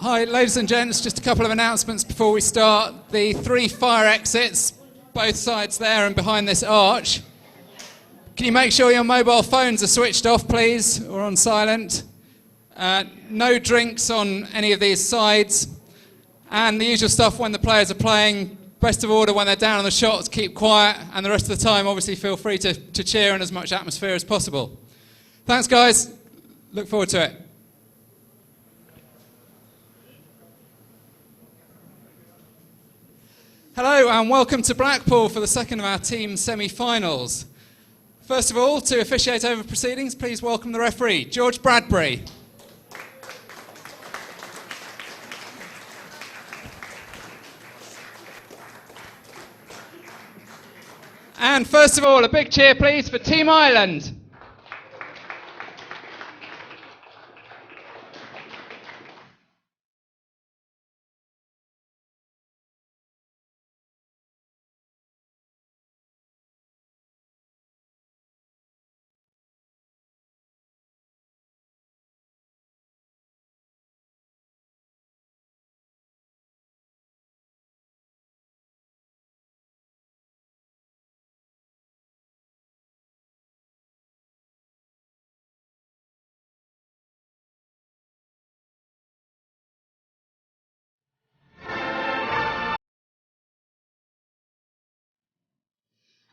Hi, ladies and gents, just a couple of announcements before we start. The 3 fire exits, both sides there and behind this arch. Can you make sure your mobile phones are switched off, please, or on silent? No drinks on any of these sides. And the usual stuff when the players are playing, best of order when they're down on the shots, keep quiet, and the rest of the time, obviously, feel free to cheer in as much atmosphere as possible. Thanks, guys. Look forward to it. Hello and welcome to Blackpool for the second of our team semi-finals. First of all, to officiate over proceedings, please welcome the referee, George Bradbury. And first of all, a big cheer please for Team Ireland.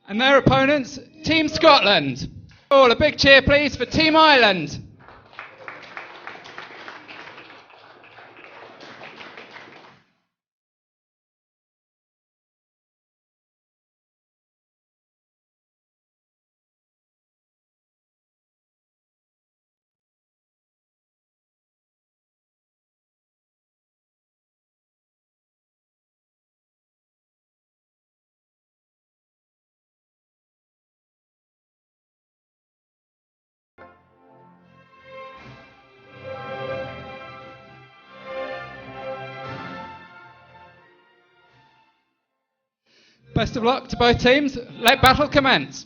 And their opponents, Team Scotland. All a big cheer please for Team Ireland. Best of luck to both teams. Let battle commence.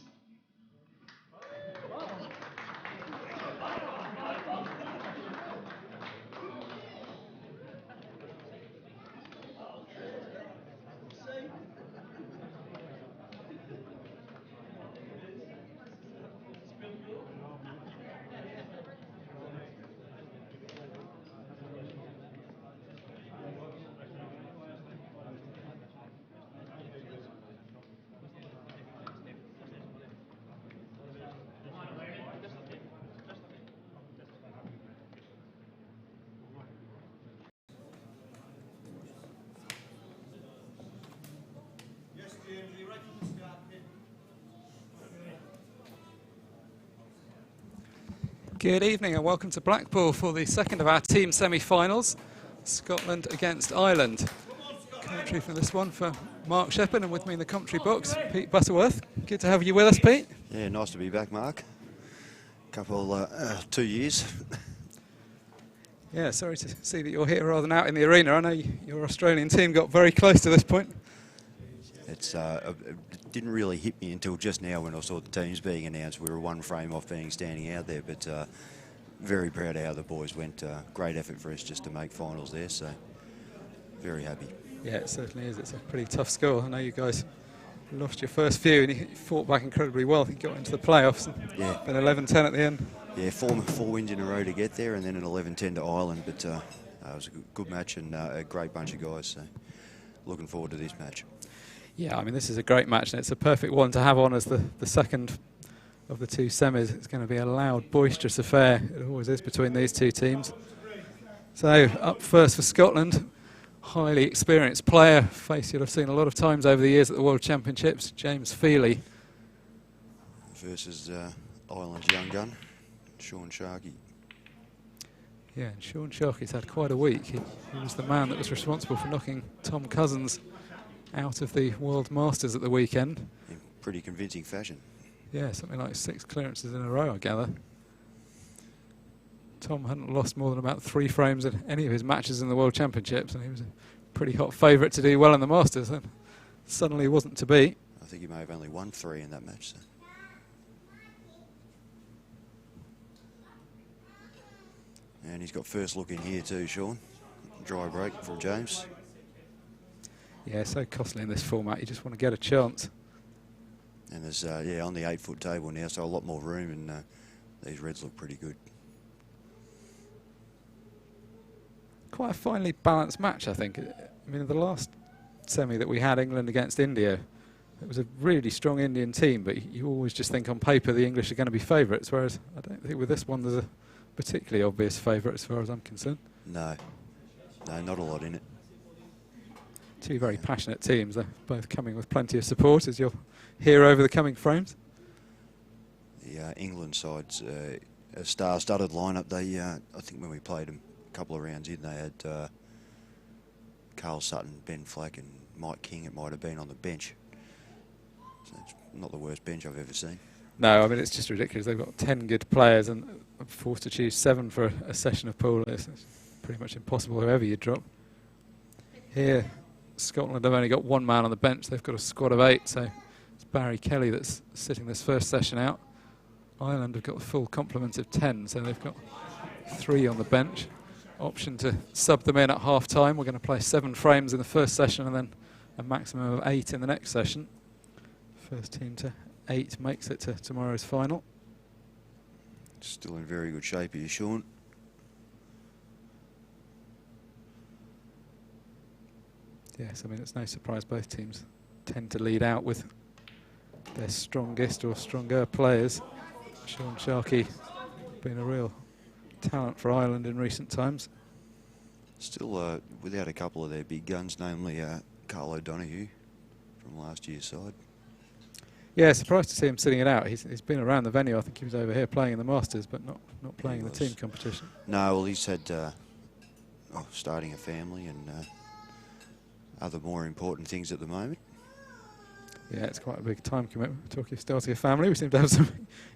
Good evening and welcome to Blackpool for the second of our team semi-finals, Scotland against Ireland. Commentary for this one for Mark Shepherd, and with me in the commentary box, Pete Butterworth. Good to have you with us, Pete. Yeah, nice to be back, Mark. 2 years. Yeah, sorry to see that you're here rather than out in the arena. I know your Australian team got very close to this point. It didn't really hit me until just now when I saw the teams being announced. We were one frame off being standing out there, but very proud of how the boys went. Great effort for us just to make finals there, so very happy. Yeah, it certainly is. It's a pretty tough score. I know you guys lost your first few and you fought back incredibly well. You got into the playoffs and yeah, been 11-10 at the end. Yeah, four wins in a row to get there and then an 11-10 to Ireland, but it was a good match and a great bunch of guys, so looking forward to this match. Yeah, I mean, this is a great match and it's a perfect one to have on as the second of the two semis. It's going to be a loud, boisterous affair. It always is between these two teams. So up first for Scotland, highly experienced player, face you'll have seen a lot of times over the years at the World Championships, James Feely. Versus Ireland's young gun, Sean Sharkey. Yeah, and Sean Sharkey's had quite a week. He was the man that was responsible for knocking Tom Cousins out of the World Masters at the weekend. In pretty convincing fashion. Yeah, something like 6 clearances in a row, I gather. Tom hadn't lost more than about 3 frames in any of his matches in the World Championships, and he was a pretty hot favourite to do well in the Masters, and suddenly wasn't to be. I think he may have only won 3 in that match. So. And he's got first look in here too, Sean. Dry break from James. Yeah, so costly in this format. You just want to get a chance. And there's, yeah, on the 8-foot table now, so a lot more room, and these reds look pretty good. Quite a finely balanced match, I think. I mean, the last semi that we had, England against India, it was a really strong Indian team, but you always just think on paper the English are going to be favourites, whereas I don't think with this one there's a particularly obvious favourite as far as I'm concerned. No, not a lot in it. Two very passionate teams. They're both coming with plenty of support, as you'll hear over the coming frames. The England side's a star-studded lineup. They, I think when we played them a couple of rounds in, they had Carl Sutton, Ben Flack and Mike King, it might have been, on the bench. So it's not the worst bench I've ever seen. No, I mean, it's just ridiculous. They've got 10 good players and are forced to choose 7 for a session of pool. It's pretty much impossible whoever you drop. Here, Scotland have only got 1 man on the bench. They've got a squad of 8, so it's Barry Kelly that's sitting this first session out. Ireland have got the full complement of 10, so they've got 3 on the bench. Option to sub them in at half-time. We're going to play 7 frames in the first session and then a maximum of 8 in the next session. First team to 8 makes it to tomorrow's final. Still in very good shape here, Sean. Yes, I mean, it's no surprise both teams tend to lead out with their strongest or stronger players. Sean Sharkey been a real talent for Ireland in recent times. Still without a couple of their big guns, namely Carl O'Donoghue from last year's side. Yeah, surprised to see him sitting it out. He's been around the venue. I think he was over here playing in the Masters, but not playing in the team competition. No, well, he's had starting a family and other more important things at the moment. Yeah, it's quite a big time commitment. We're talking starting a family. We seem to have some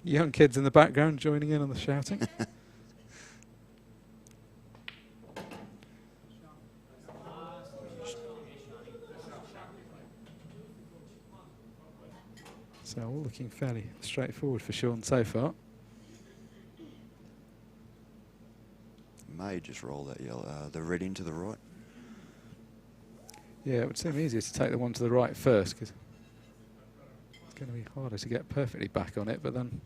young kids in the background joining in on the shouting. So all looking fairly straightforward for Sean so far. May just roll that yellow, the red into the right. Yeah, it would seem easier to take the one to the right first, because it's going to be harder to get perfectly back on it, but then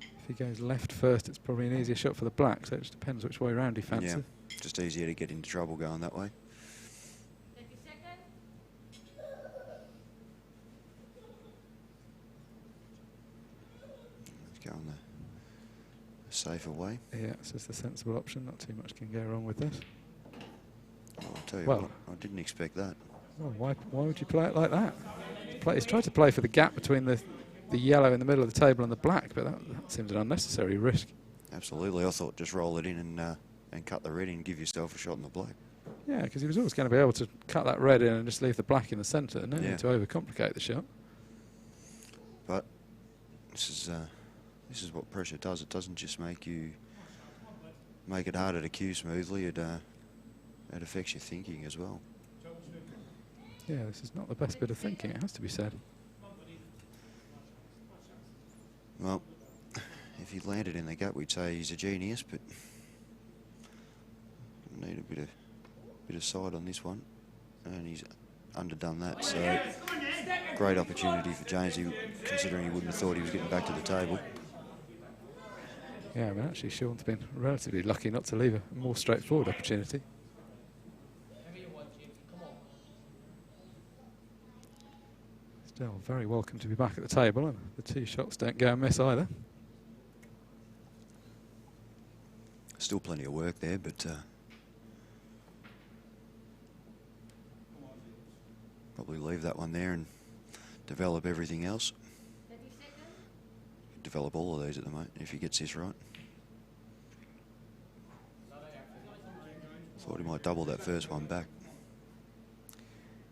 if he goes left first, it's probably an easier shot for the black, so it just depends which way round he fancies. Yeah, just easier to get into trouble going that way. Let's go on the safer way. Yeah, it's just the sensible option, not too much can go wrong with this. I'll tell you Well, what, I didn't expect that. Well, why would you play it like that? He's tried to play for the gap between the yellow in the middle of the table and the black, but that seems an unnecessary risk. Absolutely, I thought just roll it in and cut the red in and give yourself a shot in the black. Yeah, because he was always going to be able to cut that red in and just leave the black in the centre, no need to overcomplicate the shot. But this is what pressure does. It doesn't just make it harder to cue smoothly. It affects your thinking as well. Yeah, this is not the best bit of thinking, it has to be said. Well, if he landed in the gut, we'd say he's a genius, but need a bit of side on this one, and he's underdone that. So great opportunity for James, considering he wouldn't have thought he was getting back to the table. Yeah, I mean, actually, Sean's been relatively lucky not to leave a more straightforward opportunity. Still very welcome to be back at the table, and the 2 shots don't go amiss either. Still plenty of work there, but probably leave that one there and develop everything else. Develop all of these at the moment if he gets this right. Thought he might double that first one back.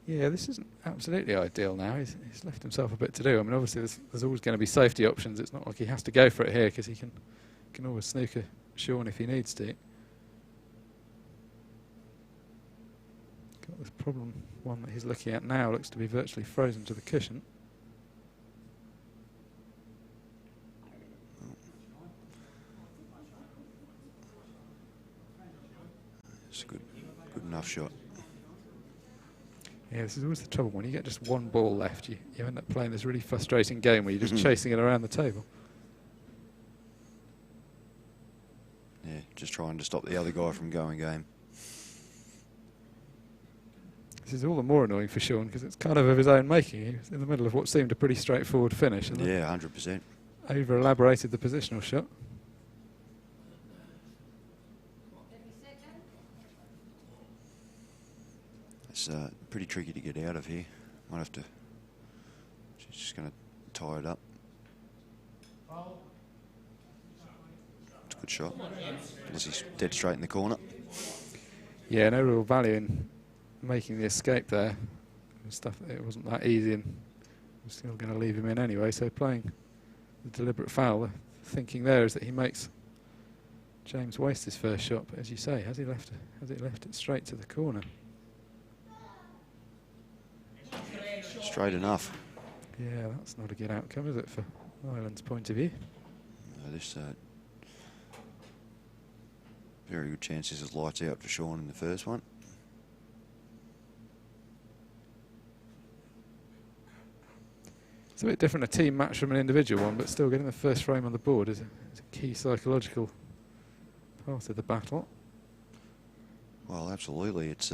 Yeah, this isn't absolutely ideal now. He's left himself a bit to do. I mean, obviously there's always going to be safety options. It's not like he has to go for it here, because he can always snooker Sean if he needs to. got this problem. One that he's looking at now looks to be virtually frozen to the cushion. It's a good enough shot. Yeah, this is always the trouble. When you get just one ball left, you end up playing this really frustrating game where you're just chasing it around the table. Yeah, just trying to stop the other guy from going game. This is all the more annoying for Sean because it's kind of his own making. He was in the middle of what seemed a pretty straightforward finish. And Yeah, 100%. over-elaborated the positional shot. It's pretty tricky to get out of here. Might have to. She's just going to tie it up. It's a good shot. Unless he's dead straight in the corner. Yeah, no real value in making the escape there. Stuff. It wasn't that easy, and I'm still going to leave him in anyway. So playing the deliberate foul, the thinking there is that he makes James waste his first shot. But as you say, has he left it straight to the corner? Straight enough. Yeah, that's not a good outcome, is it, for Ireland's point of view? This very good chance this is lights out for Sean in the first one. It's a bit different a team match from an individual one, but still getting the first frame on the board is a key psychological part of the battle. Well, absolutely. It's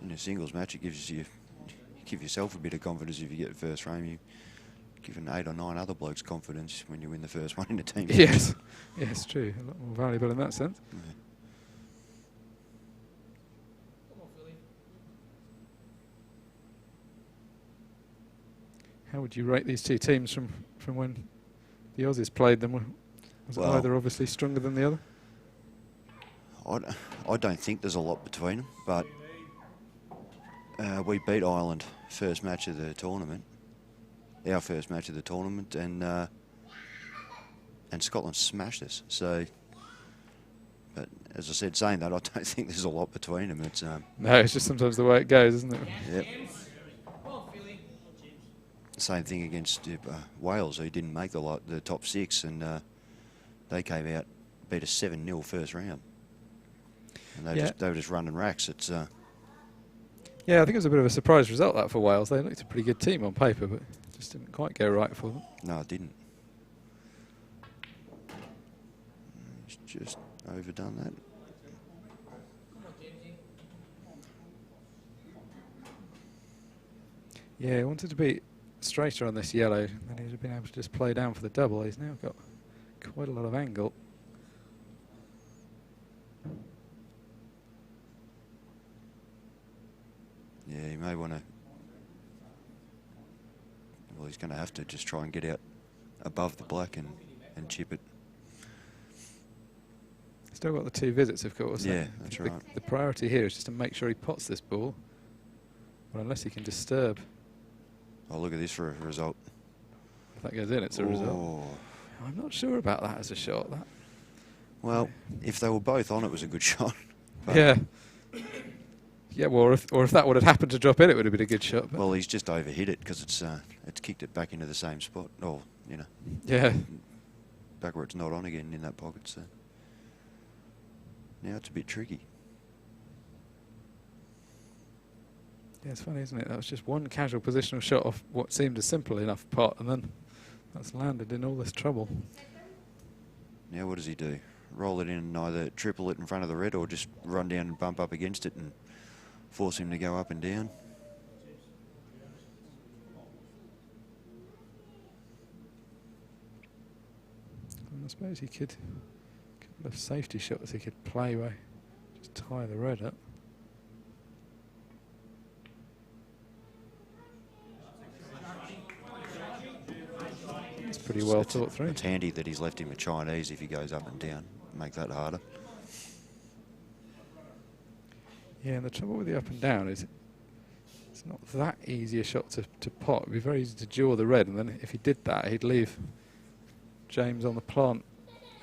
in a singles match, it gives you give yourself a bit of confidence if you get the first frame. You given 8 or 9 other blokes confidence when you win the first one in a team match. Yes, yes, true. A lot more valuable in that sense. Yeah. How would you rate these two teams from when the Aussies played them? Was Well, either obviously stronger than the other? I don't think there's a lot between them, but we beat Ireland first match of the tournament, our first match of the tournament, and Scotland smashed us. So, but as I said, saying that, I don't think there's a lot between them. It's No, it's just sometimes the way it goes, isn't it? Yep. Same thing against Wales, who didn't make the top 6, and they came out, beat us 7-0 first round. And they were just running racks. It's yeah, I think it was a bit of a surprise result that for Wales. They looked a pretty good team on paper, but it just didn't quite go right for them. no, it didn't. He's just overdone that. Yeah, he wanted to be straighter on this yellow, and he'd have been able to just play down for the double. He's now got quite a lot of angle. Yeah, he may want to. Well, he's going to have to just try and get out above the black and chip it. Still got the 2 visits, of course. Yeah, that's right. The priority here is just to make sure he pots this ball. Well, unless he can disturb. Oh, look at this for a result. If that goes in, it's a result. I'm not sure about that as a shot. Well, if they were both on, it was a good shot. Yeah. Yeah, well, or if that would have happened to drop in, it would have been a good shot. But Well, he's just overhit it because it's kicked it back into the same spot. Or, you know, yeah. back where it's not on again in that pocket. So now it's a bit tricky. Yeah, it's funny, isn't it? That was just one casual positional shot off what seemed a simple enough pot, and then that's landed in all this trouble. Now what does he do? Roll it in and either triple it in front of the red or just run down and bump up against it and force him to go up and down? And I suppose he could, a couple of safety shots he could play by just tie the red up. It's pretty well thought through. It's handy that he's left him a Chinese if he goes up and down. Make that harder. Yeah, and the trouble with the up and down is it's not that easy a shot to pot. It would be very easy to jaw the red, and then if he did that, he'd leave James on the plant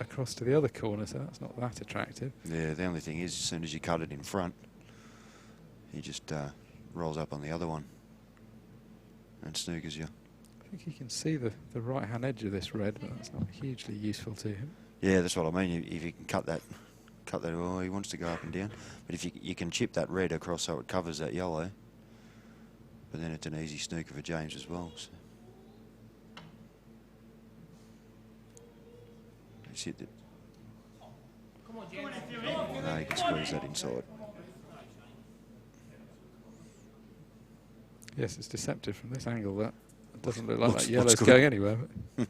across to the other corner, so that's not that attractive. Yeah, the only thing is, as soon as you cut it in front, he just rolls up on the other one and snookers you. I think he can see the right-hand edge of this red, but that's not hugely useful to him. Yeah, that's what I mean. If you can cut that, well, he wants to go up and down. But if you can chip that red across so it covers that yellow, but then it's an easy snooker for James as well. So. Let's hit it. No, you can squeeze that inside. Yes, it's deceptive from this angle. That it doesn't look like Looks that yellow's good. going anywhere. But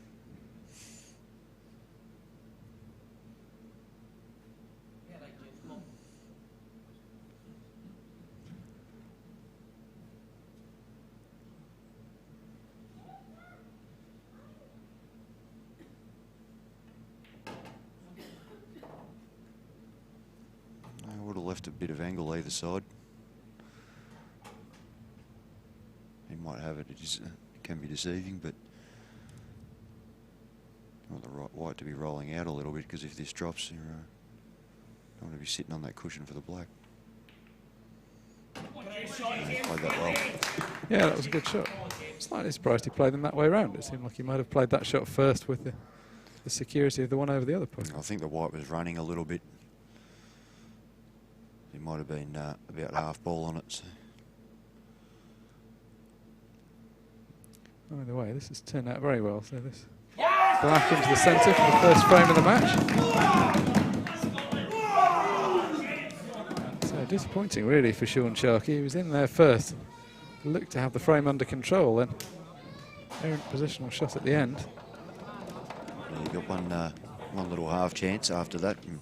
I would have left a bit of angle either side. He might have it. It can be deceiving, but I want the white to be rolling out a little bit, because if this drops, you don't want to be sitting on that cushion for the black. Played that well. yeah, that was a good shot. Slightly surprised he played them that way around. It seemed like he might have played that shot first with the security of the one over the other point. I think the white was running a little bit. He might have been about half ball on it. So. Either way, this has turned out very well. So this black into the centre for the first frame of the match. So disappointing really for Sean Sharkey. He was in there first. Looked to have the frame under control, then errant positional shot at the end. Yeah, he got one little half chance after that, and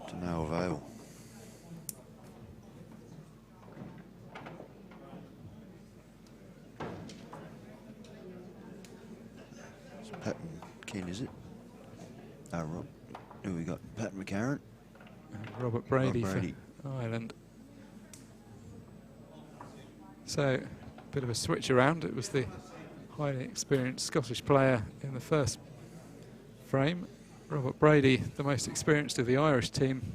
to no avail. Pat and Ken, is it? Oh, Rob. Who we got? Pat McCarran. And Robert Brady, Brady for Ireland. So, a bit of a switch around. It was the highly experienced Scottish player in the first frame. Robert Brady, the most experienced of the Irish team,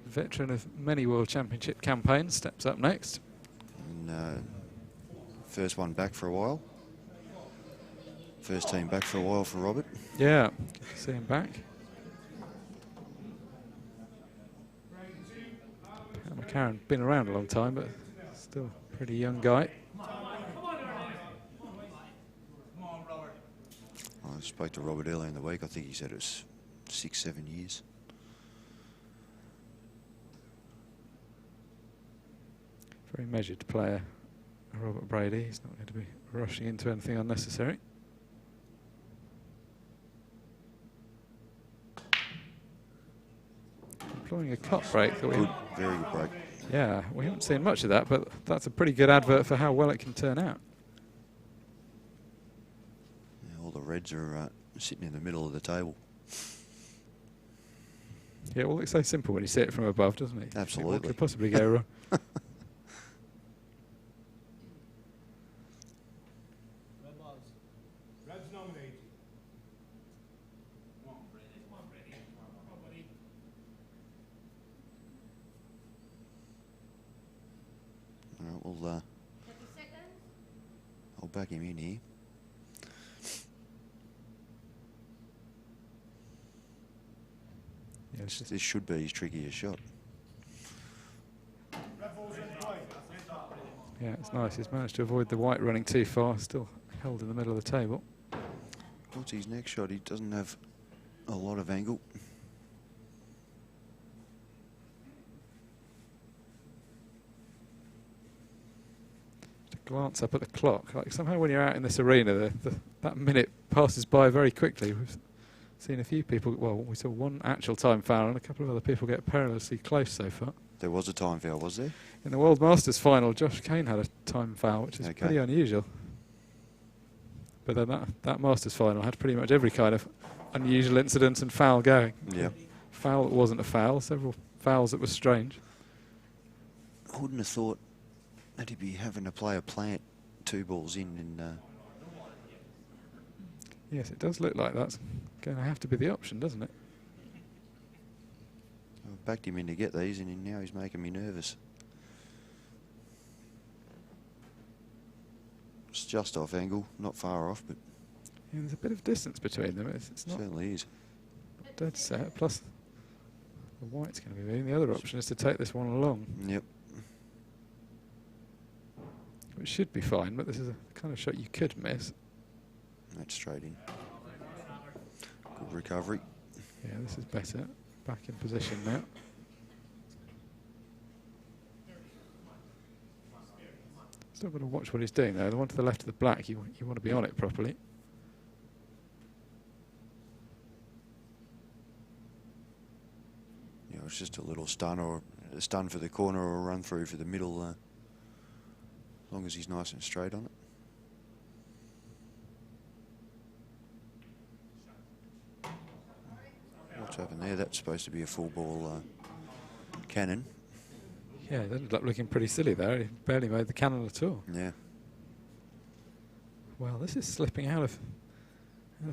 veteran of many World Championship campaigns, steps up next. And, first one back for a while. First team back for a while for Robert. Yeah, good to see him back. Pat McCarran, been around a long time, but still a pretty young guy. I spoke to Robert earlier in the week. I think he said it was 6-7 years. Very measured player, Robert Brady. He's not going to be rushing into anything unnecessary. Employing a cut break. That Good, very good break. yeah, we haven't seen much of that, but that's a pretty good advert for how well it can turn out. Yeah, all the reds are sitting in the middle of the table. Yeah, well, it's so simple when you see it from above, doesn't it? Absolutely. What could possibly go wrong? All right, I'll back him in here. Yeah, it's just This should be his trickiest shot. yeah, it's nice. He's managed to avoid the white running too far, still held in the middle of the table. What's his next shot? He doesn't have a lot of angle. Just a glance up at the clock. Like somehow when you're out in this arena, that minute passes by very quickly. We've seen a few people, well, we saw one actual time foul and a couple of other people get perilously close so far. There was a time foul, was there? In the World Masters final, Josh Kane had a time foul, which is Okay. pretty unusual. But then that Masters final had pretty much every kind of unusual incident and foul going. Yeah. Foul that wasn't a foul, several fouls that were strange. I wouldn't have thought that he'd be having to play a plant 2 balls in and Yes, it does look like that's going to have to be the option, doesn't it? I've backed him in to get these, and now he's making me nervous. It's just off angle, not far off, but Yeah, there's a bit of distance between them. It's not certainly is. dead set. Plus, the white's going to be moving. The other option is to take this one along, Yep. which should be fine, but this is a kind of shot you could miss. That's straight in. Good recovery. Yeah, this is better. Back in position now. Still got to watch what he's doing though. The one to the left of the black, you want to be on it properly. Yeah, it's just a little stun or a stun for the corner or a run through for the middle, as long as he's nice and straight on it. What's happened there? That's supposed to be a full ball cannon. Yeah, it ended up looking pretty silly there. He barely made the cannon at all. Yeah. Well, this is slipping out of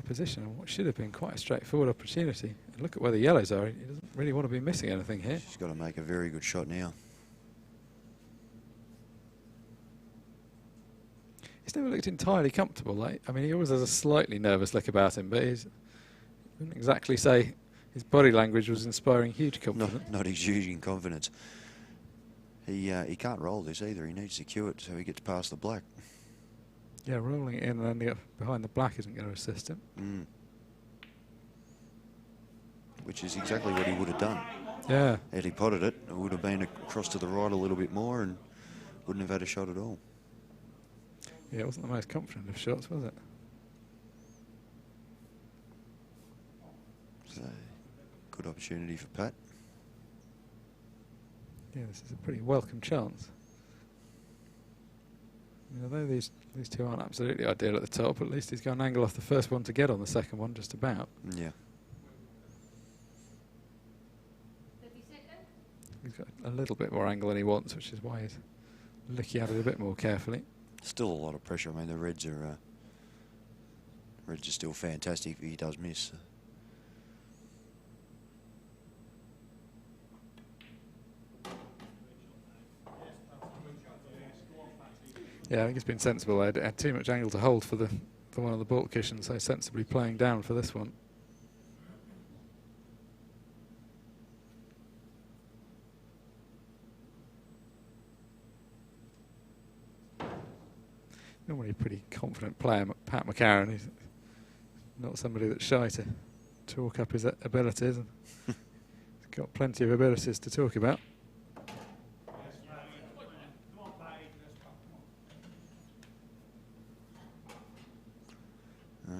position on what should have been quite a straightforward opportunity. And look at where the yellows are. He doesn't really want to be missing anything here. He's got to make a very good shot now. He's never looked entirely comfortable. Like, I mean, he always has a slightly nervous look about him, but I wouldn't exactly say his body language was inspiring huge confidence. Not exuding confidence. He can't roll this either. He needs to cue it so he gets past the black. Yeah, rolling it in and ending up behind the black isn't going to assist him. Which is exactly what he would have done. Yeah. Had he potted it, it would have been across to the right a little bit more and wouldn't have had a shot at all. Yeah, it wasn't the most confident of shots, was it? So, good opportunity for Pat. Yeah, this is a pretty welcome chance. I mean, although these two aren't absolutely ideal at the top, at least he's got an angle off the first one to get on the second one, just about. Yeah. He's got a little bit more angle than he wants, which is why he's looking at it a bit more carefully. Still a lot of pressure. I mean, the Reds are still fantastic if he does miss. Yeah, I think it's been sensible. They had too much angle to hold for one of the baulk cushions, so sensibly playing down for this one. Normally a pretty confident player, Pat McCarron. He's not somebody that's shy to talk up his abilities. And he's got plenty of abilities to talk about.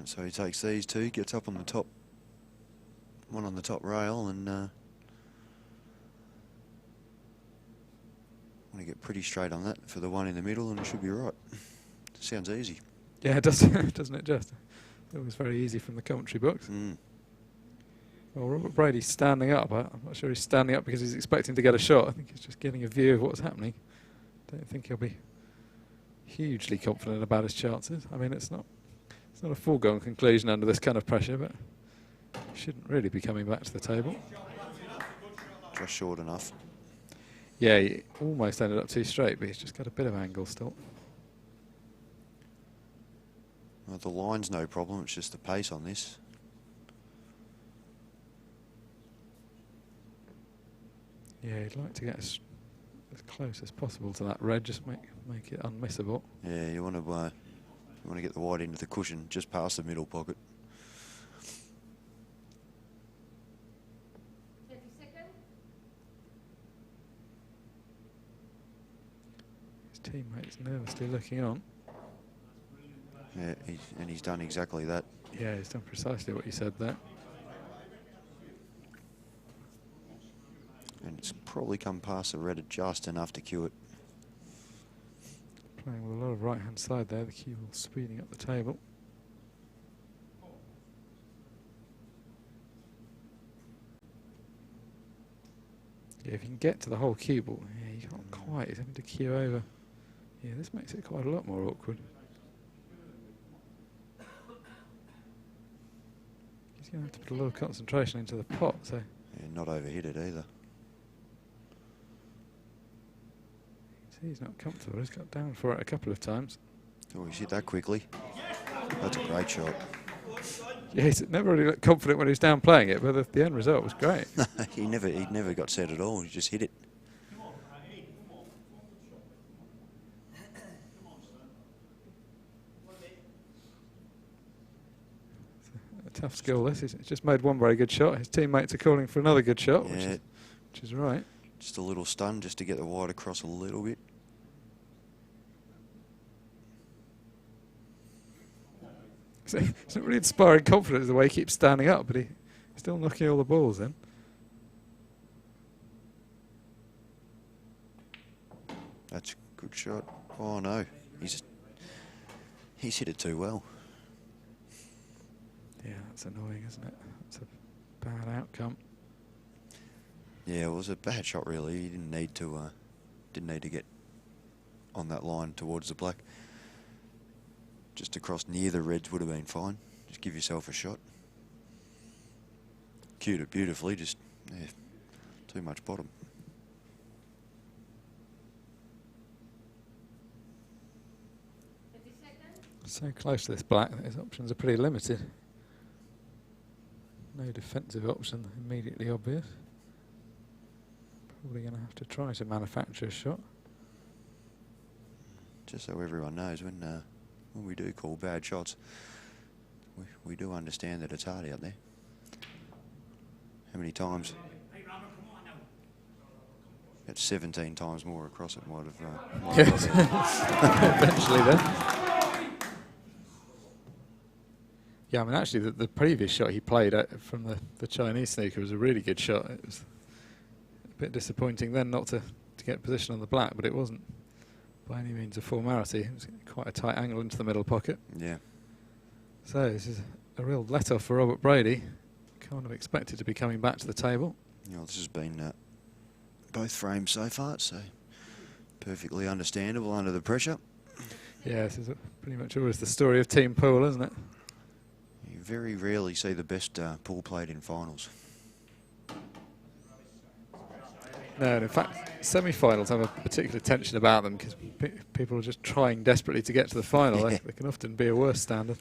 So he takes these two, gets up on the top, one on the top rail, and want to get pretty straight on that for the one in the middle, and it should be right. Sounds easy. Yeah, it does, doesn't it? Just it was very easy from the commentary box. Well, Robert Brady's standing up. I'm not sure he's standing up because he's expecting to get a shot. I think he's just getting a view of what's happening. Don't think he'll be hugely confident about his chances. I mean, it's not a foregone conclusion under this kind of pressure, but he shouldn't really be coming back to the table. Just short enough. Yeah, he almost ended up too straight, but he's just got a bit of angle still. Well, the line's no problem, it's just the pace on this. Yeah, he'd like to get as close as possible to that red, just make it unmissable. Yeah, you want to get the white into the cushion, just past the middle pocket. 30 seconds. His teammate's nervously looking on. Yeah, he's done exactly that. Yeah, he's done precisely what you said there. And it's probably come past the red just enough to cue it. Playing with a lot of right-hand side there, the cue ball speeding up the table. Yeah, if you can get to the whole cue ball, yeah, you can't quite. He's having to cue over. Yeah, this makes it quite a lot more awkward. He's going to have to put a lot of concentration into the pot, so... Yeah, not overhit it either. See, he's not comfortable. He's got down for it a couple of times. Oh, he's hit that quickly. That's a great shot. Yeah, he's never really looked confident when he was down playing it, but the end result was great. he never got set at all. He just hit it. A tough skill, this. He's just made one very good shot. His teammates are calling for another good shot, Yeah. which is right. Just a little stun just to get the wide across a little bit. So it's not really inspiring confidence the way he keeps standing up, but he's still knocking all the balls in. That's a good shot. Oh no, he's hit it too well. Yeah, that's annoying, isn't it? It's a bad outcome. Yeah, it was a bad shot really. He didn't need to get on that line towards the black. Just across near the reds would have been fine. Just give yourself a shot. Cued it beautifully, just too much bottom. So close to this black that his options are pretty limited. No defensive option immediately obvious. Probably going to have to try to manufacture a shot. Just so everyone knows, when we do call bad shots, we do understand that it's hard out there. How many times? That's 17 times more across it might have. Eventually then. Yeah, I mean actually the previous shot he played from the Chinese snooker was a really good shot. It was a bit disappointing then not to get position on the black, but it wasn't by any means a formality. It was quite a tight angle into the middle pocket. Yeah. So this is a real let-off for Robert Brady. Kind of expected to be coming back to the table. You know, this has been both frames so far, so perfectly understandable under the pressure. Yeah, this is pretty much always the story of team pool, isn't it? You very rarely see the best pool played in finals. No, and in fact, semi-finals have a particular tension about them because people are just trying desperately to get to the final. They can often be a worse standard.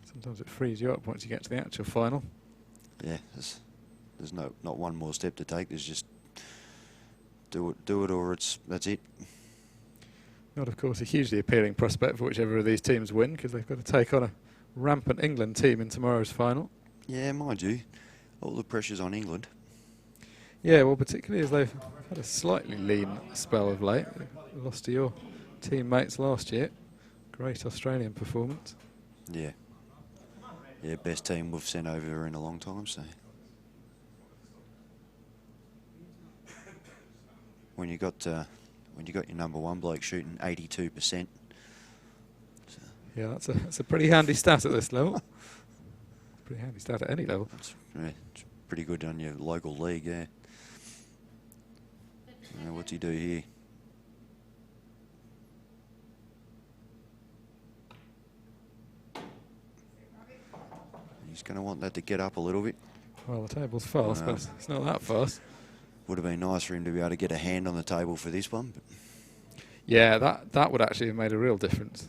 Sometimes it frees you up once you get to the actual final. Yeah, there's not one more step to take. There's just do it or that's it. Not, of course, a hugely appealing prospect for whichever of these teams win because they've got to take on a rampant England team in tomorrow's final. Yeah, mind you, all the pressure's on England. Yeah, well, particularly as they've had a slightly lean spell of late. They lost to your teammates last year. Great Australian performance. Yeah. Yeah, best team we've sent over in a long time, so. When you got your number one bloke shooting 82%. So yeah, that's a pretty handy stat at this level. Pretty handy stat at any level. it's pretty good on your local league, yeah. What's he do here? He's going to want that to get up a little bit. Well, the table's fast, but it's not that fast. Would have been nice for him to be able to get a hand on the table for this one. But Yeah, that would actually have made a real difference.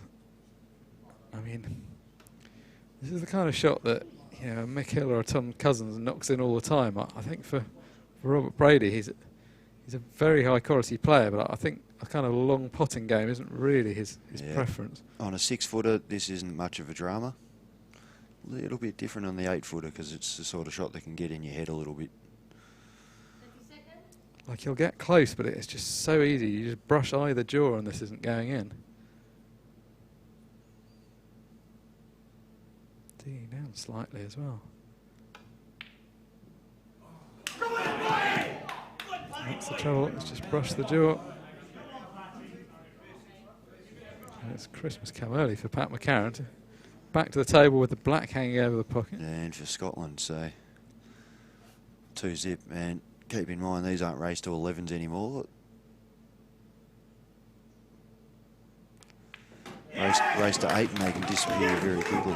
I mean, this is the kind of shot that Mick Hill or Tom Cousins knocks in all the time. I think for Robert Brady, he's a very high quality player, but I think a kind of long potting game isn't really his preference. On a 6-footer, this isn't much of a drama. A little bit different on the 8-footer because it's the sort of shot that can get in your head a little bit. Like he'll get close, but it's just so easy. You just brush either jaw and this isn't going in. Digging down slightly as well. That's the trouble, it's just brush the jaw. And it's Christmas come early for Pat McCarron. Back to the table with the black hanging over the pocket. And for Scotland, so 2-zip, and keep in mind these aren't race to 11s anymore. Race to 8 and they can disappear very quickly.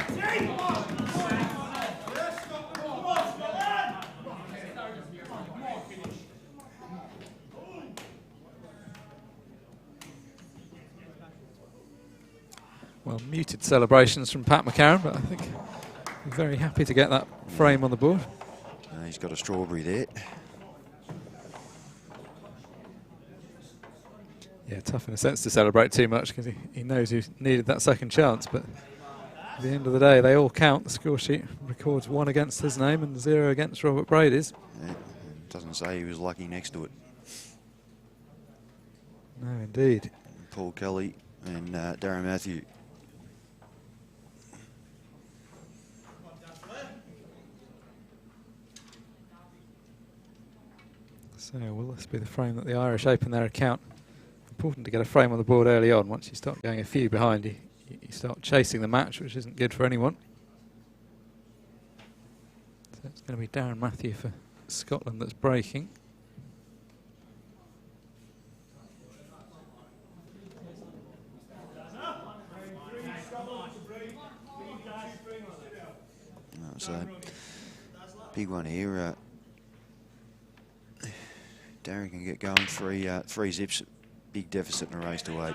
Well, muted celebrations from Pat McCarron, but I think we're very happy to get that frame on the board. He's got a strawberry there. Yeah, tough in a sense to celebrate too much because he knows he needed that second chance, but at the end of the day, they all count. The score sheet records 1 against his name and 0 against Robert Brady's. Yeah, doesn't say he was lucky next to it. No, indeed. Paul Kelly and Darren Matthew. So will this be the frame that the Irish open their account? Important to get a frame on the board early on. Once you start going a few behind, you start chasing the match, which isn't good for anyone. So it's going to be Darren Matthew for Scotland that's breaking. So big one here. Darren can get going. Three zips. Big deficit in a race to 8.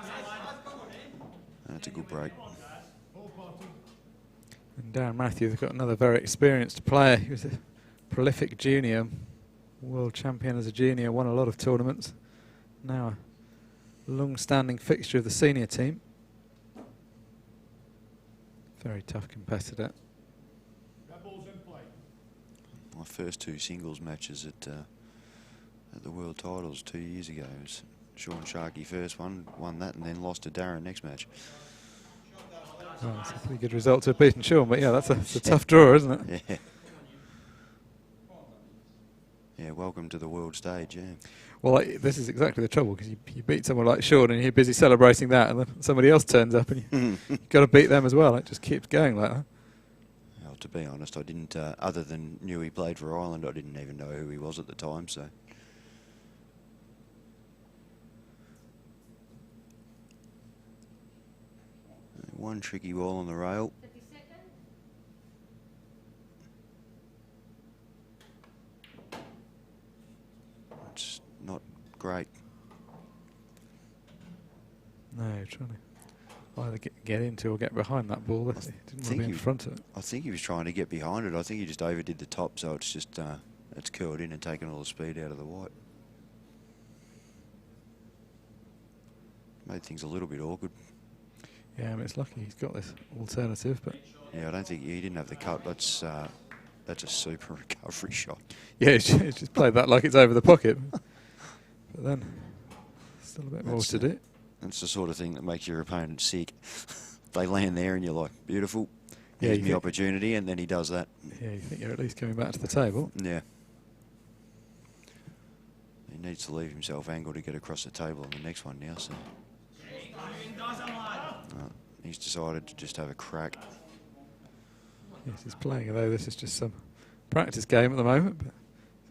That's a good break. And Darren Matthews has got another very experienced player. He was a prolific junior, world champion as a junior, won a lot of tournaments. Now a long-standing fixture of the senior team. Very tough competitor. My first 2 singles matches at the world titles 2 years ago. It was Sean Sharkey first won that, and then lost to Darren next match. Well, that's a pretty good result to have beaten Sean, but yeah, that's a tough draw, isn't it? Yeah. Yeah, welcome to the world stage, yeah. Well, this is exactly the trouble, because you beat someone like Sean and you're busy celebrating that, and then somebody else turns up and you've got to beat them as well. It just keeps going like that. Well, to be honest, I didn't, other than knew he played for Ireland, I didn't even know who he was at the time, so. One tricky ball on the rail. It's not great. No, trying to either get into or get behind that ball. He didn't want to be in front of it. I think he was trying to get behind it. I think he just overdid the top, so it's just it's curled in and taken all the speed out of the white. Made things a little bit awkward. Yeah, I mean, it's lucky he's got this alternative, but Yeah, I don't think he didn't have the cut. That's a super recovery shot. yeah, he's just played that like it's over the pocket. But then, still a bit more to do. That's the sort of thing that makes your opponent sick. They land there and you're like, beautiful, Yeah, here's the opportunity, and then he does that. Yeah, you think you're at least coming back to the table. Yeah. He needs to leave himself angled to get across the table on the next one now, so. He's decided to just have a crack. Yes, he's playing, although this is just some practice game at the moment, but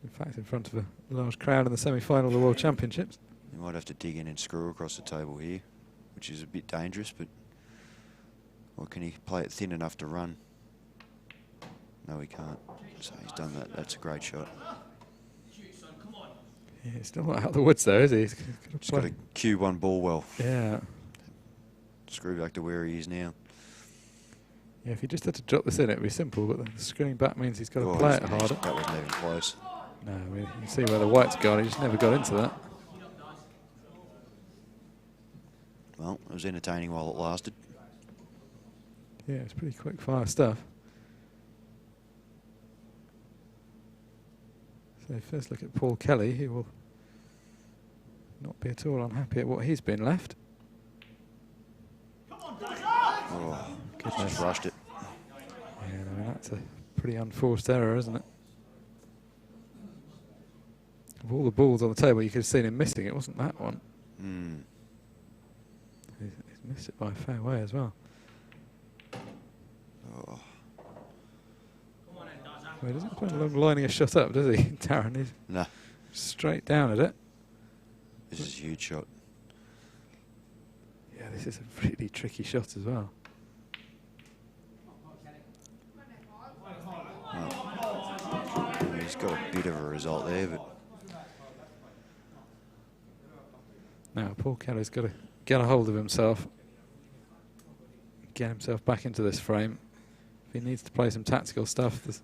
in fact in front of a large crowd in the semi-final of the World Championships. He might have to dig in and screw across the table here, which is a bit dangerous, but or can he play it thin enough to run? No, he can't. So he's done that. That's a great shot. Yeah, he's still not out of the woods though, is he? He's got to cue one ball well. Yeah. Screw back to where he is now. Yeah, if he just had to drop this in, it would be simple, but the screwing back means he's got to play it harder. That wasn't even close. No, I mean, you can see where the white's gone. He just never got into that. Well, it was entertaining while it lasted. Yeah, it's pretty quick fire stuff. So first look at Paul Kelly. He will not be at all unhappy at what he's been left. Oh, just rushed it. Yeah, I mean, that's a pretty unforced error, isn't it? Of all the balls on the table, you could have seen him missing. It wasn't that one. Mm. He's missed it by a fair way as well. Oh. Well, he doesn't plan on lining a shot up, does he, Darren? He's No, straight down at it. this is a huge shot. Yeah, this is a really tricky shot as well. Well, he's got a bit of a result there, but Now, Paul Kelly's got to get a hold of himself. get himself back into this frame. If he needs to play some tactical stuff, there's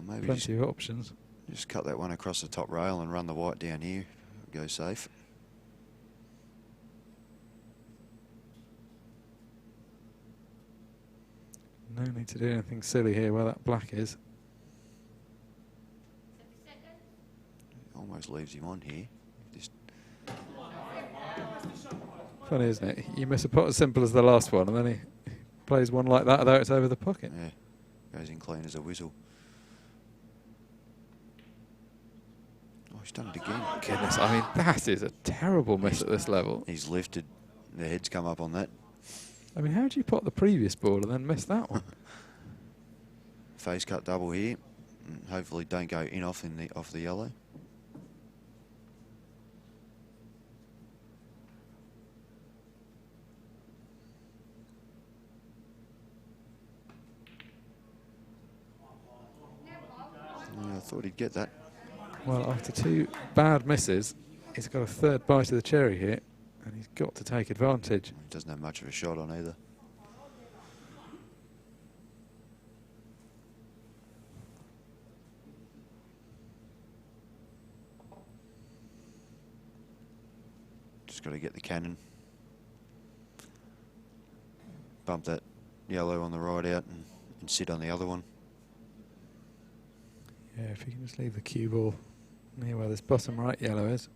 Maybe plenty of options. just cut that one across the top rail and run the white down here. Go safe. No need to do anything silly here where that black is. Almost leaves him on here. Just Funny, isn't it? You miss a pot as simple as the last one, and then he plays one like that, though it's over the pocket. yeah, goes in clean as a whistle. Oh, he's done it again. Goodness, I mean, that is a terrible miss at this level. He's lifted. The head's come up on that. I mean, how do you pot the previous ball and then miss that one? Face cut double here. Hopefully don't go in off the yellow. Yeah, I thought he'd get that. Well, after two bad misses, he's got a third bite of the cherry here, and he's got to take advantage. He doesn't have much of a shot on either. Just got to get the cannon. Bump that yellow on the right out and sit on the other one. Yeah, if you can just leave the cue ball near where this bottom right yellow is.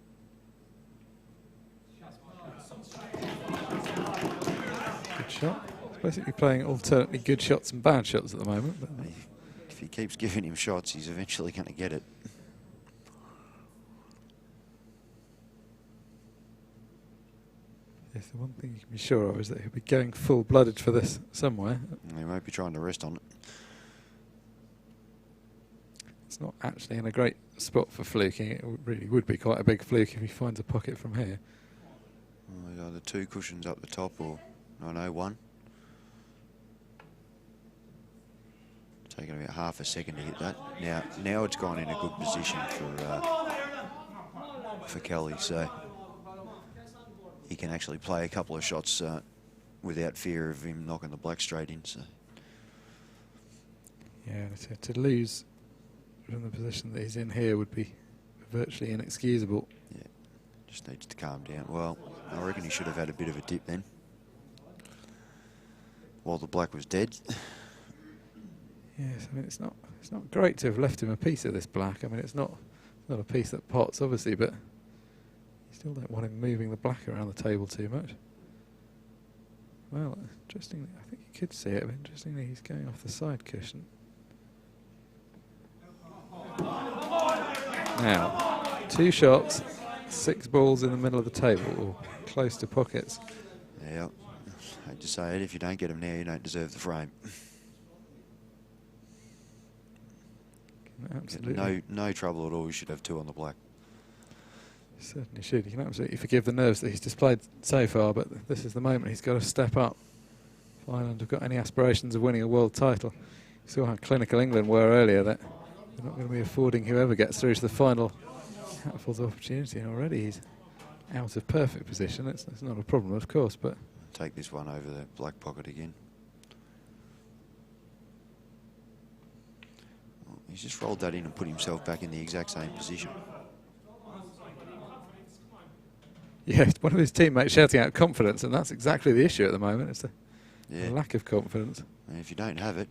Good shot. He's basically playing alternately good shots and bad shots at the moment. But If he keeps giving him shots, he's eventually going to get it. yes, the one thing you can be sure of is that he'll be going full-blooded for this somewhere. He might be trying to rest on it. It's not actually in a great spot for fluking. It really would be quite a big fluke if he finds a pocket from here. There's either two cushions up the top or, no, one. Taking about half a second to hit that. Now it's gone in a good position for Kelly, so he can actually play a couple of shots without fear of him knocking the black straight in. So yeah, to lose from the position that he's in here would be virtually inexcusable. yeah, just needs to calm down. Well, I reckon he should have had a bit of a dip then, while the black was dead. Yes, I mean it's not great to have left him a piece of this black. I mean it's not a piece that pots obviously, but you still don't want him moving the black around the table too much. Well, interestingly, I think you could see it, but interestingly he's going off the side cushion. Now, two shots, 6 balls in the middle of the table, or close to pockets. Yeah, I hate to say it, if you don't get him now, you don't deserve the frame. Absolutely. No trouble at all. You should have 2 on the black. Certainly should. You can absolutely forgive the nerves that he's displayed so far, but this is the moment he's got to step up. If Ireland have got any aspirations of winning a world title. You saw how clinical England were earlier, that they're not going to be affording whoever gets through to the final hatfuls of opportunity, and already he's out of perfect position. It's not a problem, of course, but Take this one over the black pocket again. Well, he's just rolled that in and put himself back in the exact same position. yeah, one of his teammates shouting out confidence, and that's exactly the issue at the moment. It's the Yeah. lack of confidence. And if you don't have it,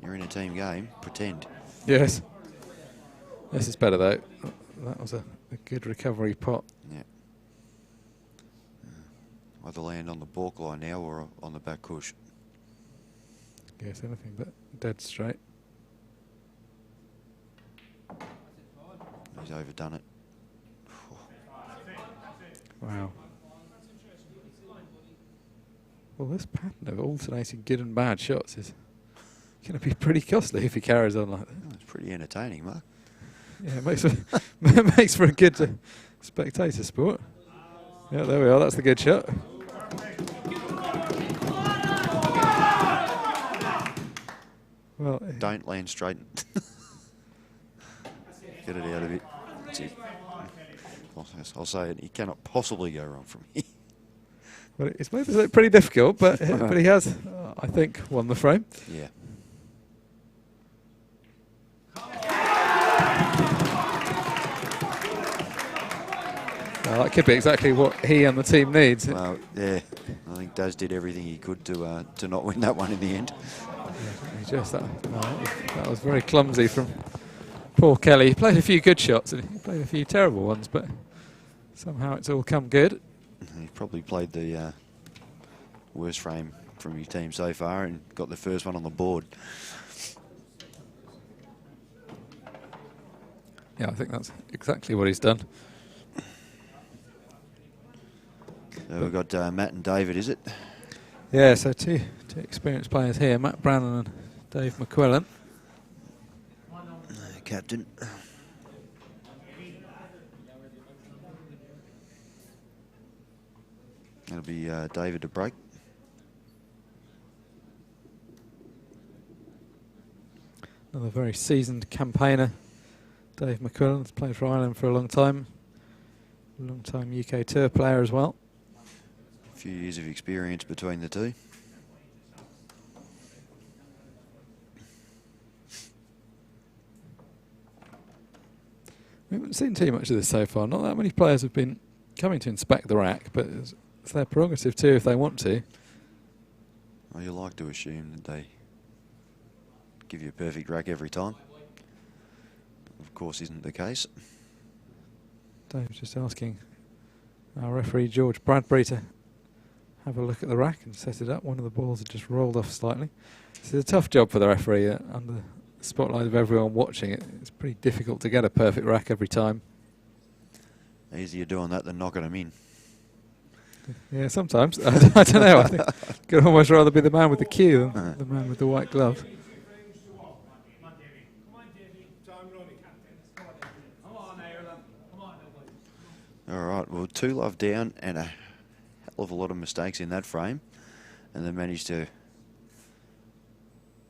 you're in a team game, pretend. Yes. This is better though. That was a good recovery pot. Yeah. Either land on the balk line now or on the back cush. Yes, anything but dead straight. He's overdone it. Wow. Well, this pattern of alternating good and bad shots is going to be pretty costly if he carries on like that. Oh, it's pretty entertaining, Mark. Yeah, it makes for, makes for a good spectator sport. Yeah, there we are. That's the good shot. Well, Don't land straight. Get it out of it. That's it. I'll say it. He cannot possibly go wrong from here. well, it's made this look pretty difficult, but he has I think, won the frame. Yeah. Well, that could be exactly what he and the team needs. Well, yeah, I think Daz did everything he could to not win that one in the end. That was very clumsy from poor Kelly. He played a few good shots and he played a few terrible ones, but somehow it's all come good. He probably played the worst frame from his team so far and got the first one on the board. Yeah, I think that's exactly what he's done. So we've got Matt and David, is it? Yeah, so two experienced players here, Matt Brannan and Dave McQuillan. Captain. That'll be David to break. Another very seasoned campaigner, Dave McQuillan, has played for Ireland for a long time. Long-time UK Tour player as well. A few years of experience between the two. We haven't seen too much of this so far. Not that many players have been coming to inspect the rack, but it's their prerogative too if they want to. Well, you like to assume that they give you a perfect rack every time. Of course, isn't the case. Dave's just asking our referee George Bradbury to have a look at the rack and set it up. One of the balls had just rolled off slightly. This is a tough job for the referee under the spotlight of everyone watching it. It's pretty difficult to get a perfect rack every time. Easier doing that than knocking them in. Yeah, sometimes. I don't know. I think I'd almost rather be the man with the cue than the man with the white glove. All right, well, 2 love down and a hell of a lot of mistakes in that frame. And they managed to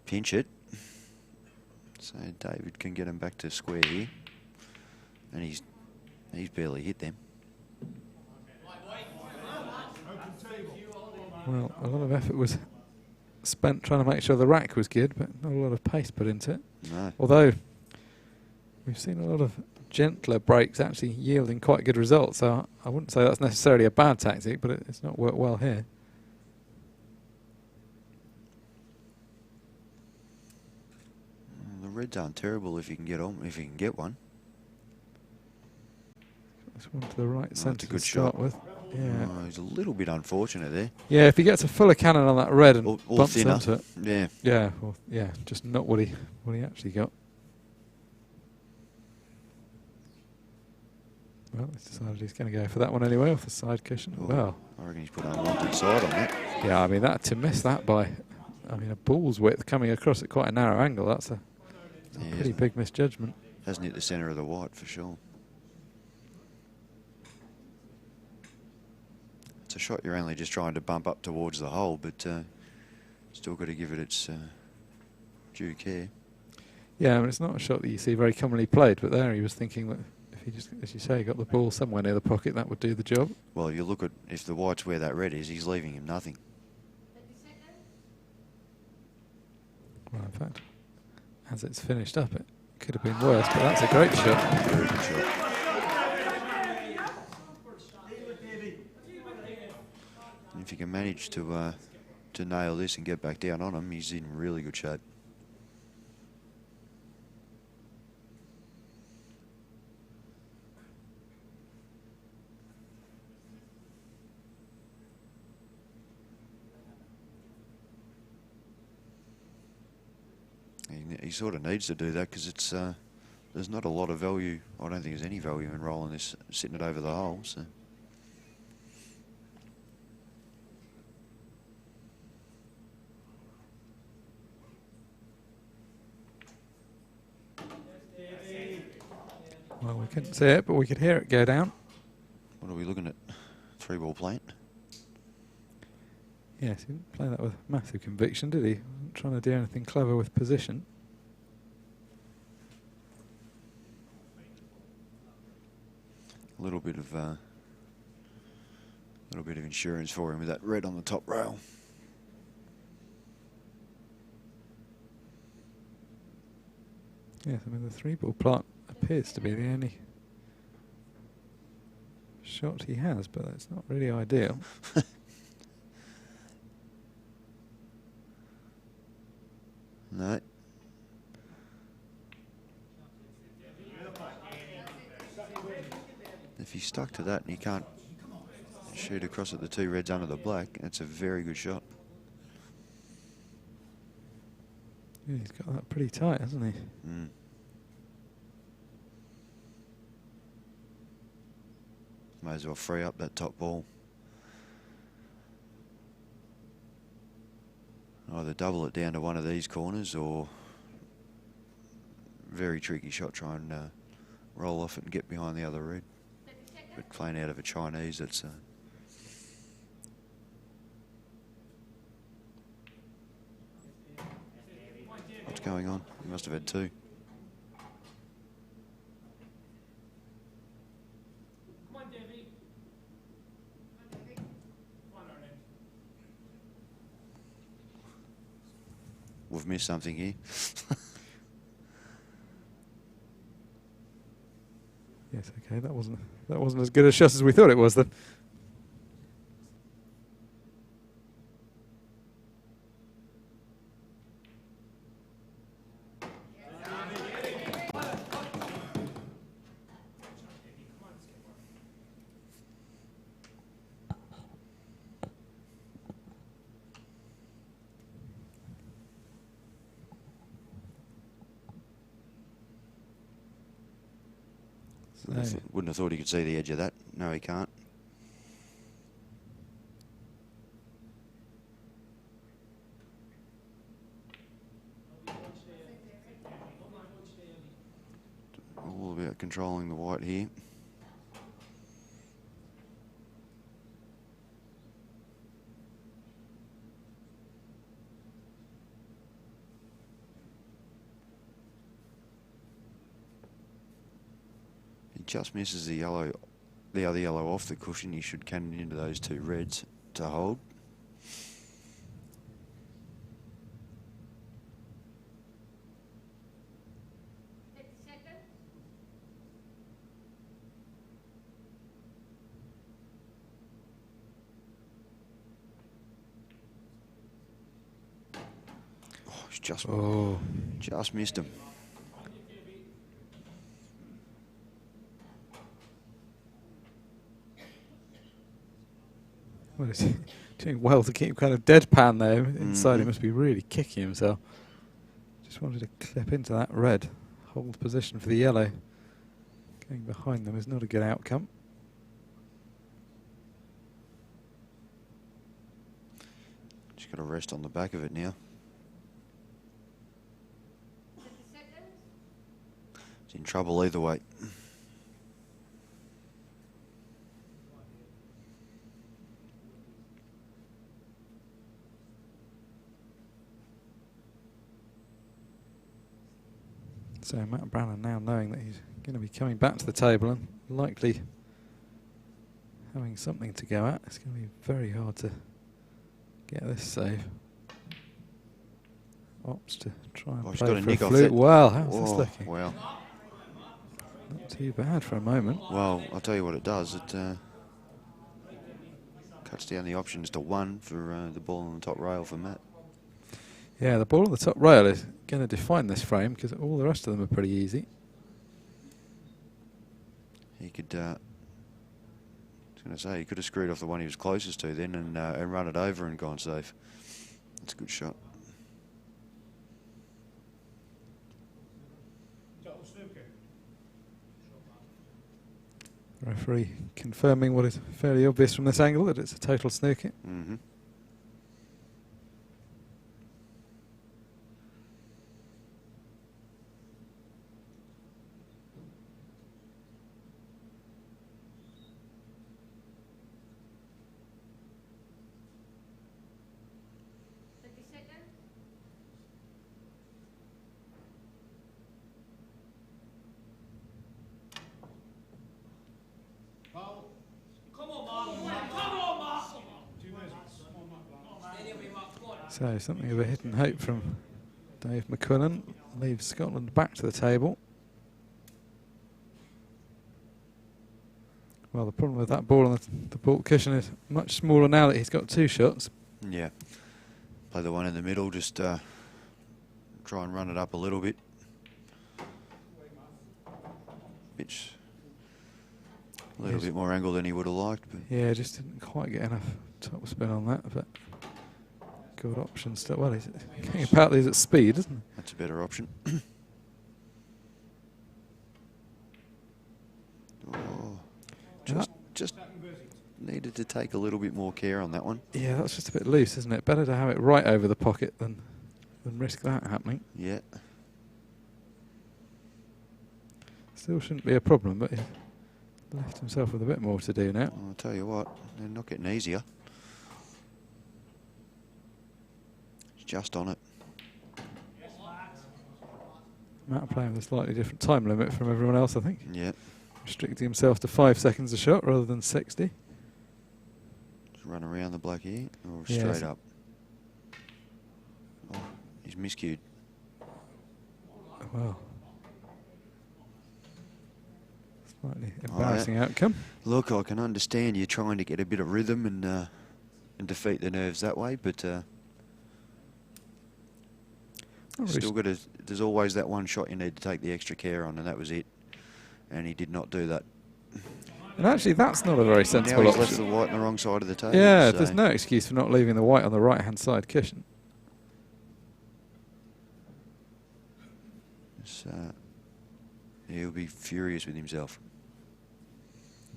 pinch it. So David can get him back to square here. And he's barely hit them. Well, a lot of effort was spent trying to make sure the rack was good, but not a lot of pace put into it. No. Although we've seen a lot of gentler breaks actually yielding quite good results, so I wouldn't say that's necessarily a bad tactic, but it's not worked well here. The reds aren't terrible if you can get one. This one to the right centre a good to start shot. with. Yeah. Oh, he's a little bit unfortunate there. Yeah, if he gets a fuller cannon on that red and Or bumps thinner. onto it. Yeah. Yeah, well, yeah, just not what he actually got. Well, he's decided he's going to go for that one anyway, off the side cushion. Oh, Well, I reckon he's put unwanted side on that. yeah, I mean, to miss that by, I mean, a ball's width coming across at quite a narrow angle, that's a pretty big misjudgment. Hasn't hit the centre of the white for sure. It's a shot you're only just trying to bump up towards the hole, but still got to give it its due care. Yeah, I mean, it's not a shot that you see very commonly played, but there he was thinking that if he just, as you say, got the ball somewhere near the pocket, that would do the job. Well, you look at if the white's where that red is, he's leaving him nothing. Well, in fact, as it's finished up, it could have been worse, but that's a great shot. Very good shot. And if you can manage to nail this and get back down on him, he's in really good shape. He sort of needs to do that because it's there's not a lot of value. I don't think there's any value in rolling this, sitting it over the hole. So. Well, we couldn't see it, but we could hear it go down. What are we looking at? 3-ball plant? Yes, he didn't play that with massive conviction, did he? Wasn't trying to do anything clever with position. A little bit of insurance for him with that red on the top rail. Yes, I mean the 3-ball plant appears to be the only shot he has, but that's not really ideal. No. If you stuck to that and you can't shoot across at the 2 reds under the black, that's a very good shot. Yeah, he's got that pretty tight, hasn't he? Mm. May as well free up that top ball. Either double it down to one of these corners or very tricky shot, try and roll off it and get behind the other red. But playing out of a Chinese, it's what's going on? He must have had 2. We've missed something here. Yes, okay, that wasn't as good a shot as we thought it was then. Wouldn't have thought he could see the edge of that. No, he can't. All about controlling the white here. Just misses the yellow, the other yellow off the cushion. He should cannon into those 2 reds to hold. Oh, he's just missed him. Well, he's doing well to keep kind of deadpan there. Inside he must be really kicking himself. Just wanted to clip into that red. Hold position for the yellow. Going behind them is not a good outcome. Just got to rest on the back of it now. It's in trouble either way. So Matt Brannan now knowing that he's going to be coming back to the table and likely having something to go at. It's going to be very hard to get this save. Opts to try and play for a flute. Well, how's this looking? Well, not too bad for a moment. Well, I'll tell you what it does. It cuts down the options to 1 for the ball on the top rail for Matt. Yeah, the ball on the top rail is going to define this frame because all the rest of them are pretty easy. He could, I was going to say, he could have screwed off the one he was closest to then and run it over and gone safe. That's a good shot. The referee confirming what is fairly obvious from this angle, that it's a total snooker. Mm-hmm. So something of a hidden hope from Dave McCullen leaves Scotland back to the table. Well, the problem with that ball on the ball cushion is much smaller now that he's got 2 shots. Yeah. Play the one in the middle, just try and run it up a little bit. A little bit more angle than he would have liked. But Yeah, just didn't quite get enough top spin on that, but good option still. Well, he's getting about these at speed, isn't he? that's a better option. Oh, just needed to take a little bit more care on that one. Yeah, that's just a bit loose, isn't it? Better to have it right over the pocket than risk that happening. Yeah. Still shouldn't be a problem, but he's left himself with a bit more to do now. I'll tell you what, they're not getting easier. It's just on it. Matt playing with a slightly different time limit from everyone else, I think. Yeah. Restricting himself to 5 seconds a shot rather than 60. Just run around the black here, or Yeah, straight up. Oh, he's miscued. Well, slightly embarrassing outcome. Look, I can understand you trying to get a bit of rhythm and defeat the nerves that way, but still got to. There's always that one shot you need to take the extra care on, and that was it. And he did not do that. And actually, that's not a very sensible Now he's option. left the white on the wrong side of the table. Yeah, so there's no excuse for not leaving the white on the right-hand side cushion. He'll be furious with himself.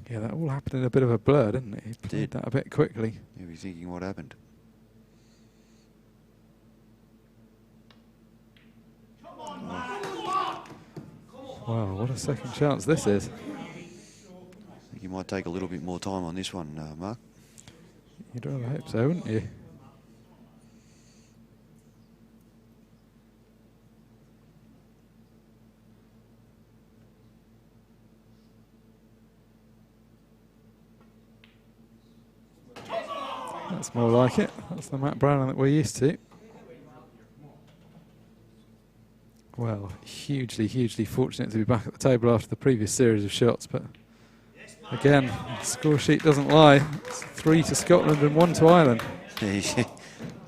Yeah, that all happened in a bit of a blur, didn't it? He played that a bit quickly. He'll be thinking what happened. Wow, what a second chance this is. I think you might take a little bit more time on this one, Mark. You'd rather hope so, wouldn't you? That's more like it. That's the Matt Brown that we're used to. Well, hugely, hugely fortunate to be back at the table after the previous series of shots, but again, the score sheet doesn't lie. It's 3 to Scotland and 1 to Ireland. They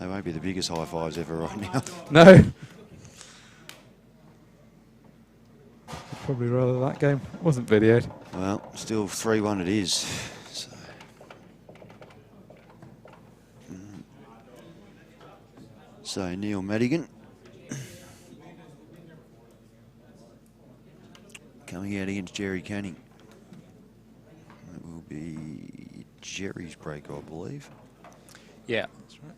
won't be the biggest high fives ever right now. No. I'd probably rather that game wasn't videoed. Well, still 3-1 it is. So Neil Madigan coming out against Jerry Canning. That will be Jerry's break, I believe. Yeah, that's right.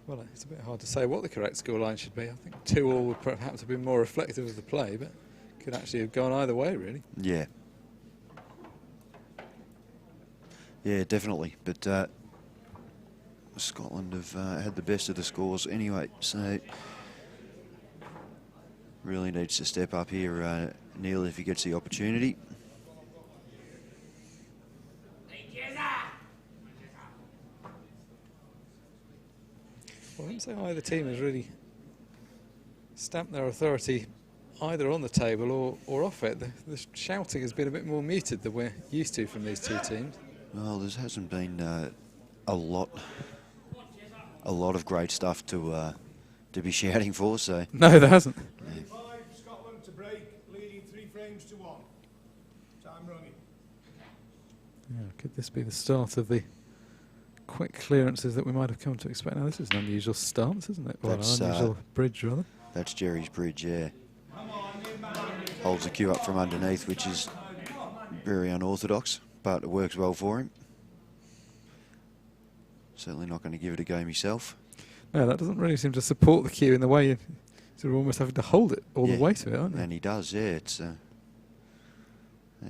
Well, it's a bit hard to say what the correct scoreline should be. I think 2-2 would perhaps have been more reflective of the play, but could actually have gone either way, really. Yeah. Yeah, definitely. But Scotland have had the best of the scores anyway, so really needs to step up here, Neil, if he gets the opportunity. Well, I wouldn't say either team has really stamped their authority either on the table or off it. The shouting has been a bit more muted than we're used to from these two teams. Well, there hasn't been a lot of great stuff to be shouting for. So no, there hasn't. Yeah. 5 Scotland to break, leading 3 frames to 1. Time running. Yeah, could this be the start of the quick clearances that we might have come to expect? Now, this is an unusual stance, isn't it? Well, an That's, unusual bridge, rather. That's Jerry's bridge, yeah. Holds the cue up from underneath, which is very unorthodox, but it works well for him. Certainly not going to give it a go himself. No, that doesn't really seem to support the cue in the way you're sort of almost having to hold it all Yeah, the way to it, aren't you? And he does, yeah.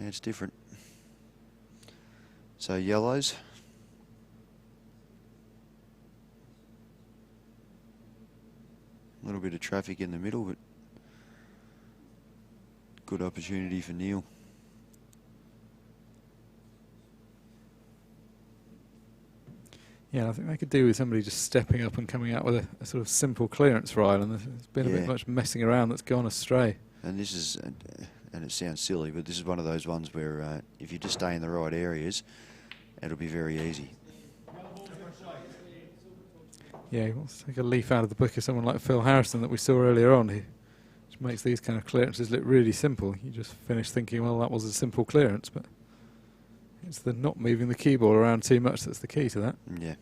It's different. So yellows. A little bit of traffic in the middle, but good opportunity for Neil. Yeah, I think they could do with somebody just stepping up and coming out with a sort of simple clearance for Ireland. There's been a bit much messing around that's gone astray. And this is, and it sounds silly, but this is one of those ones where if you just stay in the right areas, it'll be very easy. Yeah, he wants to take a leaf out of the book of someone like Phil Harrison that we saw earlier on. He just makes these kind of clearances look really simple. You just finish thinking, well, that was a simple clearance, but it's the not moving the cue ball around too much that's the key to that. Yeah.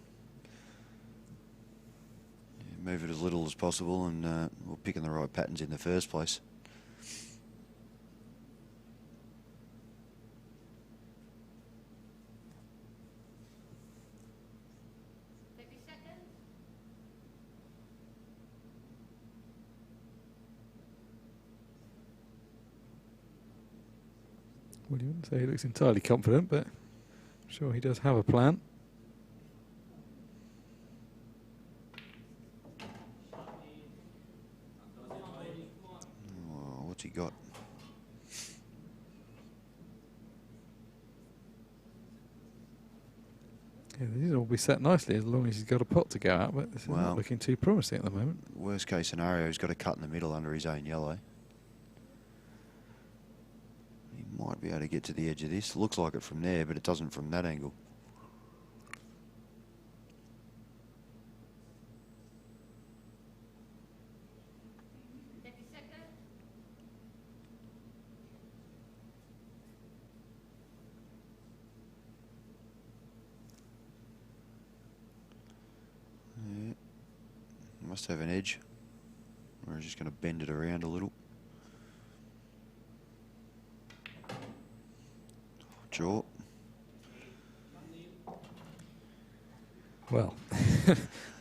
Move it as little as possible, and we're picking the right patterns in the first place. Well, you wouldn't say he looks entirely confident, but I'm sure he does have a plan. Oh, what's he got? Yeah, these will all be set nicely as long as he's got a pot to go out, but this is Well, not looking too promising at the moment. Worst case scenario, he's got a cut in the middle under his own yellow. He might be able to get to the edge of this. Looks like it from there, but it doesn't from that angle. Yeah. Must have an edge. We're just going to bend it around a little. Draw. Well,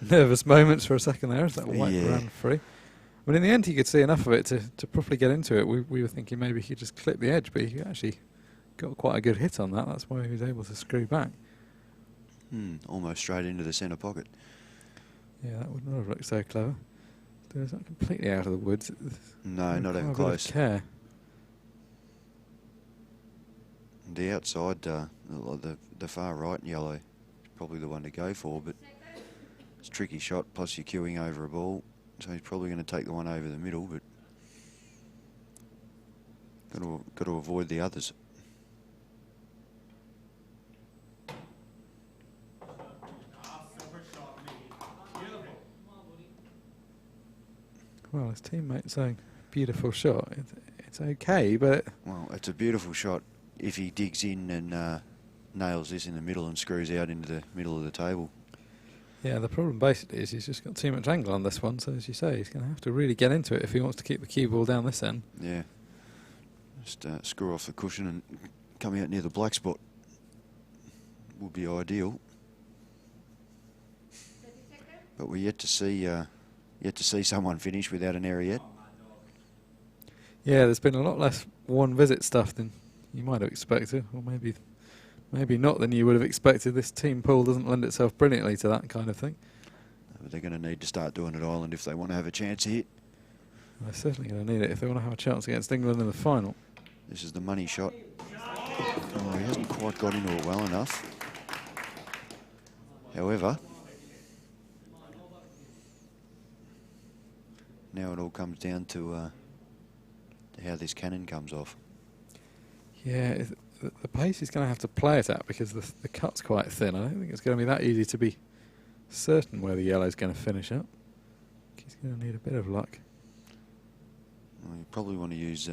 nervous moments for a second there as that white ran free. I mean, in the end, he could see enough of it to properly get into it. We were thinking maybe he could just clip the edge, but he actually got quite a good hit on that. That's why he was able to screw back. Almost straight into the centre pocket. Yeah, that would not have looked so clever. So it's not completely out of the woods. No, not even close. Care. The outside, the far right yellow is probably the one to go for, but it's a tricky shot, plus you're queuing over a ball, so he's probably going to take the one over the middle, but got to avoid the others. Well, his teammate's saying, beautiful shot. It's okay, but... Well, it's a beautiful shot if he digs in and nails this in the middle and screws out into the middle of the table. Yeah, the problem basically is he's just got too much angle on this one, so as you say, he's going to have to really get into it if he wants to keep the cue ball down this end. Yeah. Just screw off the cushion and come out near the black spot. Would be ideal. But we're yet to see someone finish without an error yet. Yeah, there's been a lot less one visit stuff than you might have expected, or maybe not than you would have expected. This team pool doesn't lend itself brilliantly to that kind of thing. But they're going to need to start doing it Ireland if they want to have a chance here. They're certainly going to need it if they want to have a chance against England in the final. This is the money shot. Oh, he hasn't quite got into it well enough. However, now it all comes down to how this cannon comes off. Yeah, the pace he's going to have to play it at because the cut's quite thin. I don't think it's going to be that easy to be certain where the yellow's going to finish up. He's going to need a bit of luck. Well, you probably want to use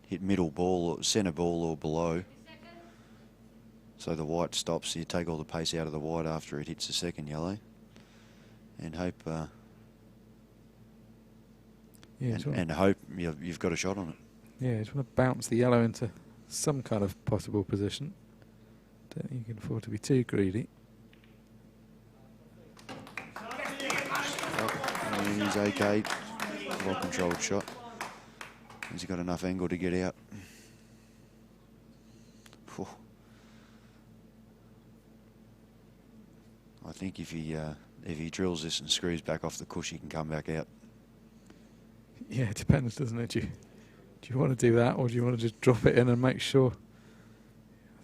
hit middle ball or centre ball or below. So the white stops, so you take all the pace out of the white after it hits the second yellow. And hope and hope you've got a shot on it. Yeah, you just want to bounce the yellow into some kind of possible position. Don't think you can afford to be too greedy. And he's okay. Well controlled shot. He's got enough angle to get out. Whew. I think if he drills this and screws back off the cush, he can come back out. Yeah, it depends, doesn't it? Do you want to do that, or do you want to just drop it in and make sure?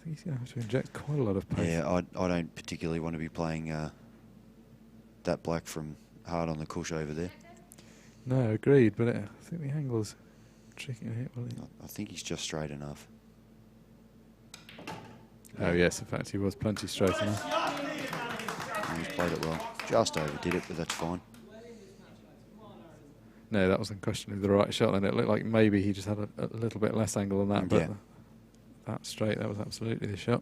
I think he's going to have to inject quite a lot of pace. Yeah, I don't particularly want to be playing that black from hard on the cush over there. No, agreed, but I think the angle's tricky to hit, will he? I think he's just straight enough. Oh yes, in fact he was plenty straight enough. He's played it well. Just overdid it, but that's fine. No, that was unquestionably the right shot, and it looked like maybe he just had a little bit less angle than that, but Yeah. that straight, that was absolutely the shot.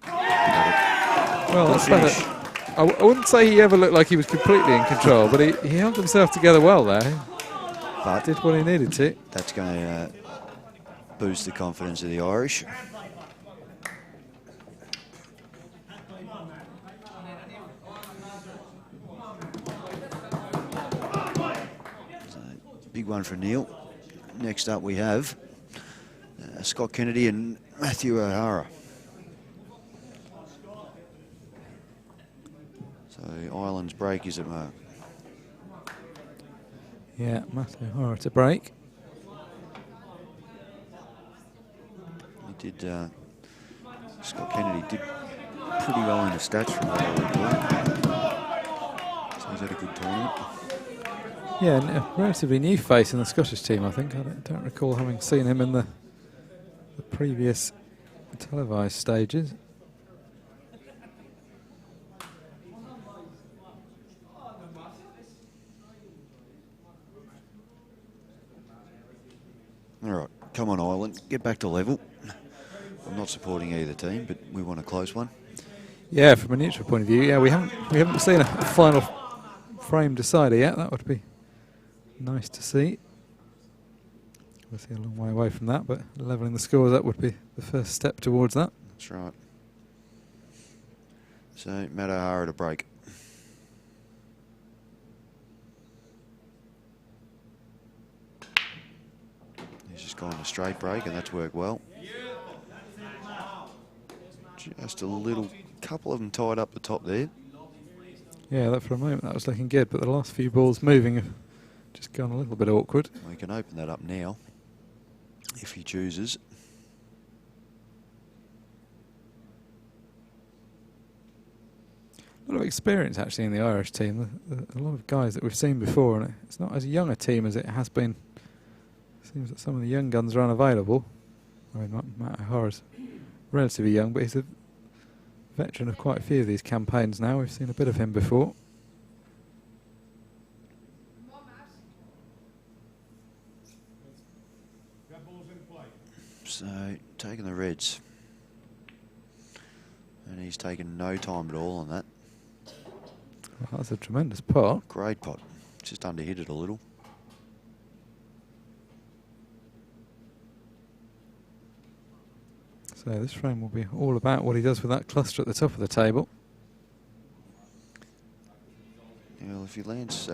Well, that's better. I wouldn't say he ever looked like he was completely in control, but he held himself together well there. But Did what he needed to. that's going to boost the confidence of the Irish. So, big one for Neil. Next up we have Scott Kennedy and Matthew O'Hara. So Ireland's break is at mark. Yeah, Matt O'Hara to break. He did. Scott Kennedy did pretty well in the stats from what I recall. So he's had a good tournament. Yeah, and a relatively new face in the Scottish team, I think. I don't recall having seen him in the previous televised stages. All right, come on Ireland, get back to level. I'm not supporting either team, but we want a close one. Yeah, from a neutral point of view, yeah, we haven't seen a final frame decider yet. That would be nice to see. Obviously a long way away from that, but levelling the scores up would be the first step towards that. That's right. So Matt O'Hara to break. He's just gone a straight break, and that's worked well. Just a little couple of them tied up the top there. Yeah, that for a moment that was looking good, but the last few balls moving have just gone a little bit awkward. We can open that up now if he chooses. A lot of experience actually in the Irish team. A lot of guys that we've seen before, and it's not as young a team as it has been. It seems that some of the young guns are unavailable. I mean, Matt O'Hara's relatively young, but he's a veteran of quite a few of these campaigns now. We've seen a bit of him before. So, taking the reds. And he's taken no time at all on that. Well, that's a tremendous pot. Great pot. Just underhit it a little. So this frame will be all about what he does with that cluster at the top of the table. Yeah, well, if he lands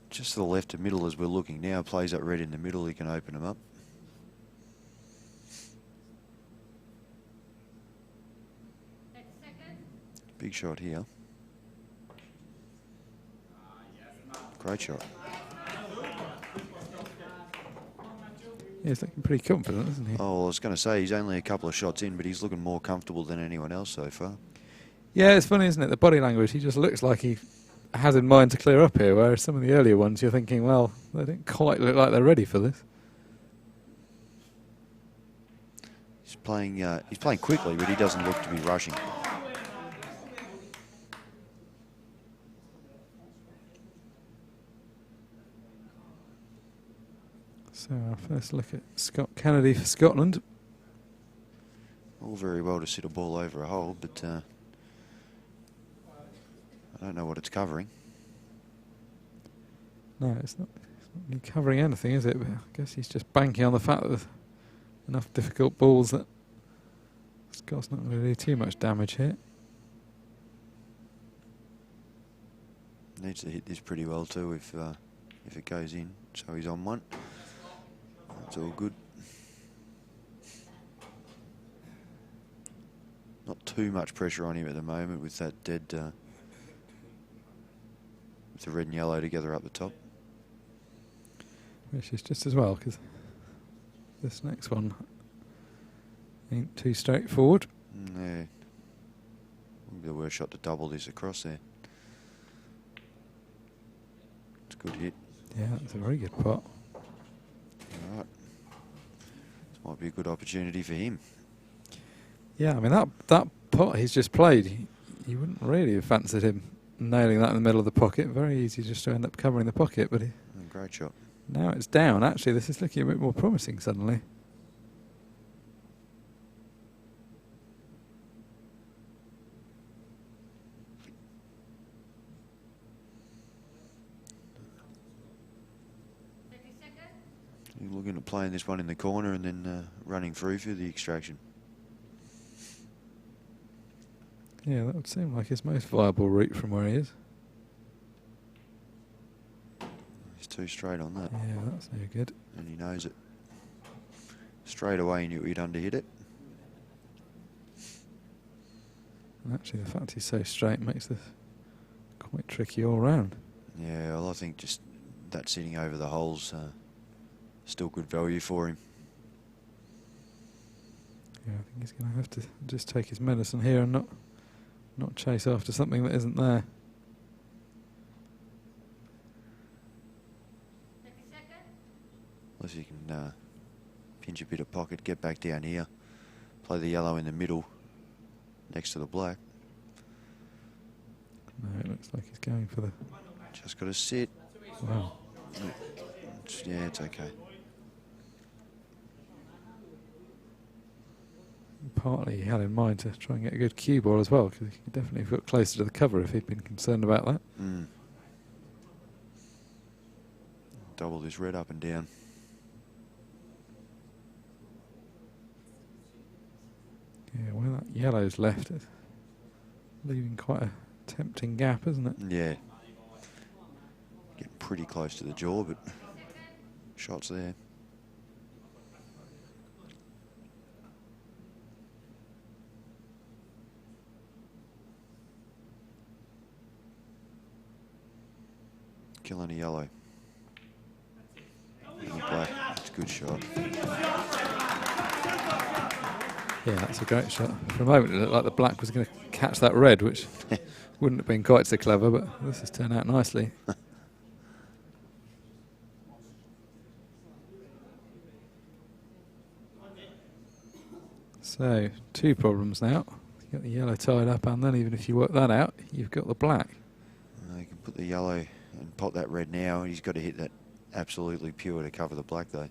just to the left of middle as we're looking now, plays that red in the middle, he can open him up. Big shot here. Great shot. Yeah, he's looking pretty confident, isn't he? Oh, well, I was going to say, he's only a couple of shots in, but he's looking more comfortable than anyone else so far. Yeah, it's funny, isn't it? The body language, he just looks like he has in mind to clear up here, whereas some of the earlier ones you're thinking, well, they don't quite look like they're ready for this. He's playing quickly, but he doesn't look to be rushing. So our first look at Scott Kennedy for Scotland. All very well to sit a ball over a hole, but I don't know what it's covering. No, it's not really covering anything, is it? But I guess he's just banking on the fact that there's enough difficult balls that Scott's not going to do too much damage here. Needs to hit this pretty well too if it goes in. So he's on one. That's all good. Not too much pressure on him at the moment with that dead, with the red and yellow together up the top. Which is just as well, because this next one ain't too straightforward. No. Wouldn't be the worst shot to double this across there. It's a good hit. Yeah, that's a very good pot. Alright. This might be a good opportunity for him. Yeah, I mean, that pot he's just played, you wouldn't really have fancied him nailing that in the middle of the pocket. Very easy just to end up covering the pocket, but Great shot. now it's down. Actually, this is looking a bit more promising suddenly. He's looking at playing this one in the corner and then running through for the extraction. Yeah, that would seem like his most viable route from where he is. He's too straight on that. Yeah, that's no good. And he knows it. Straight away he knew he'd underhit it. And actually, the fact he's so straight makes this quite tricky all round. Yeah, well, I think just that sitting over the holes still good value for him. Yeah, I think he's going to have to just take his medicine here and not chase after something that isn't there. Unless you can pinch a bit of pocket, get back down here, play the yellow in the middle next to the black. No, it looks like he's going for the... Just got to sit. Wow. Yeah, it's okay. Partly he had in mind to try and get a good cue ball as well, because he could definitely have got closer to the cover if he'd been concerned about that. Mm. Double this red up and down. Yeah, well, that yellow's left, it's leaving quite a tempting gap, isn't it? Yeah. Getting pretty close to the jaw, but shots there. Killing a yellow. And a black. It's a good shot. Yeah, that's a great shot. For a moment it looked like the black was going to catch that red, which wouldn't have been quite so clever, but this has turned out nicely. So, two problems now. You've got the yellow tied up, and then even if you work that out, you've got the black. You can put the yellow and pot that red now, and he's got to hit that absolutely pure to cover the black, though.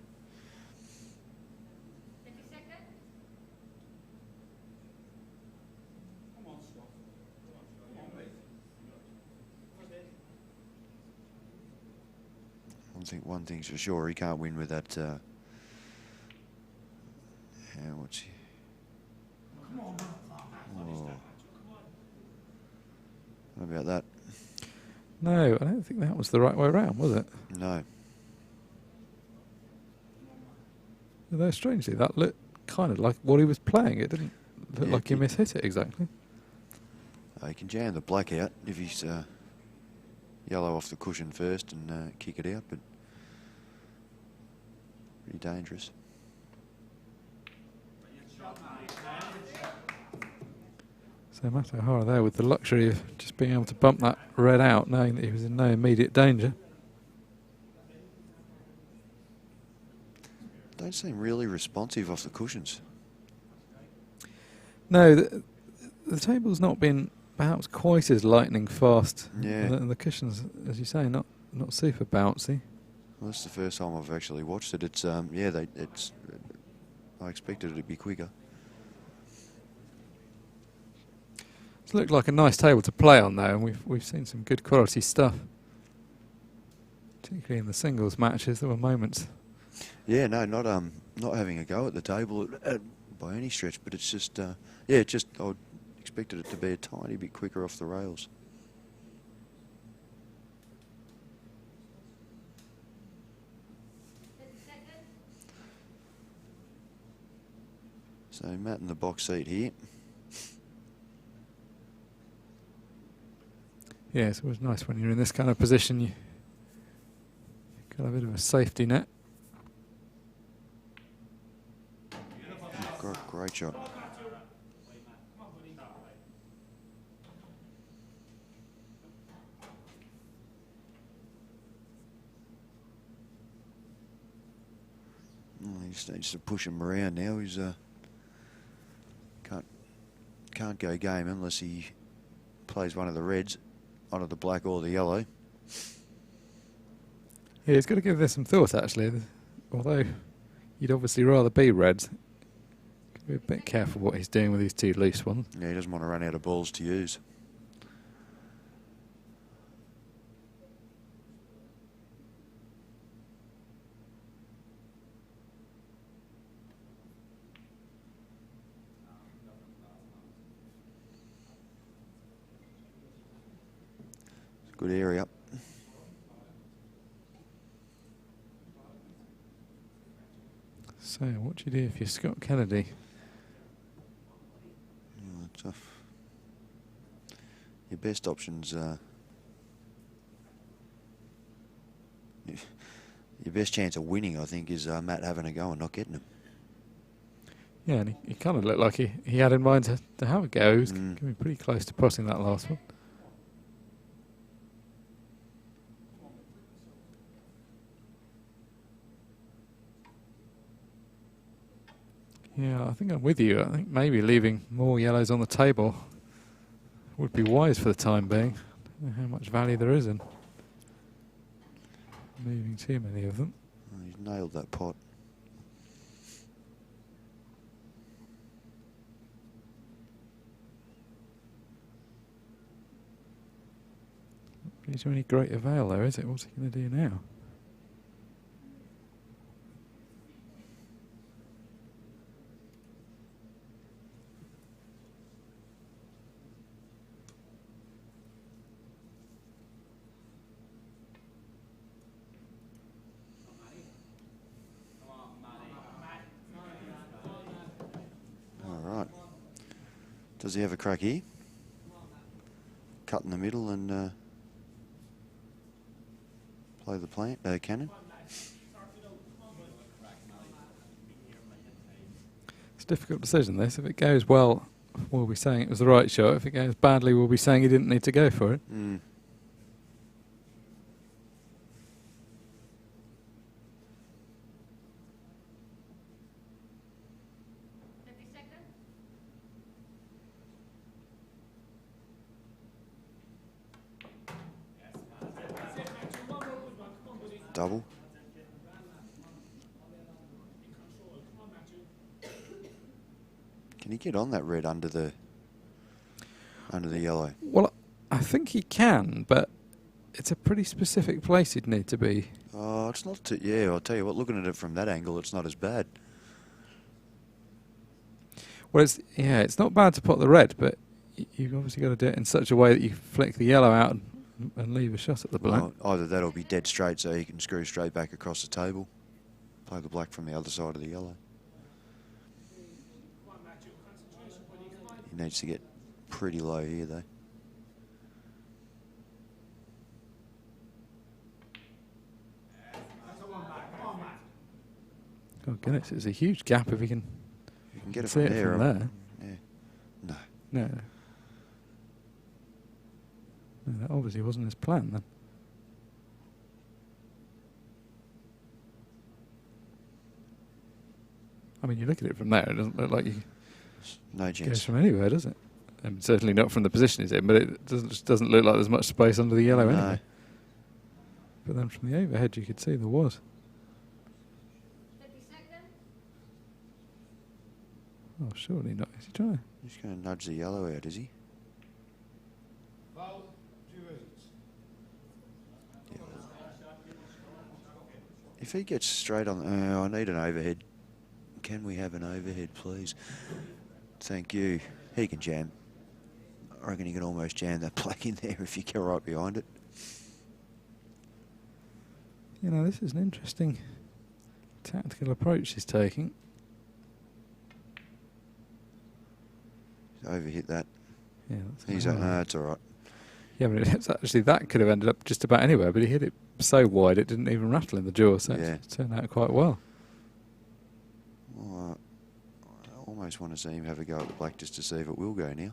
I think one thing's for sure, he can't win with that. What's he? Oh. What about that? No, I don't think that was the right way around, was it? No. Although strangely, that looked kind of like what he was playing. It didn't look Yeah, like he mishit it exactly. He can jam the black out if he's yellow off the cushion first and kick it out, but pretty dangerous. So Matt O'Hara there with the luxury of just being able to bump that red out, knowing that he was in no immediate danger. Don't seem really responsive off the cushions. No, the table's not been perhaps quite as lightning fast. Yeah. And the cushions, as you say, not super bouncy. Well, this is the first time I've actually watched it. It's yeah, I expected it to be quicker. It's looked like a nice table to play on though, and we've seen some good quality stuff. Particularly in the singles matches, there were moments. Yeah, no, not having a go at the table by any stretch, but it's just yeah, I expected it to be a tiny bit quicker off the rails. So Matt in the box seat here. Yeah, it's always nice when you're in this kind of position. You've got a bit of a safety net. Great shot. He just needs to push him around now. He's can't go game unless he plays one of the reds onto the black or the yellow. Yeah, he's got to give this some thought, actually. Although you'd obviously rather be reds. Got to be a bit careful what he's doing with these two loose ones. Yeah, he doesn't want to run out of balls to use. Good area. So, what do you do if you're Scott Kennedy? Oh, tough. Your best options your best chance of winning, I think, is Matt having a go and not getting him. Yeah, and he kind of looked like he had in mind to have a go. He was going to be pretty close to potting that last one. Yeah, I think I'm with you. I think maybe leaving more yellows on the table would be wise for the time being. I don't know how much value there is in moving too many of them. Oh, he's nailed that pot. Is there any great avail there, is it? What's he going to do now? Does he have a crack here? Cut in the middle and play the cannon? It's a difficult decision, this. If it goes well, we'll be saying it was the right shot. If it goes badly, we'll be saying he didn't need to go for it. Mm. Double. Can he get on that red under the yellow? Well, I think he can, but it's a pretty specific place he'd need to be. Oh, it's not too, yeah, I'll tell you what, looking at it from that angle, it's not as bad. Well, it's not bad to pot the red, but you've obviously got to do it in such a way that you flick the yellow out and leave a shot at the black. Well, either that or be dead straight so he can screw straight back across the table. Play the black from the other side of the yellow. He needs to get pretty low here though. Oh goodness, it's a huge gap if he can get it see from it there. from there. Yeah. No. No, that obviously wasn't his plan then. I mean, you look at it from there, it doesn't look like you No goes chance. from anywhere, does it? Certainly not from the position he's in, but it just doesn't look like there's much space under the yellow No. anyway. But then from the overhead you could see there was. Oh, surely not. Is he trying? He's going to nudge the yellow out, is he? Val, 2-8. If he gets straight on, I need an overhead. Can we have an overhead, please? Thank you. He can jam. I reckon he can almost jam that black in there if you go right behind it. You know, this is an interesting tactical approach he's taking. He's overhit that. Yeah, He's no, it's all right. Yeah, but it's actually that could have ended up just about anywhere, but he hit it so wide it didn't even rattle in the jaw, so Yeah. it's turned out quite well. Well, Almost want to see him have a go at the black just to see if it will go now.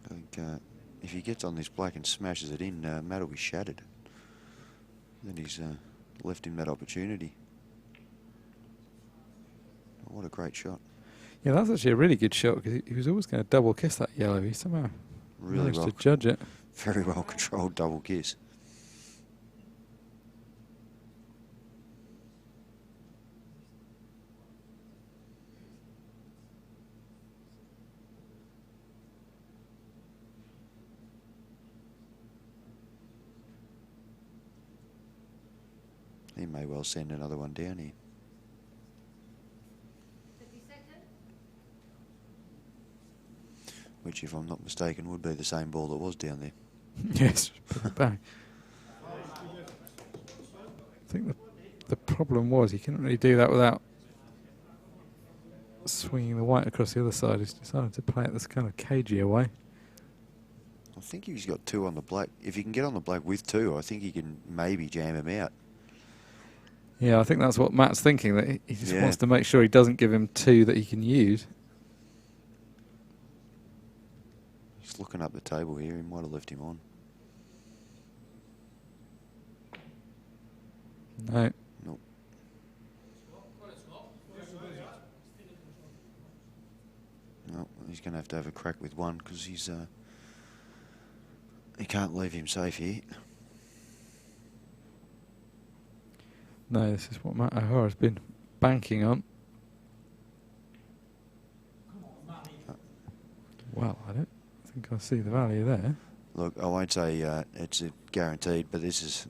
I think if he gets on this black and smashes it in, Matt will be shattered. Then he's left him that opportunity. What a great shot. Yeah, that's actually a really good shot because he was always going to double kiss that yellow. He somehow Really managed well, to judge it. very well controlled double kiss. He may well send another one down here. Which, if I'm not mistaken, would be the same ball that was down there. Yes, put it back. I think the problem was he couldn't really do that without swinging the white across the other side. He's decided to play it this kind of cagier way. I think he's got two on the black. If he can get on the black with two, I think he can maybe jam him out. Yeah, I think that's what Matt's thinking, that he just Yeah. wants to make sure he doesn't give him two that he can use. He's looking up the table here. He might have left him on. No. Nope. No, he's going to have a crack with one because he can't leave him safe here. No, this is what Matt O'Hara's been banking on. Well, I don't think I see the value there. Look, I won't say it's a guaranteed, but this is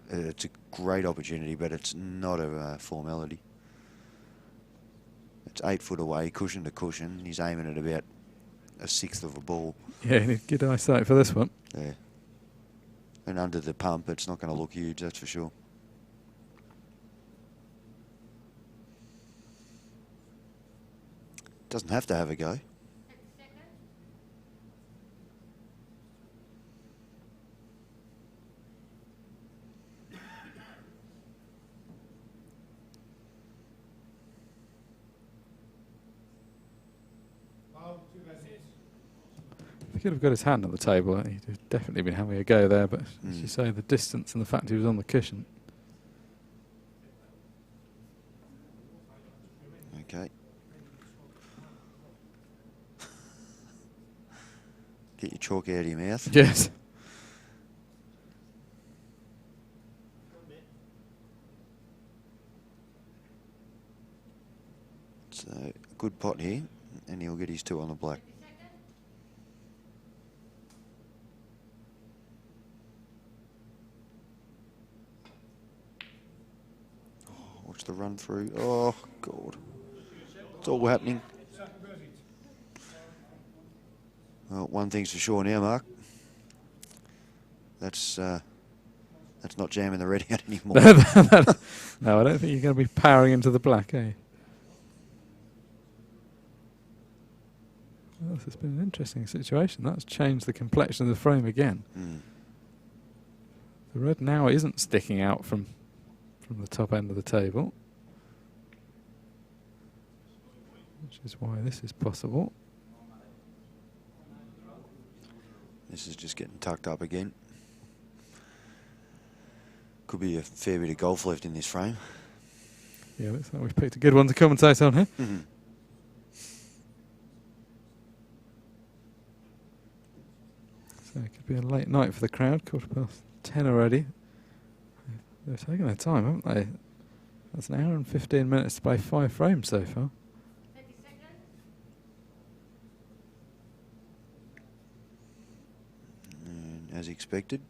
it's a great opportunity, but it's not a formality. It's 8 foot away, cushion to cushion. He's aiming at about a sixth of a ball. Yeah, you need good eyesight for this one. Yeah. And under the pump, it's not going to look huge, that's for sure. Doesn't have to have a go. He could have got his hand on the table. He'd have definitely been having a go there, but as you say, the distance and the fact he was on the cushion. Okay. Get your chalk out of your mouth. Yes. So, a good pot here, and he'll get his two on the black. Oh, watch the run through. Oh, God. It's all happening. Well, one thing's for sure now, Mark. That's not jamming the red out anymore. No, I don't think you're going to be powering into the black, eh? Well, this has been an interesting situation. That's changed the complexion of the frame again. The red now isn't sticking out from the top end of the table, which is why this is possible. This is just getting tucked up again. Could be a fair bit of golf left in this frame. Yeah, looks like we've picked a good one to commentate on here. So it could be a late night for the crowd, 10:15 already. They're taking their time, haven't they? That's an hour and 15 minutes to play 5 frames so far. And as expected.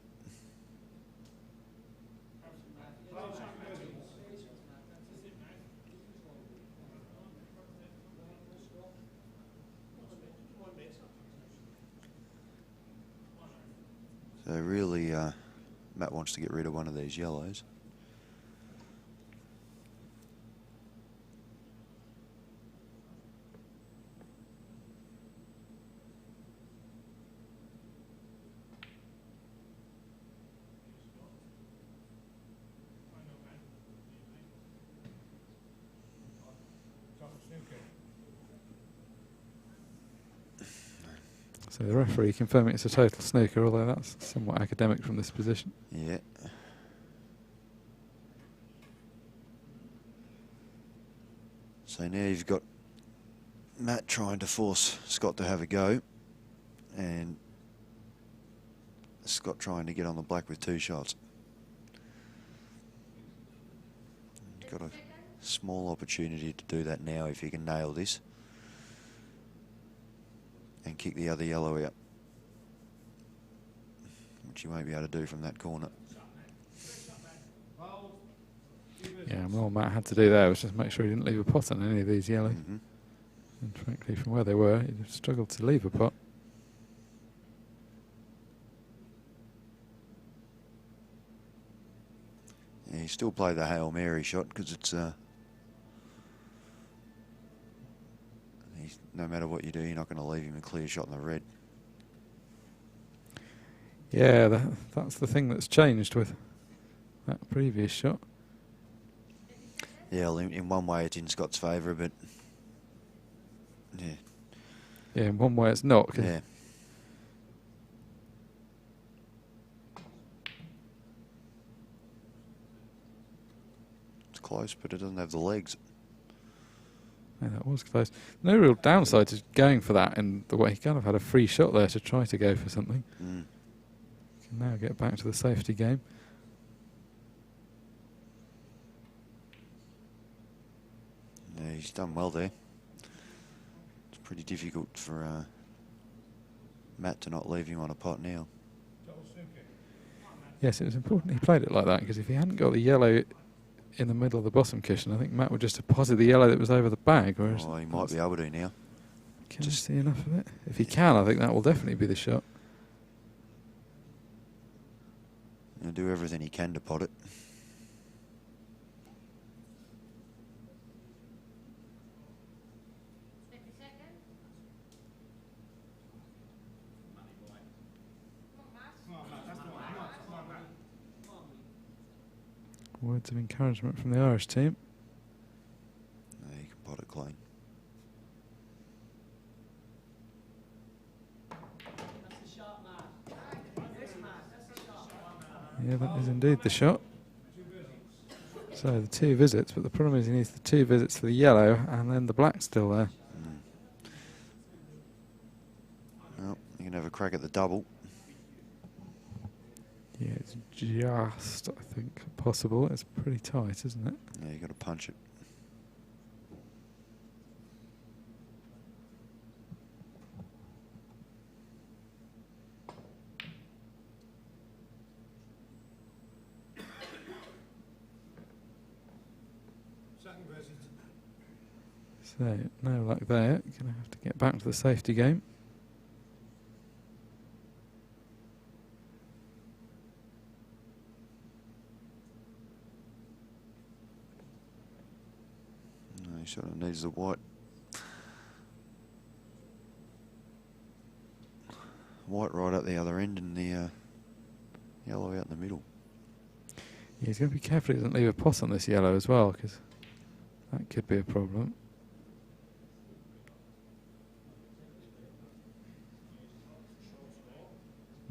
So really, Matt wants to get rid of one of these yellows. So the referee confirming it's a total snooker, although that's somewhat academic from this position. Yeah. So now you've got Matt trying to force Scott to have a go, and Scott trying to get on the black with 2 shots. He's got a small opportunity to do that now if he can nail this and kick the other yellow out, which he won't be able to do from that corner. Yeah, and all Matt had to do there was just make sure he didn't leave a pot on any of these yellows. And frankly, from where they were, he struggled to leave a pot. Yeah, he still played the Hail Mary shot because it's no matter what you do, you're not going to leave him a clear shot in the red. Yeah, that's the thing that's changed with that previous shot. Yeah, well, in one way it's in Scott's favour, but yeah. Yeah, in one way it's not. Yeah. It's close, but it doesn't have the legs. Yeah, that was close. No real downside to going for that in the way he kind of had a free shot there to try to go for something. Mm. Can now get back to the safety game. Yeah, he's done well there. It's pretty difficult for Matt to not leave him on a pot now. Yes, it was important he played it like that, because if he hadn't got the yellow in the middle of the bottom cushion, I think Matt would just deposit the yellow that was over the bag. Whereas Oh, he might be able to now. can you see enough of it? If he can, I think that will definitely be the shot. He'll do everything he can to pot it. Words of encouragement from the Irish team. No, he can pot it clean. Yeah, that is indeed the shot. So the 2 visits, but the problem is he needs the 2 visits for the yellow and then the black still there. Well, you can have a crack at the double. Yeah, it's just, I think, possible. It's pretty tight, isn't it? Yeah, you got to punch it. So, no luck there. Going to have to get back to the safety game. No, he sort of needs the white. White right at the other end and the yellow out in the middle. Yeah, he's going to be careful he doesn't leave a pot on this yellow as well, because that could be a problem.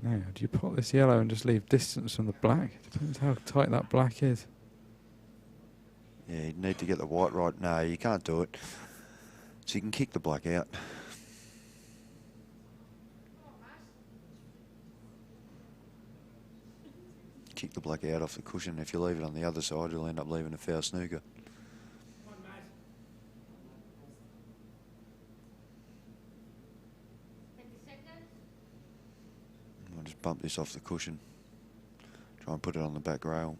Now, do you pot this yellow and just leave distance from the black? It depends how tight that black is. Yeah, you need to get the white right. No, you can't do it. So you can kick the black out. Kick the black out off the cushion. If you leave it on the other side, you'll end up leaving a foul snooker. I'll just bump this off the cushion. Try and put it on the back rail.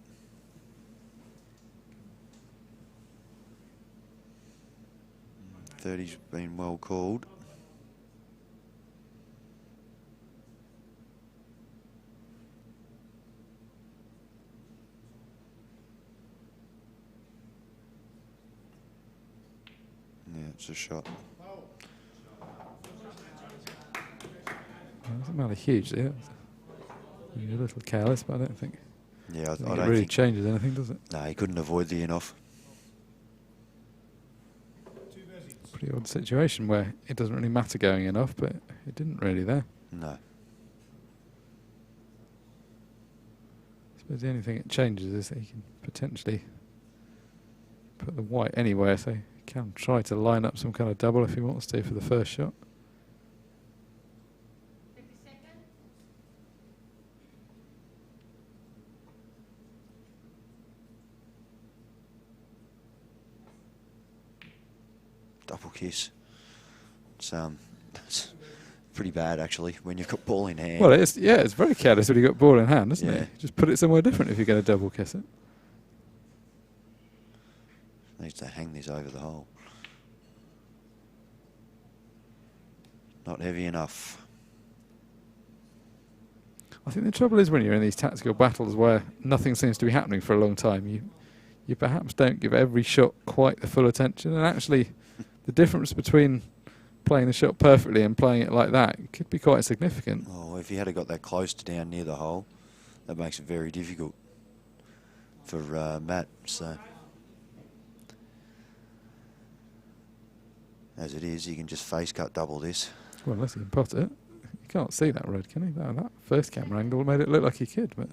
.30's been well called. Yeah, it's a shot. It doesn't matter hugely. You're a little careless, but I don't think, Yeah, I it don't really think. changes anything, does it? No, he couldn't avoid the in-off. Pretty odd situation where it doesn't really matter going in off, but it didn't really there. No. I suppose the only thing it changes is that he can potentially put the white anywhere, so he can try to line up some kind of double if he wants to for the first shot. 50 seconds. Double kiss. It's pretty bad actually when you've got ball in hand. Well, it's very careless when you've got ball in hand, isn't Yeah. it? Just put it somewhere different if you're going to double kiss it. Needs to hang this over the hole. Not heavy enough. I think the trouble is when you're in these tactical battles where nothing seems to be happening for a long time, you perhaps don't give every shot quite the full attention, and actually the difference between playing the shot perfectly and playing it like that could be quite significant. Oh, if you had got that close to down near the hole, that makes it very difficult for Matt. So as it is, you can just face cut double this. Well, unless he can pot it. You can't see that red, can he? No, that first camera angle made it look like he could, but...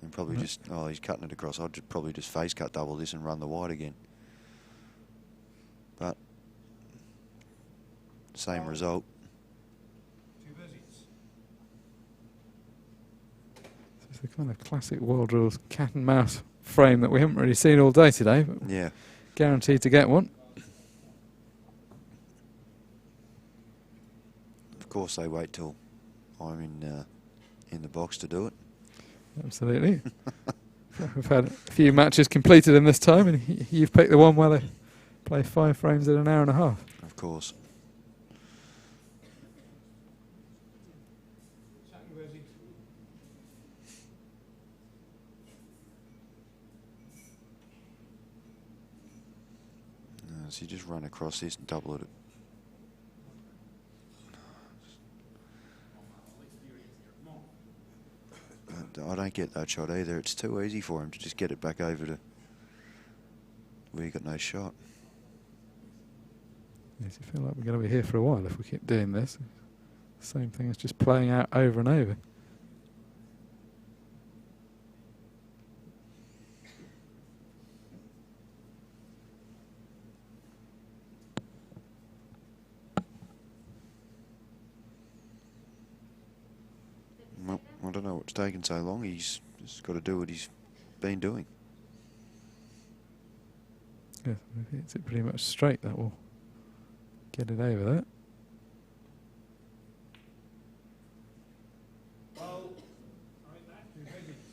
And probably just, oh, he's cutting it across. I'd probably just face cut double this and run the white again. But same result. 2 visits. It's the kind of classic World Rules cat and mouse frame that we haven't really seen all day today, but Yeah. guaranteed to get one. Of course, they wait till I'm in the box to do it. Absolutely. We've had a few matches completed in this time, and you've picked the one where they play 5 frames in an hour and a half. Of course. Second visit. So you just run across this and double it. I don't get that shot either. It's too easy for him to just get it back over to where you got no shot. Yes, I feel like we're going to be here for a while if we keep doing this. Same thing as just playing out over and over. Well, I don't know what's taken so long. He's just got to do what he's been doing. Yeah, if he hits it pretty much straight, that will get it over there. Well, right back. 2 visits.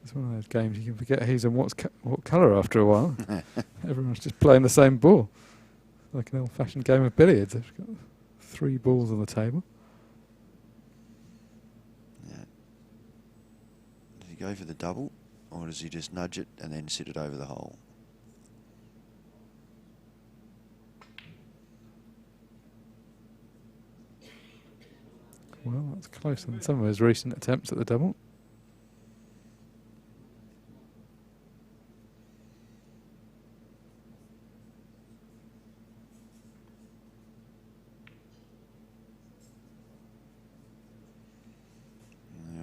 It's one of those games you can forget who's and what colour after a while. Everyone's just playing the same ball. Like an old-fashioned game of billiards. They've got 3 balls on the table. Yeah. Does he go for the double, or does he just nudge it and then sit it over the hole? Well, that's closer than some of his recent attempts at the double.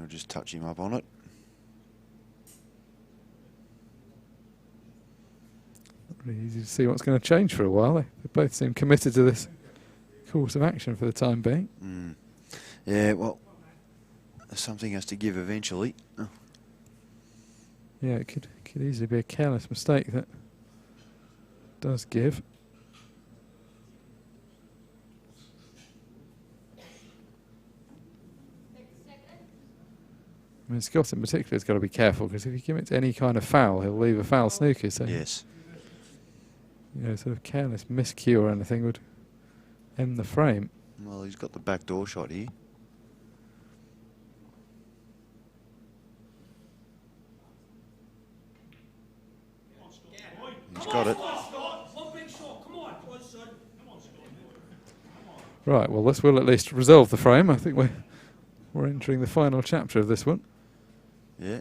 I'll just touch him up on it. Not really easy to see what's going to change for a while. They both seem committed to this course of action for the time being. Yeah, well, something has to give eventually. Oh. Yeah, it could easily be a careless mistake that does give. I mean, Scott in particular has got to be careful, because if you give it any kind of foul, he'll leave a foul snooker. So, Yes. you know, sort of careless miscue or anything would end the frame. Well, he's got the back door shot here. He's got it. Right, well, this will at least resolve the frame. I think we're entering the final chapter of this one. Yeah.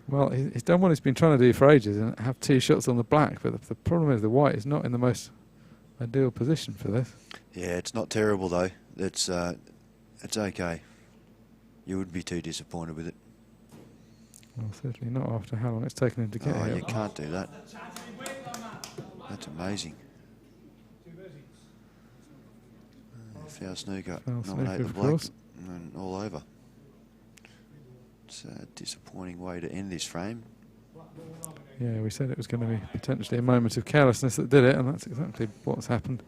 Well, he's done what he's been trying to do for ages and have 2 shots on the black, but the problem is the white is not in the most ideal position for this. Yeah, it's not terrible though. It's okay. You would be too disappointed with it. Well, certainly not after how long it's taken him to get Oh, here. you can't do that. That's amazing. Foul snooker, nominate the of black, course. and all over. It's a disappointing way to end this frame. Yeah, we said it was going to be potentially a moment of carelessness that did it, and that's exactly what's happened.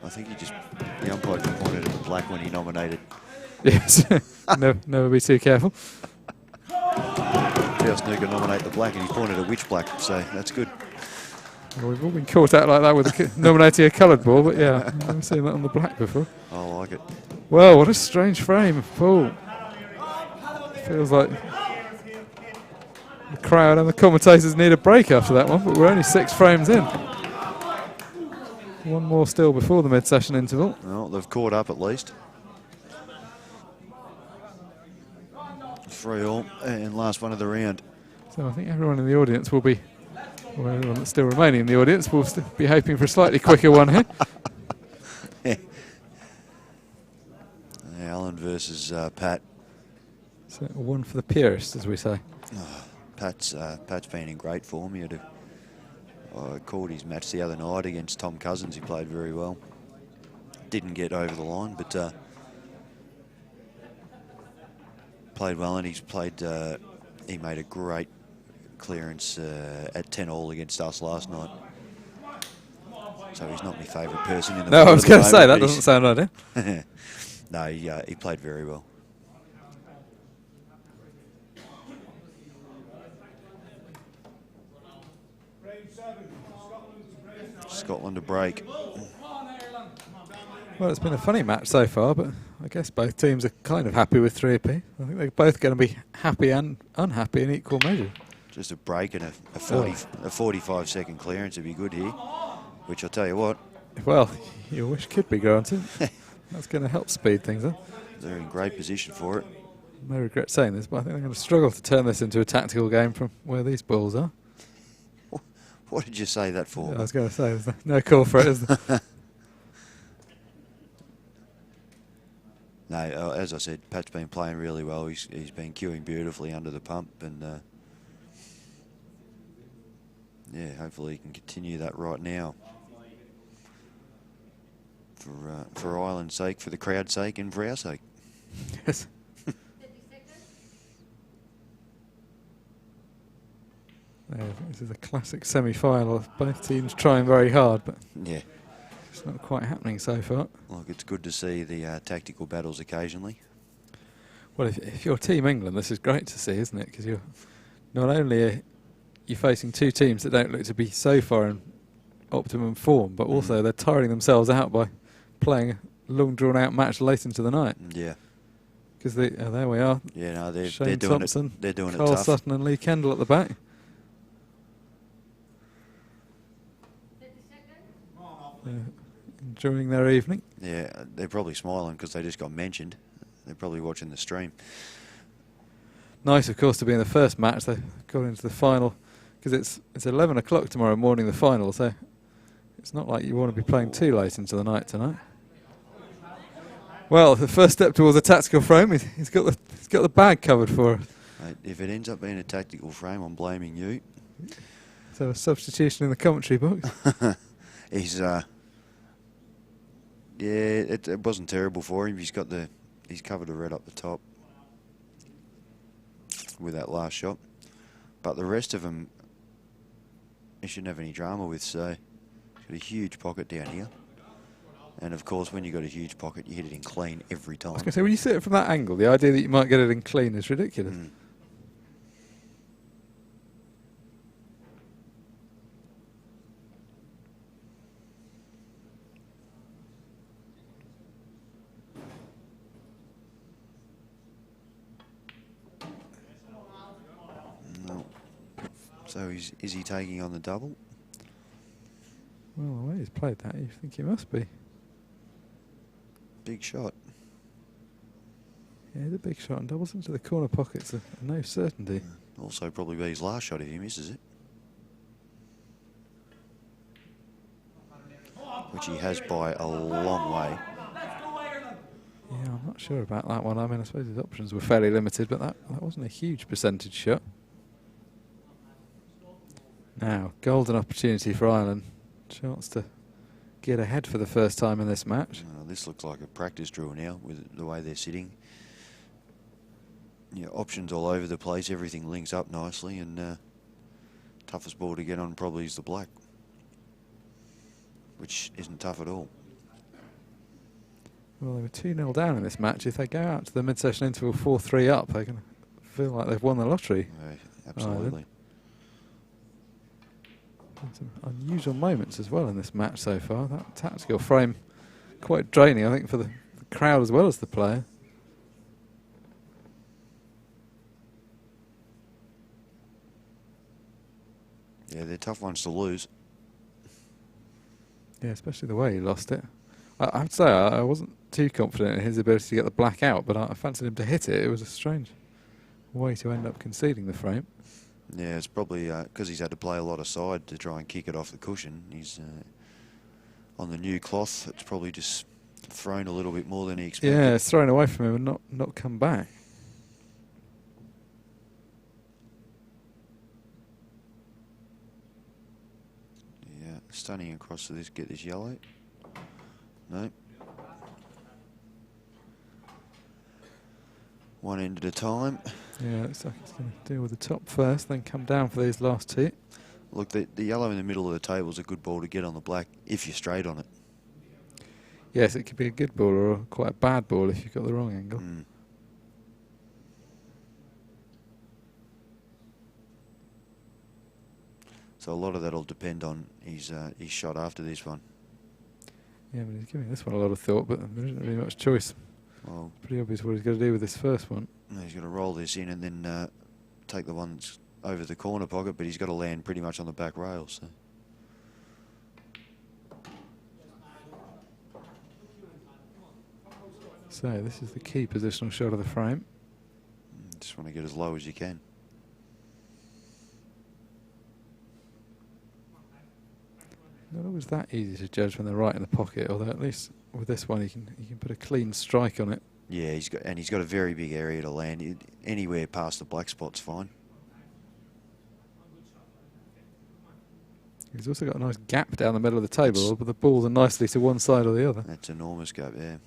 I think the umpire just pointed at the black when he nominated. Yes, never be too careful. Foul snooker, nominate the black, and he pointed at which black, so that's good. Well, we've all been caught out like that with nominating a coloured ball, but yeah, I've never seen that on the black before. I like it. Well, what a strange frame of Paul. Feels like the crowd and the commentators need a break after that one, but we're only 6 frames in. One more still before the mid-session interval. Well, they've caught up at least. 3-all, and last one of the round. So I think everyone in the audience will be, or everyone that's still remaining in the audience, will still be hoping for a slightly quicker one here. Alan versus Pat. So a one for the purists, as we say. Pat's been in great form. He had called his match the other night against Tom Cousins. He played very well. Didn't get over the line, but played well, and he made a great clearance at 10-all against us last night. So he's not my favourite person in the world. No, I was going to say, that doesn't sound ideal. No, he played very well. Scotland to break. Well, it's been a funny match so far, but I guess both teams are kind of happy with 3 apiece. I think they're both going to be happy and unhappy in equal measure. Just a break and a 45-second clearance would be good here, which I'll tell you what. Well, you wish could be granted. That's going to help speed things up. They're in great position for it. No regret saying this, but I think they're going to struggle to turn this into a tactical game from where these balls are. What did you say that for? Yeah, I was going to say, there's no call for it, is there? No, as I said, Pat's been playing really well. He's been queuing beautifully under the pump, and yeah, hopefully he can continue that right now. For Ireland's sake, for the crowd's sake, and for our sake. Yes. This is a classic semi-final of both teams trying very hard, but Yeah. it's not quite happening so far. Look, it's good to see the tactical battles occasionally. Well, if you're Team England, this is great to see, isn't it? Because you're not only you're facing 2 teams that don't look to be so far in optimum form, but also they're tiring themselves out by playing a long, drawn-out match late into the night. Yeah. Because there we are. Yeah, no, they're Shane doing Thompson, it. They're doing Carl it tough. Sutton and Lee Kendall at the back. Enjoying their evening. Yeah, they're probably smiling because they just got mentioned. They're probably watching the stream. Nice, of course, to be in the first match. They got into the final because it's 11 o'clock tomorrow morning, the final. So it's not like you want to be playing too late into the night tonight. Well, the first step towards a tactical frame. He's got the bag covered for us. Mate, if it ends up being a tactical frame, I'm blaming you. So a substitution in the commentary box. He's yeah, it wasn't terrible for him. He's covered the red up the top with that last shot, but the rest of them he shouldn't have any drama with. So he's got a huge pocket down here, and of course when you've got a huge pocket, you hit it in clean every time. I was going to say, when you see it from that angle, the idea that you might get it in clean is ridiculous. No. So is he taking on the double? Well, the way he's played that, you think he must be. Big shot. Yeah, the big shot and doubles into the corner pockets. No certainty. Also probably be his last shot if he misses it. Which he has by a long way. Yeah, I'm not sure about that one. I mean, I suppose his options were fairly limited, but that wasn't a huge percentage shot. Now, golden opportunity for Ireland. Chance to get ahead for the first time in this match. This looks like a practice drill now with the way they're sitting. Yeah, options all over the place. Everything links up nicely, and toughest ball to get on probably is the black, which isn't tough at all. Well, they were 2-0 down in this match. If they go out to the mid-session interval 4-3 up, they're going to feel like they've won the lottery. Absolutely. Some unusual moments as well in this match so far. That tactical frame quite draining, I think, for the crowd as well as the player. Yeah, they're tough ones to lose. Yeah, especially the way he lost it. I have to say, I wasn't too confident in his ability to get the black out, but I fancied him to hit it. It was a strange way to end up conceding the frame. Yeah, it's probably because he's had to play a lot of side to try and kick it off the cushion. He's on the new cloth. It's probably just thrown a little bit more than he expected. Yeah, it's thrown away from him and not come back. Yeah, stunning across to this, get this yellow. No. One end at a time. Yeah, looks like he's going to deal with the top first, then come down for these last two. Look, the yellow in the middle of the table is a good ball to get on the black if you're straight on it. Yes, it could be a good ball or quite a bad ball if you've got the wrong angle. So a lot of that will depend on his shot after this one. Yeah, but he's giving this one a lot of thought, but there isn't really much choice. Well, pretty obvious what he's got to do with this first one. He's going to roll this in and then take the one that's over the corner pocket, but he's got to land pretty much on the back rail. So. So this is the key positional shot of the frame. Just want to get as low as you can. Not always that easy to judge when they're right in the pocket, although at least with this one you can put a clean strike on it. Yeah, he's got a very big area to land. Anywhere past the black spot's fine. He's also got a nice gap down the middle of the table, but the balls are nicely to one side or the other. That's enormous gap, yeah.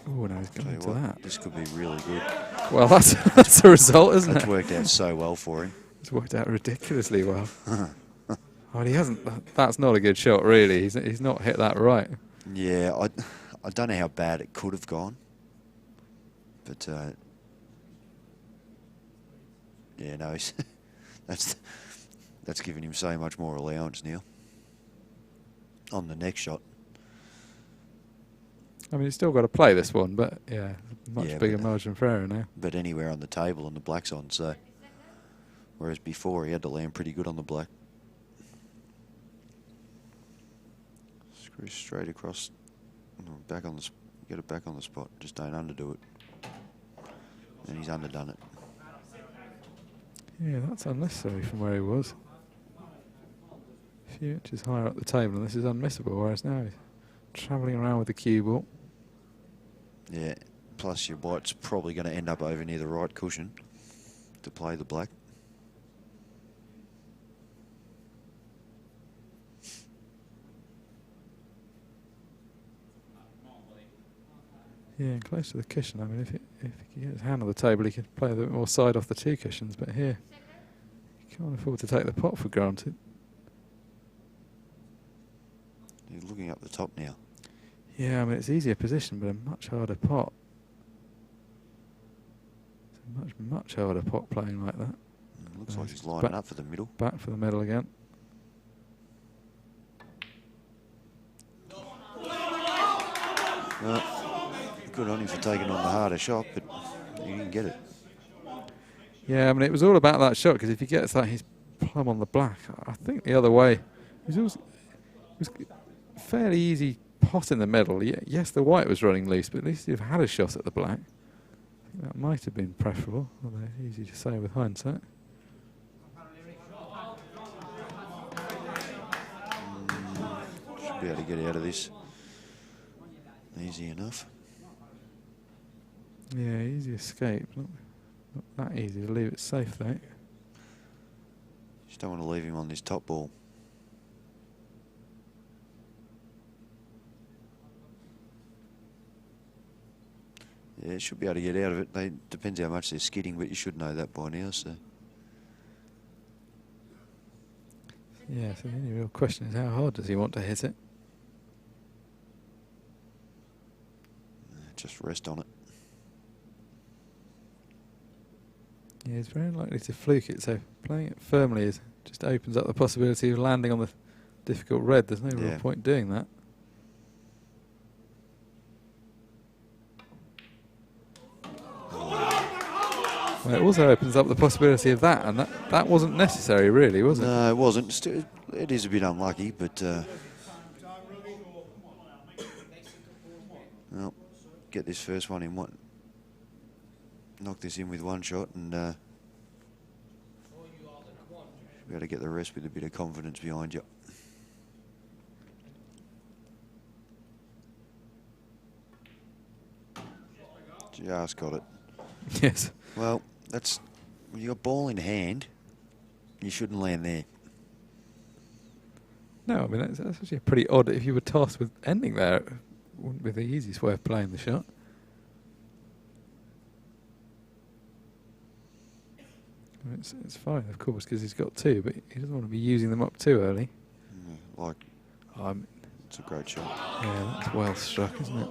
Oh, no, he's going into that. This could be really good. Well, that's a result, isn't it? That's worked out so well for him. It's worked out ridiculously well. Well, he hasn't. That's not a good shot, really. He's not hit that right. Yeah, I don't know how bad it could have gone, but yeah, no, that's given him so much more allowance now on the next shot. I mean, he's still got to play this one, but yeah, much Yeah, bigger but, margin for error now. But anywhere on the table and the black's on, so whereas before he had to land pretty good on the black. Screw straight across, back on the, get it back on the spot. Just don't underdo it. And he's underdone it. Yeah, that's unnecessary from where he was. A few inches higher up the table, and this is unmissable. Whereas now he's travelling around with the cue ball. Yeah, plus your white's probably going to end up over near the right cushion to play the black. Yeah, and close to the cushion. I mean, if he can get his hand on the table, he can play a bit more side off the two cushions. But here, you can't afford to take the pot for granted. He's looking up the top now. Yeah, I mean, it's easier position, but a much harder pot. It's a much harder pot playing like that. It looks like he's lining up for the middle. Back for the middle again. Good on him for taking on the harder shot, but he didn't get it. Yeah, I mean, it was all about that shot, because if he gets that, he's plumb on the black. I think the other way. It was fairly easy pot in the middle. Yes, the white was running loose, but at least you've had a shot at the black. I think that might have been preferable, although easy to say with hindsight. Should be able to get out of this easy enough. Yeah, easy escape. Not that easy to leave it safe, though. Just don't want to leave him on this top ball. Yeah, should be able to get out of it. Depends how much they're skidding, but you should know that by now. So. Yeah, so the only real question is how hard does he want to hit it? Just rest on it. Yeah, he's very unlikely to fluke it, so playing it firmly just opens up the possibility of landing on the difficult red. There's no real point doing that. Well, it also opens up the possibility of that, and that wasn't necessary, really, was it? No, it wasn't. It is a bit unlucky, but well, get this first one in one. Knock this in with one shot, and be able to get the rest with a bit of confidence behind you. Just got it. Yes. Well, that's when you got ball in hand, you shouldn't land there. No, I mean, that's actually pretty odd. If you were tasked with ending there, it wouldn't be the easiest way of playing the shot. It's fine, of course, because he's got two, but he doesn't want to be using them up too early. It's a great shot. Yeah, that's well struck, isn't it?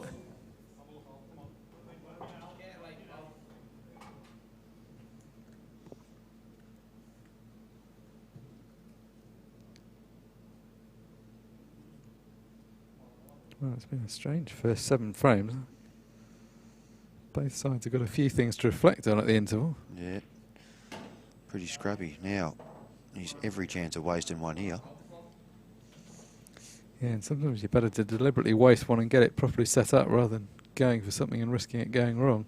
Well, it's been a strange first 7 frames. Both sides have got a few things to reflect on at the interval. Yeah, pretty scrappy. Now, he's every chance of wasting one here. Yeah, and sometimes you're better to deliberately waste one and get it properly set up rather than going for something and risking it going wrong.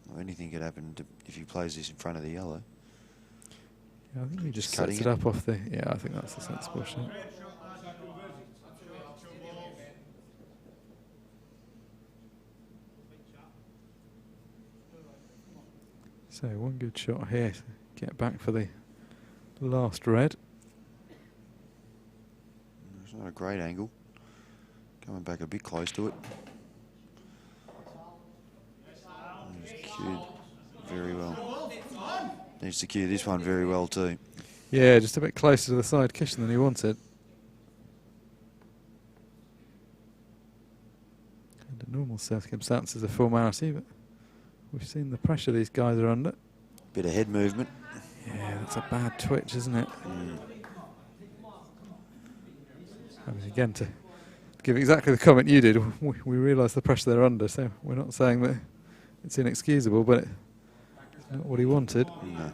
Well, anything could happen if he plays this in front of the yellow. Yeah, I think he just cutting sets it up off the... Yeah, I think that's a sensible shot. So one good shot here to get back for the last red. It's not a great angle. Coming back a bit close to it. He's cued very well. Needs to cue this one very well too. Yeah, just a bit closer to the side cushion than he wanted. Under normal circumstances, a formality, but we've seen the pressure these guys are under. Bit of head movement. Yeah, that's a bad twitch, isn't it? I mean, again, to give exactly the comment you did, we realise the pressure they're under, so we're not saying that it's inexcusable, but it's not what he wanted. No.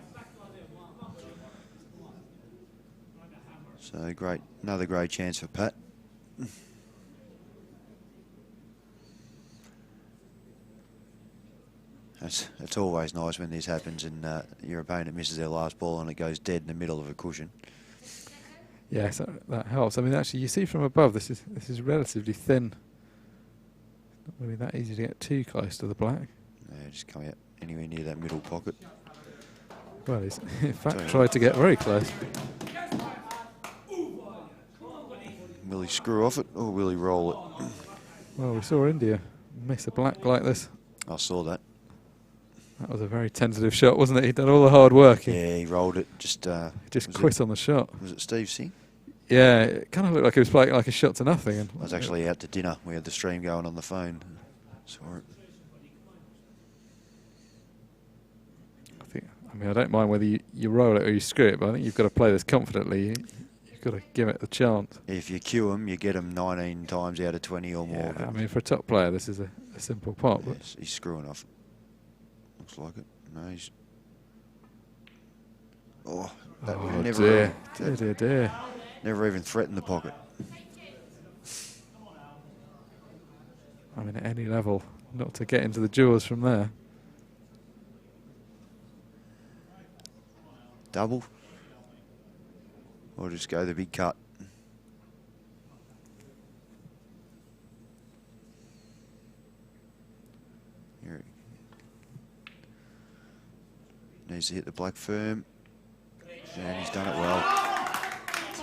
So great, another great chance for Pat. It's always nice when this happens and your opponent misses their last ball and it goes dead in the middle of a cushion. Yeah, so that helps. I mean, actually, you see from above, this is relatively thin. Not really that easy to get too close to the black. Yeah, just come out anywhere near that middle pocket. Well, he's in fact tried to get very close. Will he screw off it or will he roll it? Well, we saw India miss a black like this. I saw that. That was a very tentative shot, wasn't it? He'd done all the hard work. Yeah, he rolled it. Just quit on the shot. Was it Steve Singh? Yeah, it kind of looked like he was playing like a shot to nothing. And I was actually out to dinner. We had the stream going on the phone. Saw it. I mean, I don't mind whether you roll it or you screw it, but I think you've got to play this confidently. You've got to give it the chance. If you cue him, you get him 19 times out of 20 or more. Yeah, I mean, for a top player, this is a simple pot. But yes, he's screwing off. Looks like it. No, he's Oh, that Oh would dear, dear. never even threatened the pocket. I mean, at any level, not to get into the jaws from there. Double. Or just go the big cut. Here. Needs to hit the black firm. And he's done it well.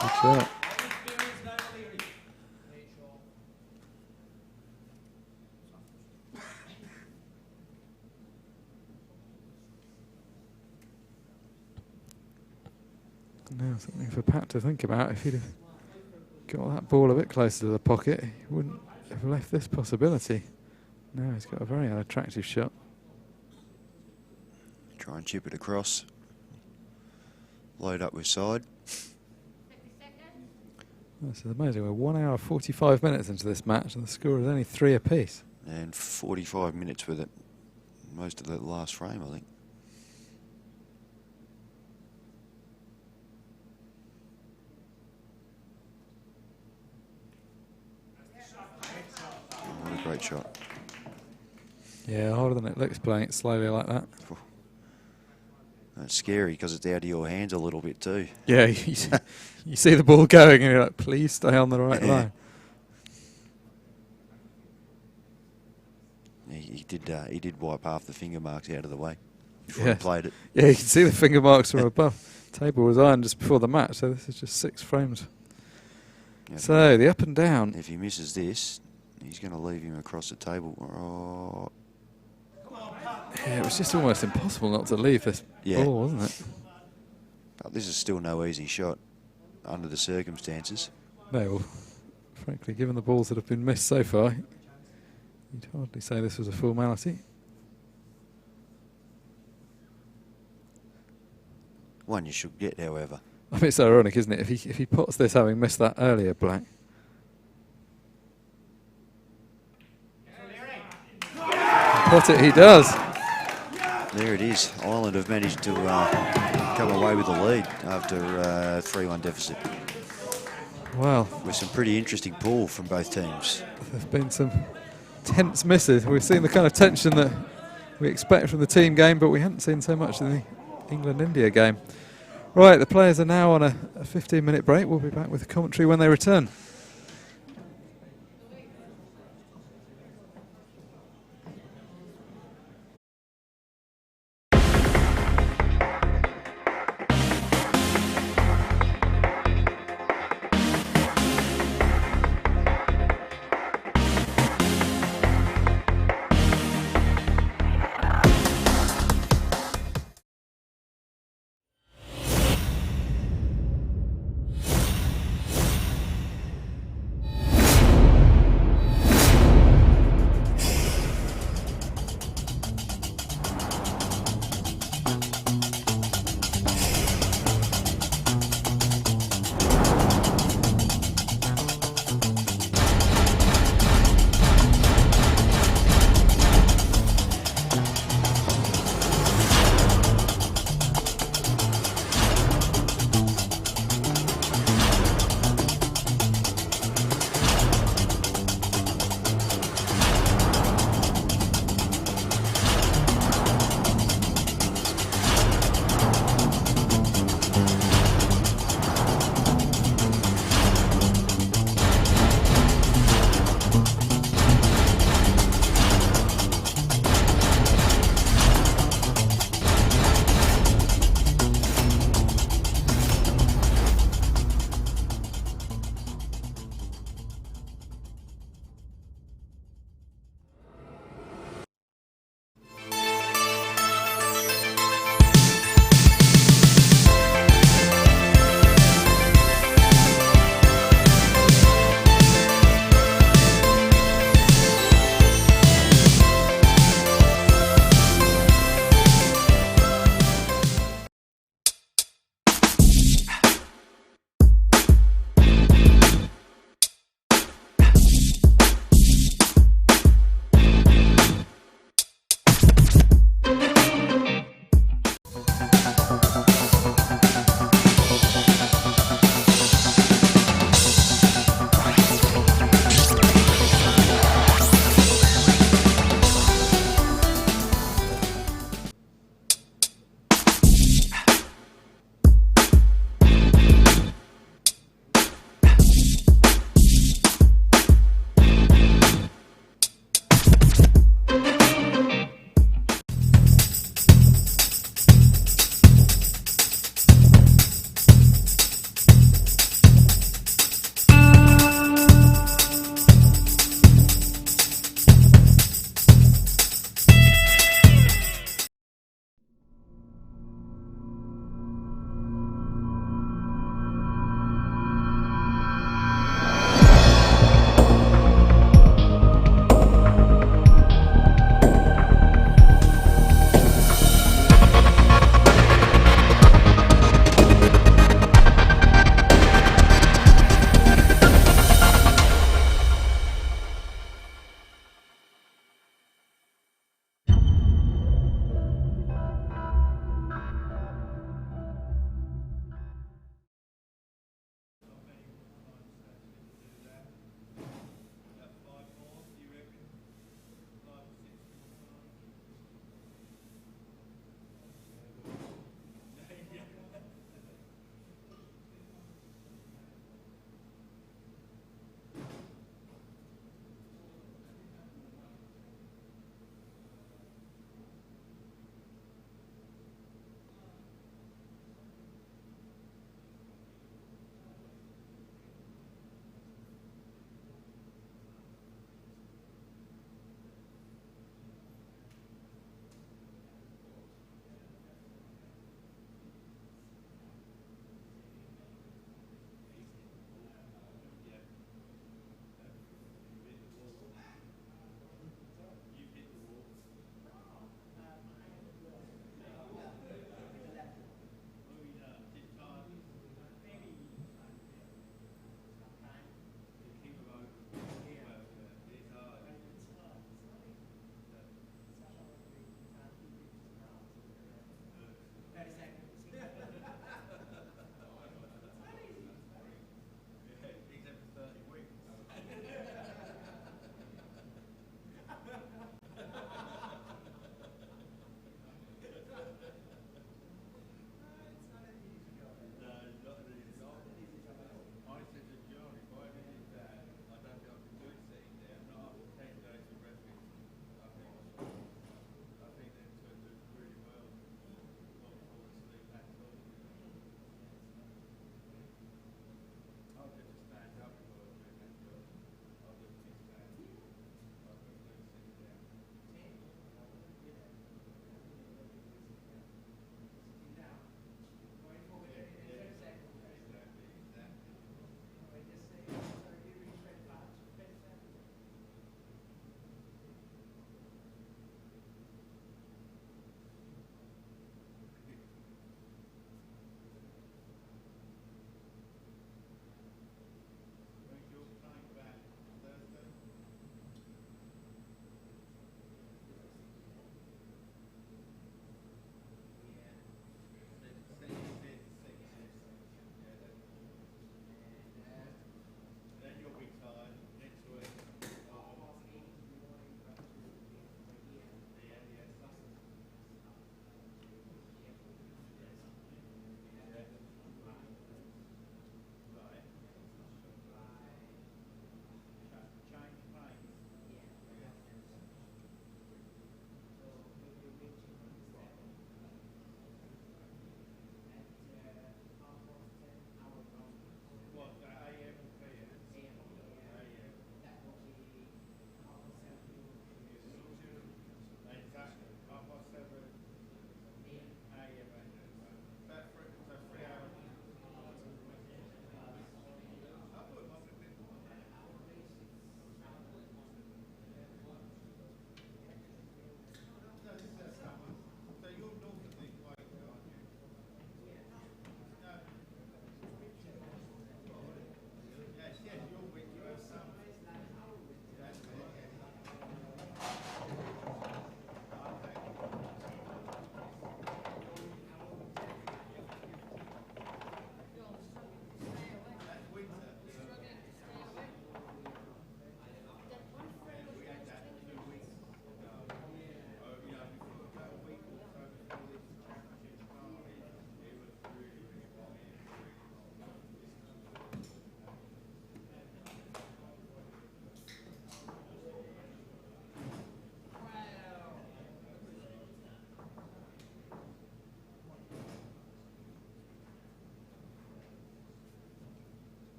Good shot. Now something for Pat to think about. If he'd have got that ball a bit closer to the pocket, he wouldn't have left this possibility. Now he's got a very unattractive shot. Try and chip it across. Load up with side. This is amazing. We're 1 hour 45 minutes into this match and the score is only 3 apiece. And 45 minutes with it. Most of the last frame, I think. What a great shot. Yeah, harder than it looks playing it slowly like that. That's scary because it's out of your hands a little bit too. Yeah, you see the ball going and you're like, please stay on the right line. He did wipe half the finger marks out of the way before he played it. Yeah, you can see the finger marks from above. Table was ironed just before the match, so this is just 6 frames. Yeah, So the up and down. if he misses this, he's going to leave him across the table. Oh. Yeah, it was just almost impossible not to leave this ball, wasn't it? But this is still no easy shot under the circumstances. No, well, frankly, given the balls that have been missed so far, you'd hardly say this was a formality. One you should get, however. I mean, it's ironic, isn't it? If he pots this having missed that earlier, Black. Pot it, he does. There it is. Ireland have managed to come away with the lead after a 3-1 deficit. Well, With some pretty interesting pull from both teams. there's been some tense misses. We've seen the kind of tension that we expect from the team game, but we haven't seen so much in the England-India game. Right, the players are now on a 15-minute break. We'll be back with the commentary when they return.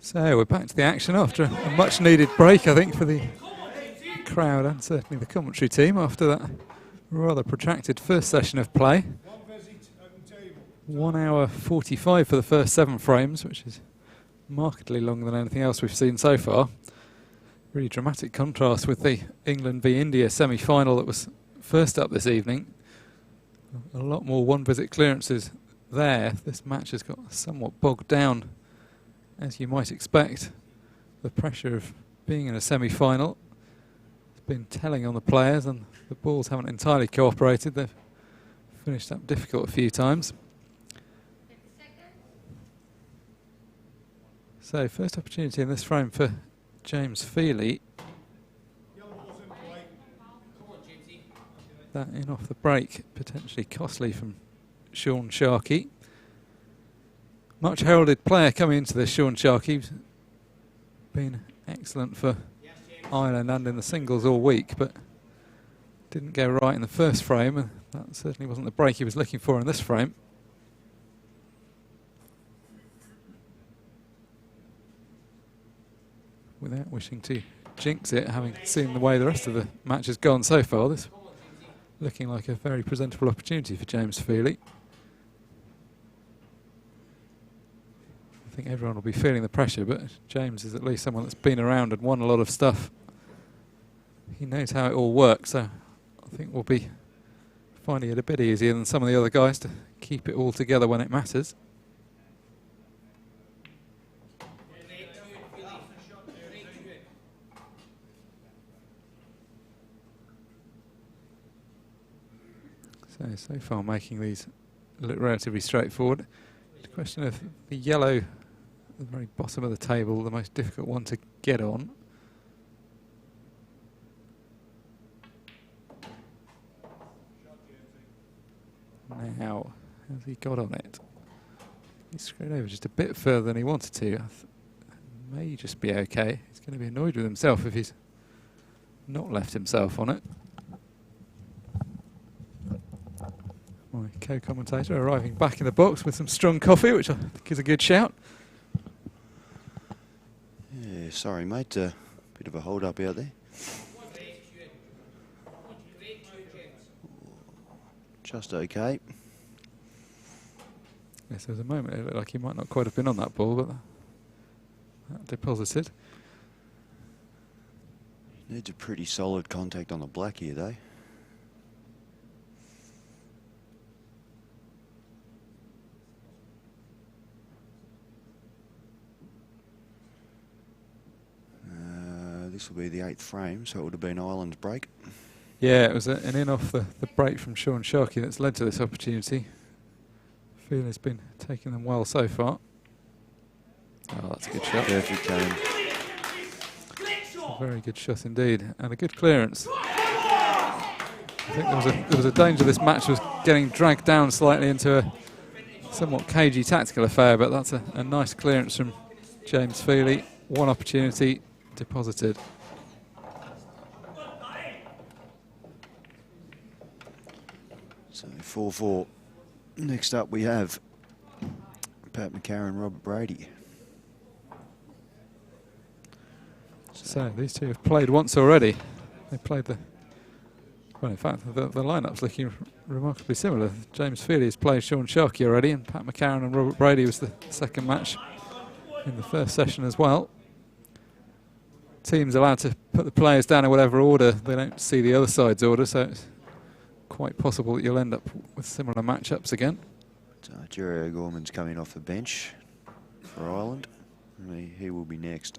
So we're back to the action after a much needed break, I think, for the crowd and certainly the commentary team after that rather protracted first session of play. 1 hour 45 for the first 7 frames, which is markedly longer than anything else we've seen so far. Really dramatic contrast with the England v India semi-final that was first up this evening. A lot more one-visit clearances there. This match has got somewhat bogged down, as you might expect. The pressure of being in a semi-final has been telling on the players, and the balls haven't entirely cooperated. They've finished up difficult a few times. So first opportunity in this frame for James Feely. That in off the break, potentially costly from Sean Sharkey. Much heralded player coming into this, Sean Sharkey. Been excellent for Ireland and in the singles all week, but didn't go right in the first frame, and that certainly wasn't the break he was looking for in this frame. Without wishing to jinx it, having seen the way the rest of the match has gone so far, this looking like a very presentable opportunity for James Feely. I think everyone will be feeling the pressure, but James is at least someone that's been around and won a lot of stuff. He knows how it all works, so I think we'll be finding it a bit easier than some of the other guys to keep it all together when it matters. So far making these look relatively straightforward. The question of the yellow, the very bottom of the table, the most difficult one to get on. Now, has he got on it? He screwed over just a bit further than he wanted to. May just be okay. He's going to be annoyed with himself if he's not left himself on it. My co-commentator arriving back in the box with some strong coffee, which I think is a good shout. Yeah, sorry mate, bit of a hold up out there. Just okay. Yes, there was a moment it looked like he might not quite have been on that ball, but that deposited. Needs a pretty solid contact on the black here though. This will be the 8th frame, so it would have been Ireland's break. Yeah, it was an in off the break from Sean Sharkey that's led to this opportunity. Feely's been taking them well so far. Oh, that's a good shot. Perfect game. A very good shot indeed, and a good clearance. I think there was a danger this match was getting dragged down slightly into a somewhat cagey tactical affair, but that's a nice clearance from James Feely. One opportunity deposited. So 4-4. Next up we have Pat McCarron, Robert Brady. So these two have played once already. They played well, in fact, the lineup's looking remarkably similar. James Feely has played Sean Sharkey already, and Pat McCarron and Robert Brady was the second match in the first session as well. Teams allowed to put the players down in whatever order. They don't see the other side's order, so it's quite possible that you'll end up with similar matchups again. Jerry O'Gorman's coming off the bench for Ireland. He will be next.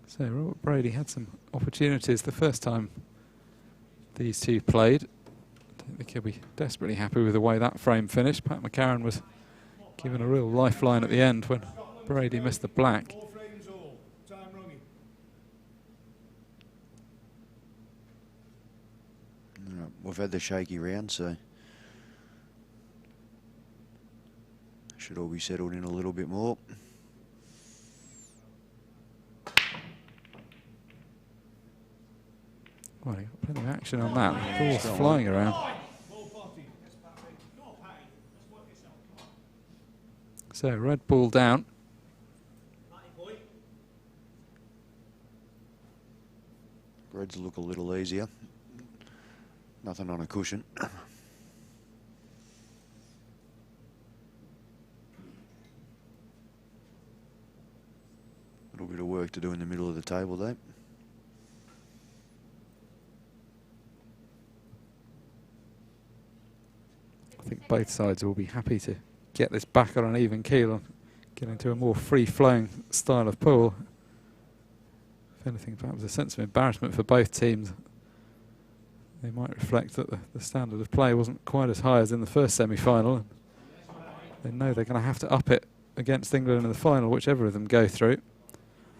So Robert Brady had some opportunities the first time these two played. I don't think he'll be desperately happy with the way that frame finished. Pat McCarron was given a real lifeline at the end when Brady missed the black. We've had the shaky round, so should all be settled in a little bit more. Well, he got plenty of action on that. Ball's flying around. So red ball down. Reds look a little easier. Nothing on a cushion. A little bit of work to do in the middle of the table though. I think both sides will be happy to get this back on an even keel and get into a more free-flowing style of pool. If anything, perhaps a sense of embarrassment for both teams. They might reflect that the standard of play wasn't quite as high as in the first semi-final. They know they're going to have to up it against England in the final, whichever of them go through.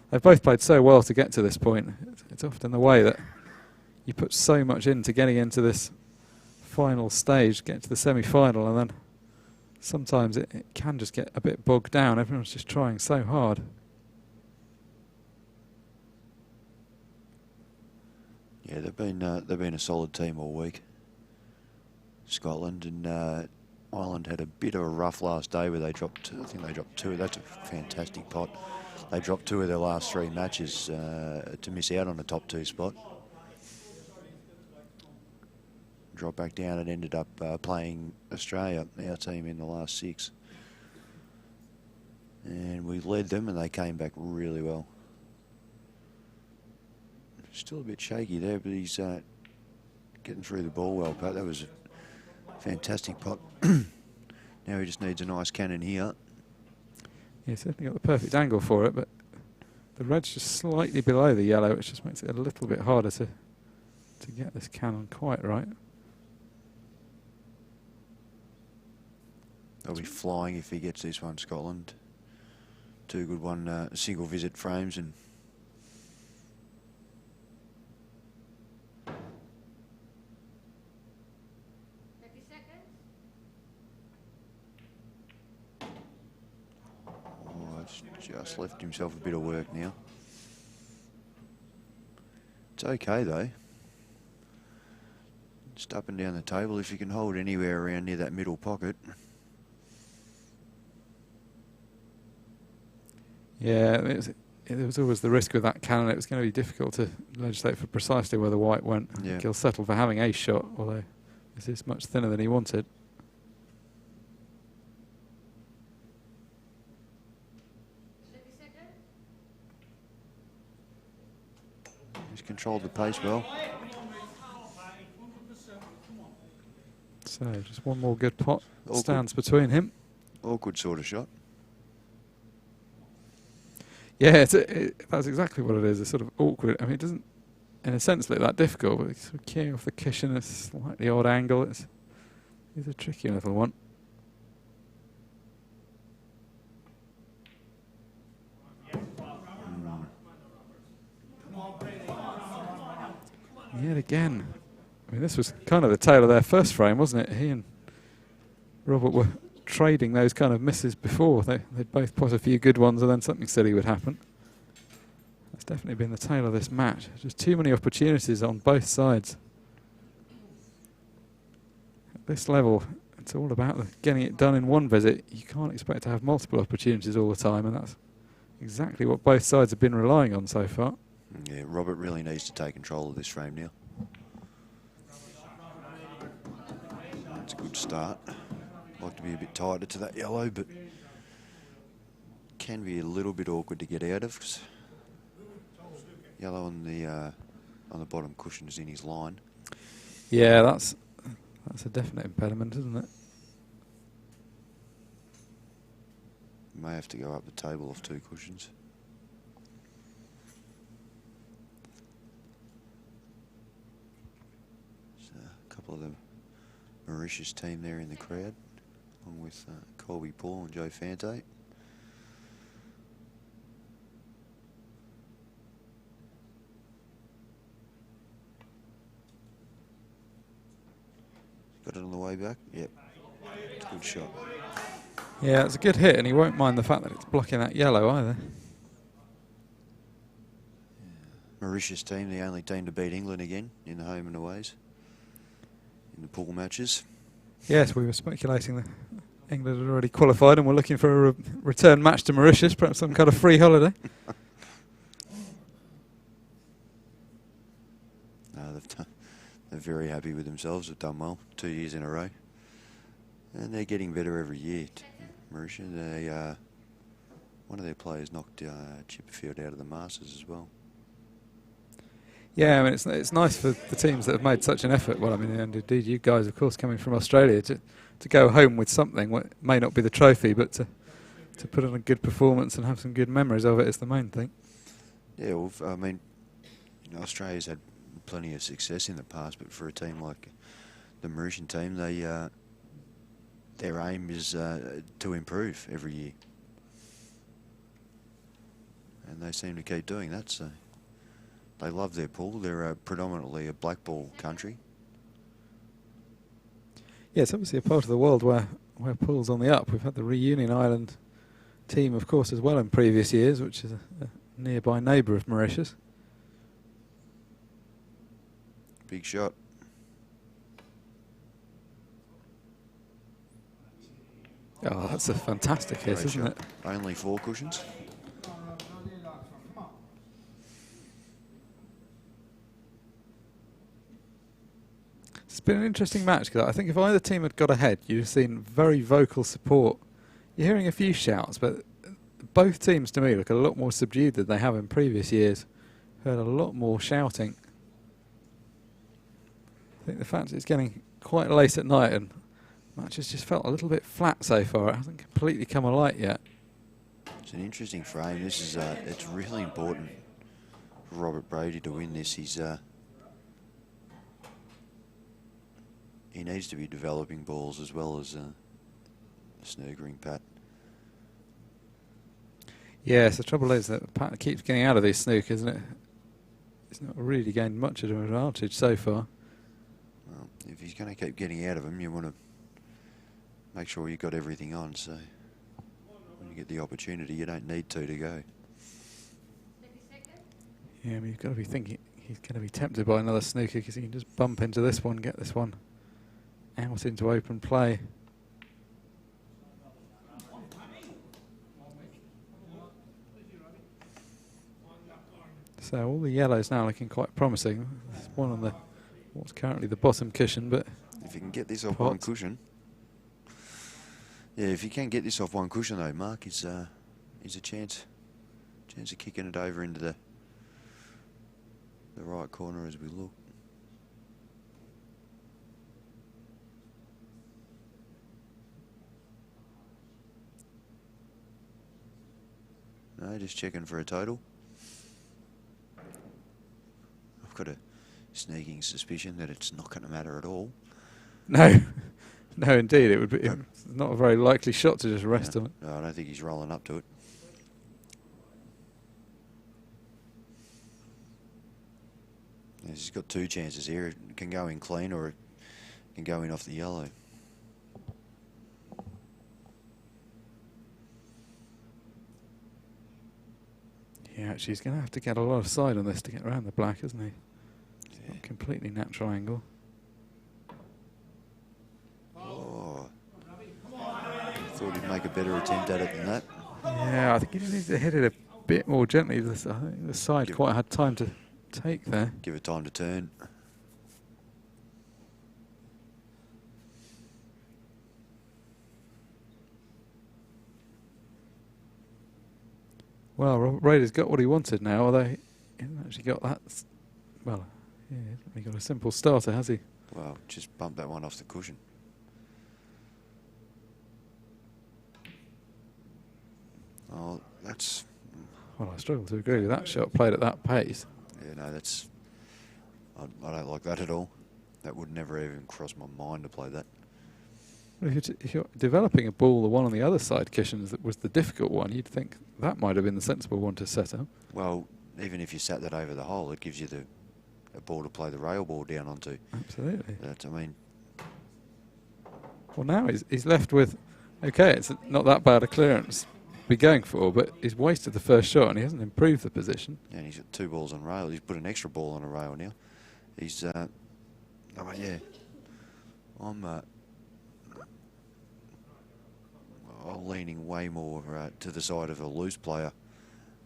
They've both played so well to get to this point. It's often the way that you put so much into getting into this final stage, get to the semi-final, and then sometimes it can just get a bit bogged down. Everyone's just trying so hard. Yeah, they've been a solid team all week. Scotland and Ireland had a bit of a rough last day where they dropped. I think they dropped 2. That's a fantastic pot. They dropped 2 of their last 3 matches to miss out on the top 2 spot. Dropped back down and ended up playing Australia, our team, in the last 6. And we led them and they came back really well. Still a bit shaky there, but he's getting through the ball well, Pat. That was a fantastic pot. Now he just needs a nice cannon here. Yeah, certainly got the perfect angle for it, but the red's just slightly below the yellow, which just makes it a little bit harder to get this cannon quite right. They'll be flying if he gets this one, Scotland. 2 good single visit frames and just left himself a bit of work now. It's okay though. Just up and down the table. If you can hold anywhere around near that middle pocket. Yeah, there was always the risk with that cannon. It was going to be difficult to legislate for precisely where the white went. I think he'll settle for having a shot, although this is much thinner than he wanted. He's controlled the pace well. So just one more good pot stands between him. Awkward sort of shot. Yeah, that's exactly what it is. It's sort of awkward. I mean, it doesn't, in a sense, look that difficult, but it's sort of keying off the cushion at a slightly odd angle. It's a tricky little one. Yet again, I mean, this was kind of the tail of their first frame, wasn't it? He and Robert were trading those kind of misses before. They'd both put a few good ones and then something silly would happen. That's definitely been the tail of this match. Just too many opportunities on both sides. At this level, it's all about getting it done in one visit. You can't expect to have multiple opportunities all the time, and that's exactly what both sides have been relying on so far. Yeah, Robert really needs to take control of this frame now. It's a good start. Like to be a bit tighter to that yellow, but can be a little bit awkward to get out of. 'Cause yellow on the bottom cushion is in his line. Yeah, that's a definite impediment, isn't it? May have to go up the table off 2 cushions. So a couple of the Mauritius team there in the crowd, along with Colby Paul and Joe Fante. Got it on the way back? Yep. Good shot. Yeah, it's a good hit, and he won't mind the fact that it's blocking that yellow either. Mauritius team, the only team to beat England again in the home and aways in the pool matches. Yes, we were speculating that England had already qualified and were looking for a return match to Mauritius, perhaps some kind of free holiday. No, they're very happy with themselves. They've done well 2 years in a row, and they're getting better every year. Mauritius, one of their players knocked Chipperfield out of the Masters as well. Yeah, I mean, it's nice for the teams that have made such an effort. Well, I mean, and indeed you guys, of course, coming from Australia, to go home with something. What may not be the trophy, but to put on a good performance and have some good memories of it is the main thing. Yeah, well, I mean, Australia's had plenty of success in the past, but for a team like the Mauritian team, their aim is to improve every year, and they seem to keep doing that. So they love their pool. They're predominantly a black ball country. Yeah, it's obviously a part of the world where pool's on the up. We've had the Reunion Island team, of course, as well in previous years, which is a nearby neighbour of Mauritius. Big shot. Oh, that's a fantastic hit, Great isn't shot. it? Only 4 cushions. It's been an interesting match, because I think if either team had got ahead, you'd have seen very vocal support. You're hearing a few shouts, but both teams, to me, look a lot more subdued than they have in previous years. Heard a lot more shouting. I think the fact it's getting quite late at night and the match has just felt a little bit flat so far. It hasn't completely come alight yet. It's an interesting frame. This is it's really important for Robert Brady to win this. He needs to be developing balls as well as a snookering Pat. Yes, the trouble is that Pat keeps getting out of these snook, isn't it? He's not really gained much of an advantage so far. Well, if he's going to keep getting out of them, you want to make sure you've got everything on. So when you get the opportunity, you don't need to go. Yeah, I mean, you've got to be thinking he's going to be tempted by another snooker, because he can just bump into this one, get this one out into open play. So all the yellows now looking quite promising. There's one on what's currently the bottom cushion, but If you can get this off one cushion. Yeah, if you can get this off one cushion though, Mark, is a chance of kicking it over into the right corner as we look. No, just checking for a total. I've got a sneaking suspicion that it's not going to matter at all. no, no, indeed, it would be it's not a very likely shot to just rest on it. No, I don't think he's rolling up to it. He's got 2 chances here. It can go in clean or it can go in off the yellow. Yeah, actually, he's going to have to get a lot of side on this to get around the black, isn't he? It's not a completely natural angle. Oh. Thought he'd make a better attempt at it than that. Yeah, I think he needs to hit it a bit more gently. I think the side quite had time to take there. Give it time to turn. Well, Robert Brady's got what he wanted now, although he hasn't actually got that. Well, yeah, he hasn't really got a simple starter, has he? Well, just bump that one off the cushion. Oh, that's... Well, I struggle to agree with that shot played at that pace. Yeah, no, that's... I don't like that at all. That would never even cross my mind to play that. Well, if you're developing a ball, the one on the other side cushions that was the difficult one, you'd think that might have been the sensible one to set up. Well, even if you sat that over the hole, it gives you a ball to play the rail ball down onto. Absolutely. That's, I mean... Well, now he's left with, okay, it's not that bad a clearance. be going for, but he's wasted the first shot and he hasn't improved the position. And he's got 2 balls on rail. He's put an extra ball on a rail now. He's, oh yeah. I'm leaning way more to the side of a loose player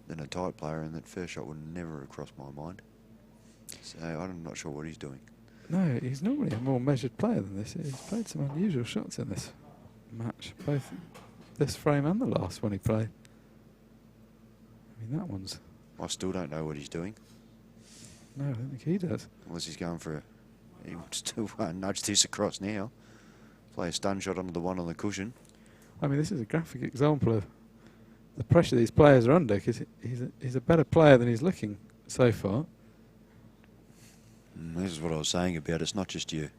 than a tight player, and that first shot would never have crossed my mind. So I'm not sure what he's doing. No, he's normally a more measured player than this. He's played some unusual shots in this match, both this frame and the last one he played. I mean, that one's... I still don't know what he's doing. No, I don't think he does. Unless he's going for he wants to nudge this across now. Play a stun shot onto the one on the cushion. I mean, this is a graphic example of the pressure these players are under, because he's a better player than he's looking so far. This is what I was saying about it's not just your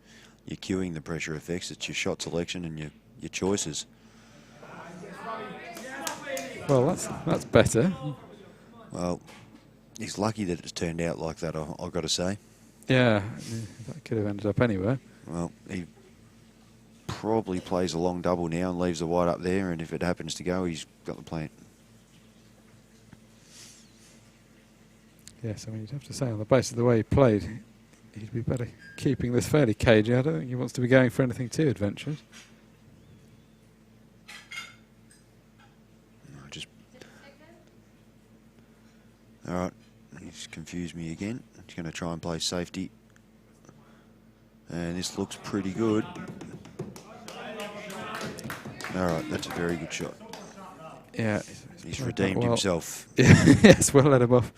cueing the pressure effects, it's your shot selection and your choices. Well, that's better. Well, he's lucky that it's turned out like that, I've got to say. Yeah, that could have ended up anywhere. Well, he probably plays a long double now and leaves the white up there, and if it happens to go, he's got the plant. Yes, I mean, you'd have to say on the basis of the way he played, he'd be better keeping this fairly cagey. I don't think he wants to be going for anything too adventurous. All right, he's confused me again. He's going to try and play safety. And this looks pretty good. All right, that's a very good shot. Yeah. He's redeemed himself. Yes, well let him off.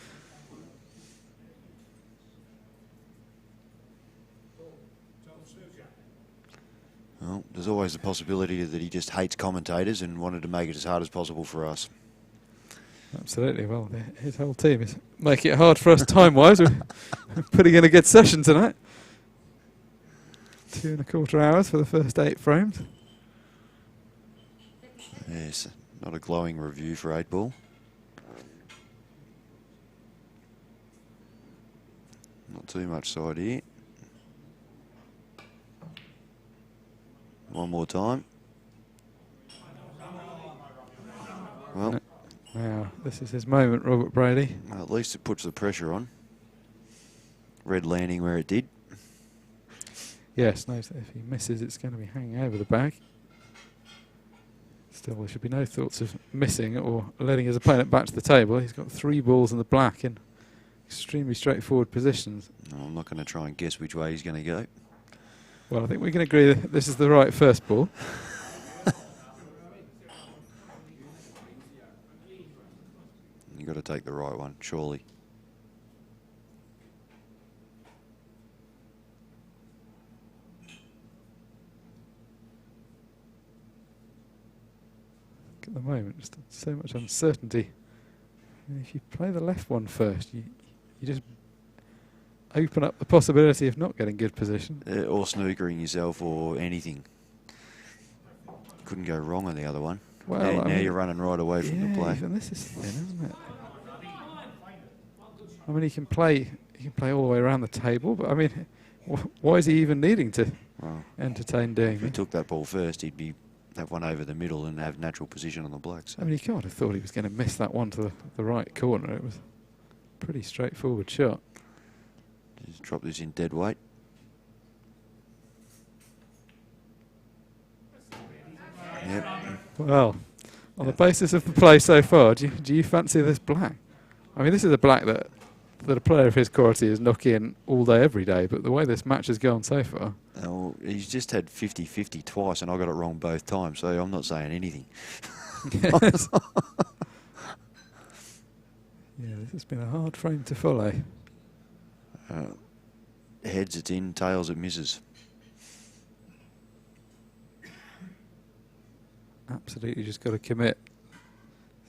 Well, there's always the possibility that he just hates commentators and wanted to make it as hard as possible for us. Absolutely. Well, his whole team is making it hard for us time-wise. We're putting in a good session tonight. 2.25 hours for the first 8 frames. Yes, not a glowing review for 8 ball. Not too much side here. One more time. Well, now this is his moment, Robert Brady. at least it puts the pressure on. Red landing where it did. Yes, knows that if he misses, it's going to be hanging over the bag. Still, there should be no thoughts of missing or letting his opponent back to the table. He's got 3 balls in the black in extremely straightforward positions. No, I'm not going to try and guess which way he's going to go. Well, I think we can agree that this is the right first ball. You've got to take the right one, surely. At the moment, just so much uncertainty. And if you play the left one first, you just open up the possibility of not getting good position. Or snookering yourself or anything. Couldn't go wrong on the other one. Well, now you're running right away from the play. Even this is thin, isn't it? I mean, he can play all the way around the table, but I mean, why is he even needing to entertain doing If he that? took that ball first, he'd have one over the middle and have natural position on the black. So. I mean, he can't have thought he was going to miss that one to the right corner. It was a pretty straightforward shot. Just drop this in dead weight. Yep. Well, on the basis of the play so far, do you fancy this black? I mean, this is a black that a player of his quality is knocking in all day, every day, but the way this match has gone so far... Well, he's just had 50-50 twice, and I got it wrong both times, so I'm not saying anything. Yes. Yeah, this has been a hard frame to follow. Heads it's in, tails it misses. Absolutely just got to commit.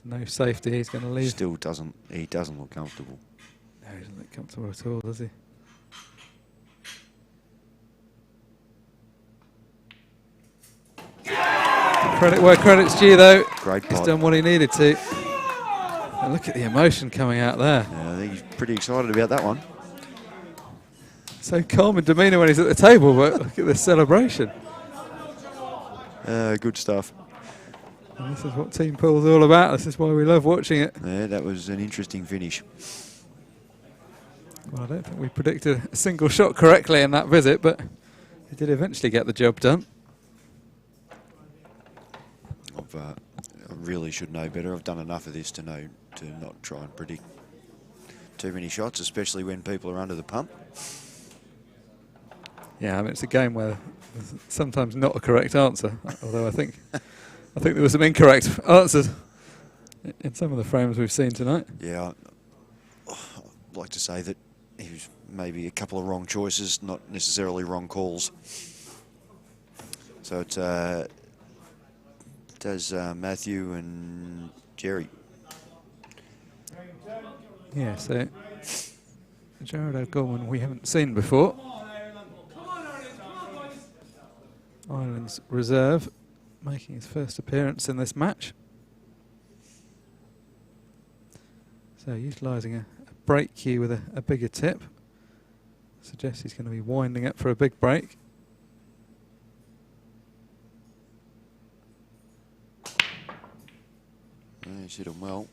There's no safety, he's going to leave. Still doesn't look comfortable. No, he doesn't look comfortable at all, does he? Credit where credit's due, though. Great He's pot. done what he needed to. And look at the emotion coming out there. Yeah, I think he's pretty excited about that one. So calm in demeanour when he's at the table, but look at the celebration. Good stuff. And this is what team pool's all about. This is why we love watching it. Yeah, that was an interesting finish. Well, I don't think we predicted a single shot correctly in that visit, but he did eventually get the job done. I really should know better. I've done enough of this to know to not try and predict too many shots, especially when people are under the pump. Yeah, I mean, it's a game where there's sometimes not a correct answer, although I think there were some incorrect answers in some of the frames we've seen tonight. Yeah, I'd like to say that he was maybe a couple of wrong choices, not necessarily wrong calls. So it does Matthew and Jerry. Yeah, so Jared O'Gorman we haven't seen before. Ireland's reserve making his first appearance in this match. So utilising a break cue with a bigger tip. Suggests he's going to be winding up for a big break. Yeah, he's hit him well.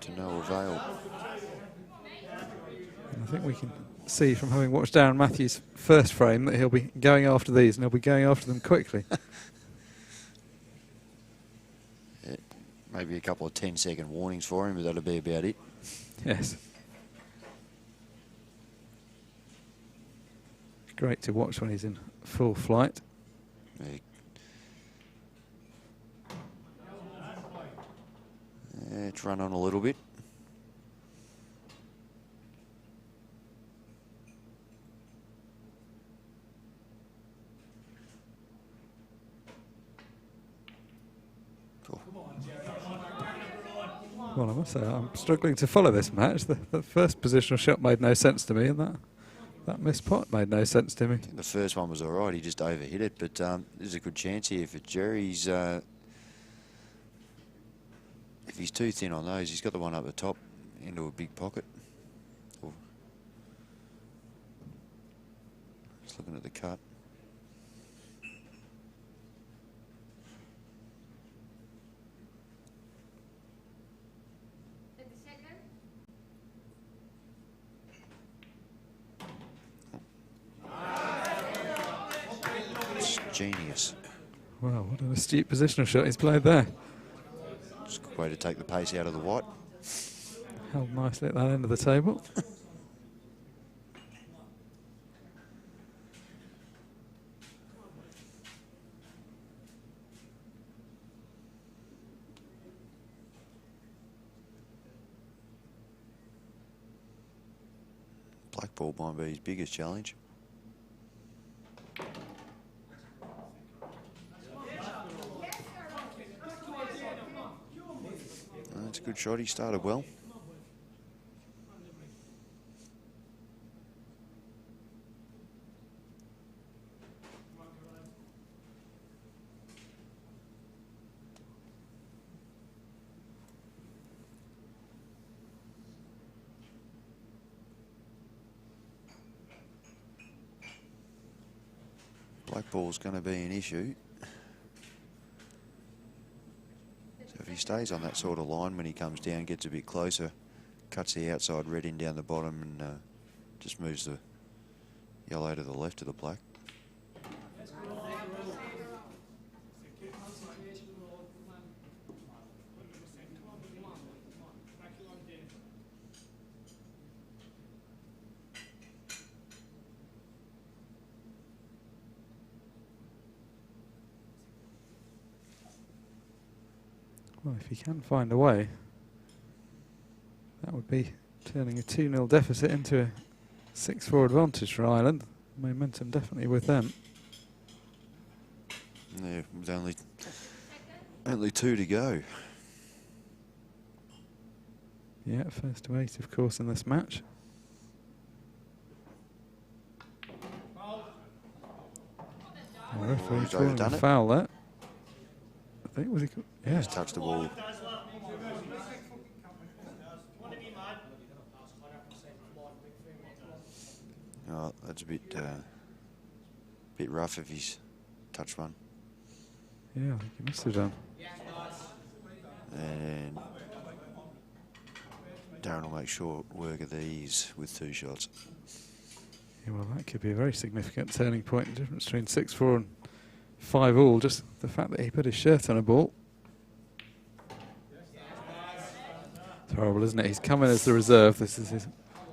To no avail. And I think we can see from having watched Darren Matthews' first frame that he'll be going after these, and he'll be going after them quickly. Yeah, maybe a couple of 10-second warnings for him, but that'll be about it. Yes. Great to watch when he's in full flight. Yeah. Yeah, it's run on a little bit. Well, I must say, I'm struggling to follow this match. The first positional shot made no sense to me, and that missed pot made no sense to me. The first one was all right. He just overhit it, but there's a good chance here for Jerry's. If he's too thin on those, he's got the one up the top into a big pocket. Oh. Just looking at the cut. Genius. Wow, what an astute positional shot he's played there. It's a good way to take the pace out of the white. Held nicely at that end of the table. Black ball might be his biggest challenge. That's a good shot. He started well. Black ball's going to be an issue. So if he stays on that sort of line when he comes down, gets a bit closer, cuts the outside red in down the bottom and just moves the yellow to the left of the black. Well, if he can find a way, that would be turning a 2-0 deficit into a 6-4 advantage for Ireland. Momentum definitely with them. Yeah, with only 2 to go. Yeah, first to 8, of course, in this match. The referee's calling a foul there. I think was he? Yeah, He's touched the ball. Oh, that's a bit rough if he's touched one. Yeah, I think he must have done. And Darren will make short work of these with 2 shots. Yeah, well, that could be a very significant turning point. The difference between 6-4 and 5 all. Just the fact that he put his shirt on a ball. It's horrible, isn't it? He's come in as the reserve. This is his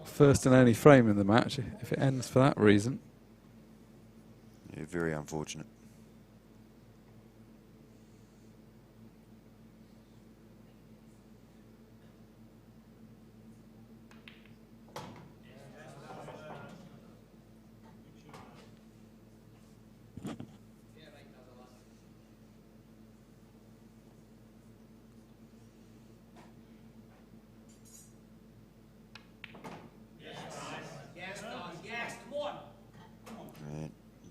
first and only frame in the match. If it ends for that reason. Yeah, very unfortunate.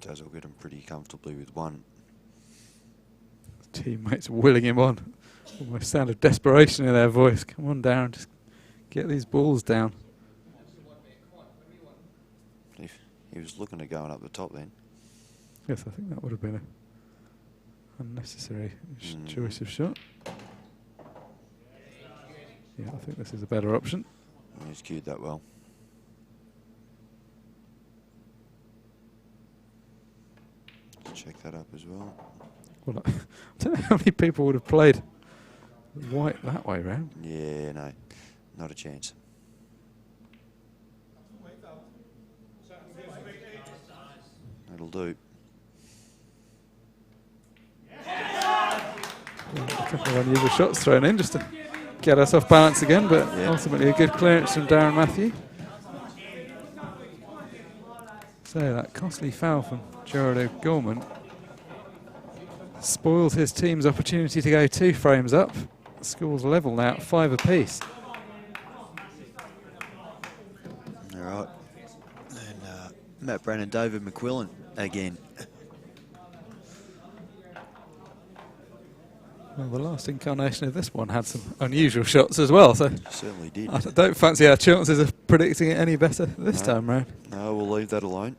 Does all get him pretty comfortably with 1. Teammates willing him on. Almost sound of desperation in their voice. Come on, Darren, just get these balls down. He was looking at going up the top then. Yes, I think that would have been an unnecessary choice of shot. Yeah, I think this is a better option. He's cued that well. Check that up as well. Well, I don't know how many people would have played white that way round. Yeah, no, not a chance. That'll do. A couple of unusual shots thrown in just to get us off balance again, but ultimately a good clearance from Darren Matthew. So that costly foul from Gerard O'Gorman spoils his team's opportunity to go 2 frames up. The score's level now at 5 apiece. All right. And Matt Brennan, David McQuillan again. Well, the last incarnation of this one had some unusual shots as well, so Certainly did. I don't fancy our chances of predicting it any better this time round. No, we'll leave that alone.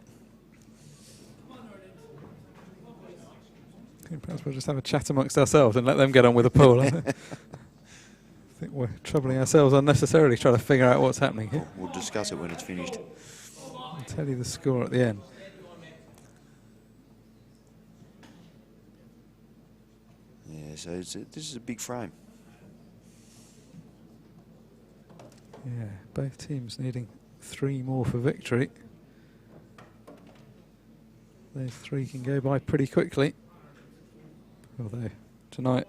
Perhaps we'll just have a chat amongst ourselves and let them get on with the pool. I think we're troubling ourselves unnecessarily trying to figure out what's happening here. We'll discuss it when it's finished. I'll tell you the score at the end. Yeah, so this is a big frame. Yeah, both teams needing 3 more for victory. Those 3 can go by pretty quickly. Although, tonight,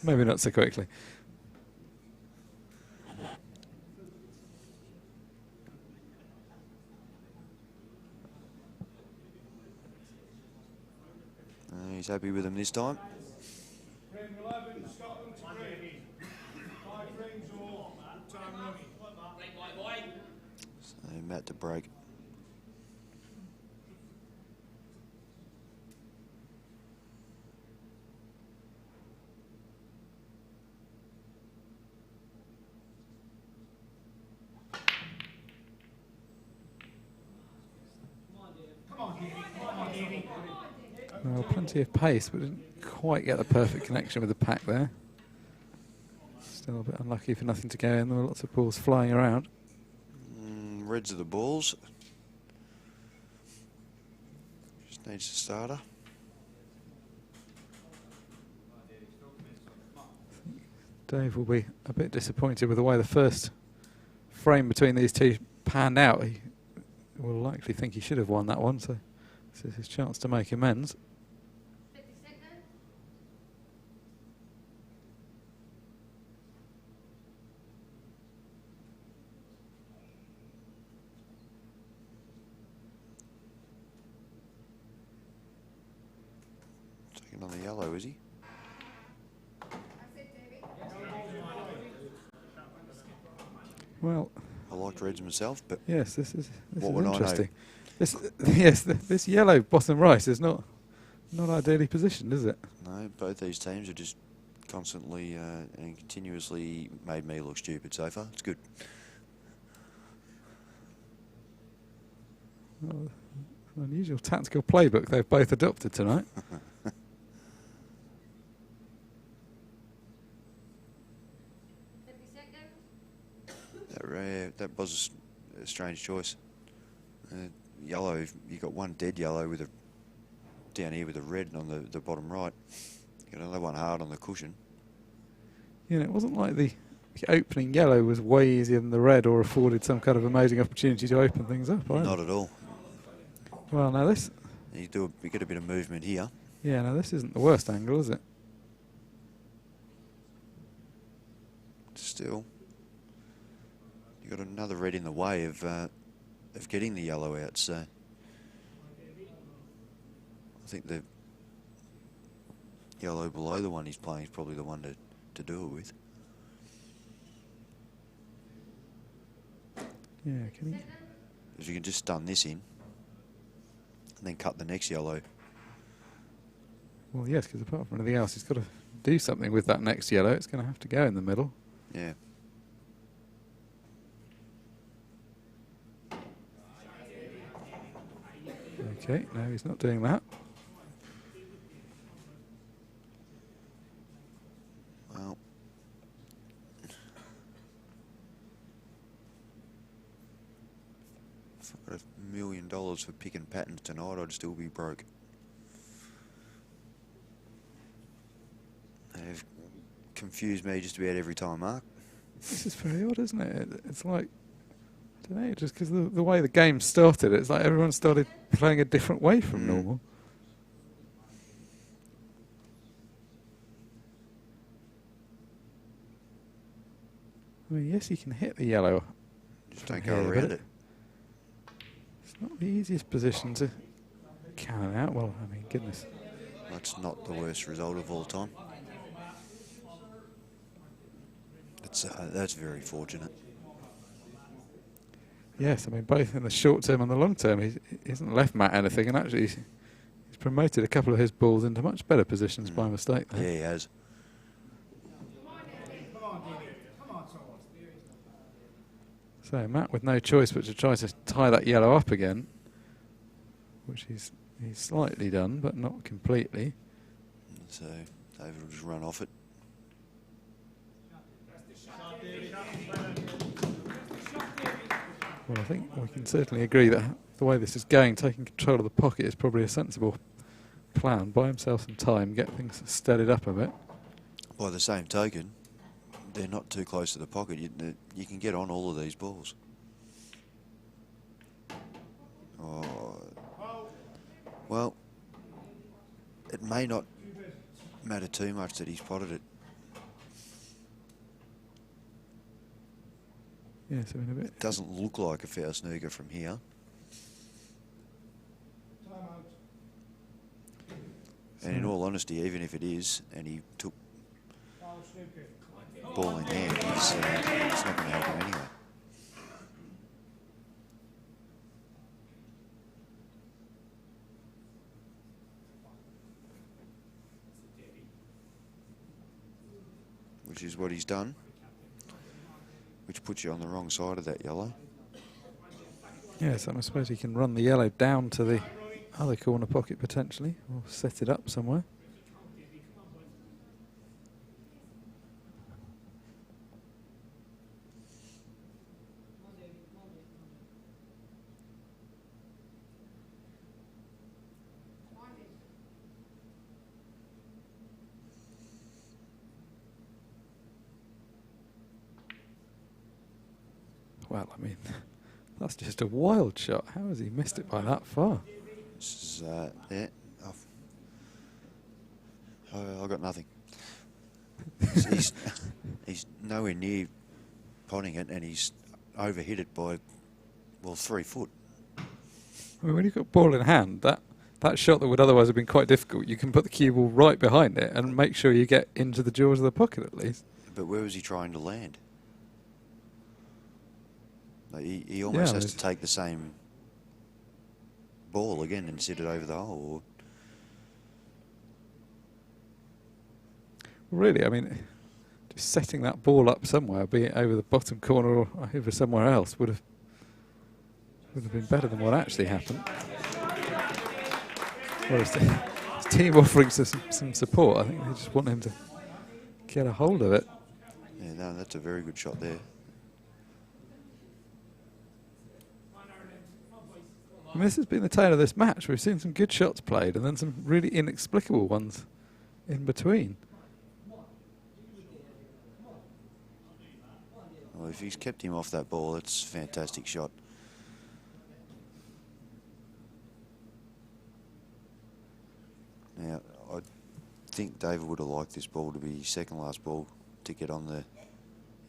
maybe not so quickly. He's happy with him this time. Frame 11, Scotland to break. 5 frames all. Time running. So Matt to break. Well, plenty of pace, but didn't quite get the perfect connection with the pack there. Still a bit unlucky for nothing to go in. There were lots of balls flying around. Reds are the balls. Just needs a starter. Dave will be a bit disappointed with the way the first frame between these 2 panned out. He will likely think he should have won that one, so this is his chance to make amends. Taking on the yellow, is he? Well, I liked reds myself, but yes, this is what would I know? interesting. This yellow bottom right is not ideally positioned, is it? no, both these teams have just constantly and continuously made me look stupid so far. It's good. Well, an unusual tactical playbook they've both adopted tonight. that was a strange choice. Yellow, you got one dead yellow with a down here with a red on the bottom right. You got another one hard on the cushion. Yeah, it wasn't like the opening yellow was way easier than the red or afforded some kind of amazing opportunity to open things up. Not at all. Well, now this... You get a bit of movement here. Yeah, now this isn't the worst angle, is it? Still, you got another red in the way of getting the yellow out. So I think the yellow below the one he's playing is probably the one to do it with. Yeah, can he? If you can just stun this in and then cut the next yellow. Well, yes, because apart from anything else, he's got to do something with that next yellow. It's going to have to go in the middle. Yeah. Okay, no, he's not doing that. Well, if I got $1 million for picking patterns tonight, I'd still be broke. They've confused me just about every time, Mark. This is very odd, isn't it? It's like, I don't know, just because the way the game started, it's like everyone started playing a different way from normal. I mean, yes, you can hit the yellow. Just don't go around it. It's not the easiest position to cannon out. Well, I mean, goodness. That's not the worst result of all time. That's very fortunate. Yes, I mean, both in the short term and the long term, he hasn't left Matt anything, and actually he's promoted a couple of his balls into much better positions by mistake there. Yeah, he has. So Matt with no choice but to try to tie that yellow up again, which he's slightly done, but not completely. So David will just run off it. Well, I think we can certainly agree that the way this is going, taking control of the pocket is probably a sensible plan. Buy himself some time, get things steadied up a bit. By the same token, they're not too close to the pocket. You can get on all of these balls. Oh. Well, it may not matter too much that he's potted it. Yes, I mean a bit. It doesn't look like a foul snooker from here. And in all honesty, even if it is, and he took ball in hand, it's not going to help him anyway. Which is what he's done. Which puts you on the wrong side of that yellow. Yes, and I suppose he can run the yellow down to the other corner pocket potentially, or set it up somewhere. Well, I mean, that's just a wild shot. How has he missed it by that far? This is, yeah, I've got nothing. he's nowhere near potting it, and he's overhit it by, well, 3 foot. I mean, when you've got ball in hand, that shot that would otherwise have been quite difficult, you can put the cue ball right behind it and make sure you get into the jaws of the pocket at least. But where was he trying to land? Like he almost has to take the same ball again and sit it over the hole. Really, I mean, just setting that ball up somewhere, be it over the bottom corner or over somewhere else, would have been better than what actually happened. Well, his team offering some support. I think they just want him to get a hold of it. Yeah, no, that's a very good shot there. I mean, this has been the tale of this match. We've seen some good shots played and then some really inexplicable ones in between. Well, if he's kept him off that ball, it's a fantastic shot. Now, I think David would have liked this ball to be second last ball to get on the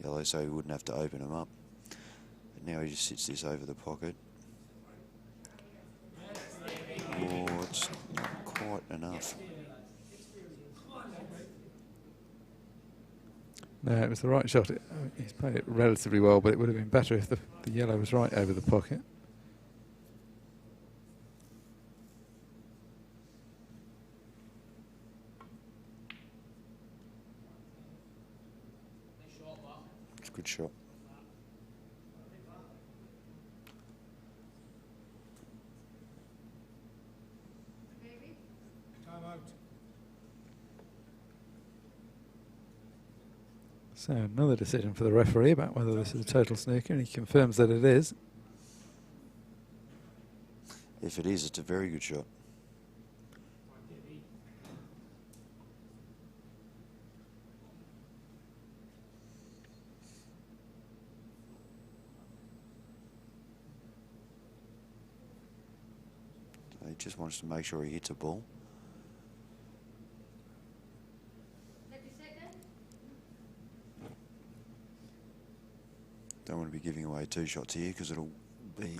yellow so he wouldn't have to open him up. But now he just sits this over the pocket. Oh, it's not quite enough. No, it was the right shot. He's played it relatively well, but it would have been better if the yellow was right over the pocket. It's a good shot. Time out. So another decision for the referee about whether this is a total snooker, and he confirms that it is. If it is, it's a very good shot. He just wants to make sure he hits a ball. Don't want to be giving away 2 shots here because it'll be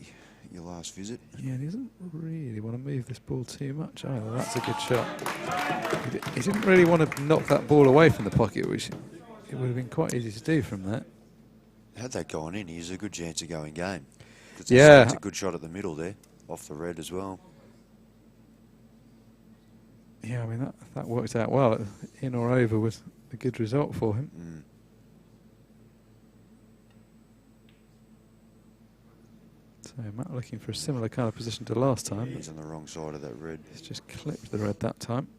your last visit. Yeah, and he doesn't really want to move this ball too much either. That's a good shot. He didn't really want to knock that ball away from the pocket, which it would have been quite easy to do from that. Had that gone in, he's a good chance of going game. Yeah. It's a good shot at the middle there, off the red as well. Yeah, I mean, that worked out well. In or over was a good result for him. Mm. So Matt looking for a similar kind of position to last time. He's on the wrong side of that red. He's just clipped the red that time.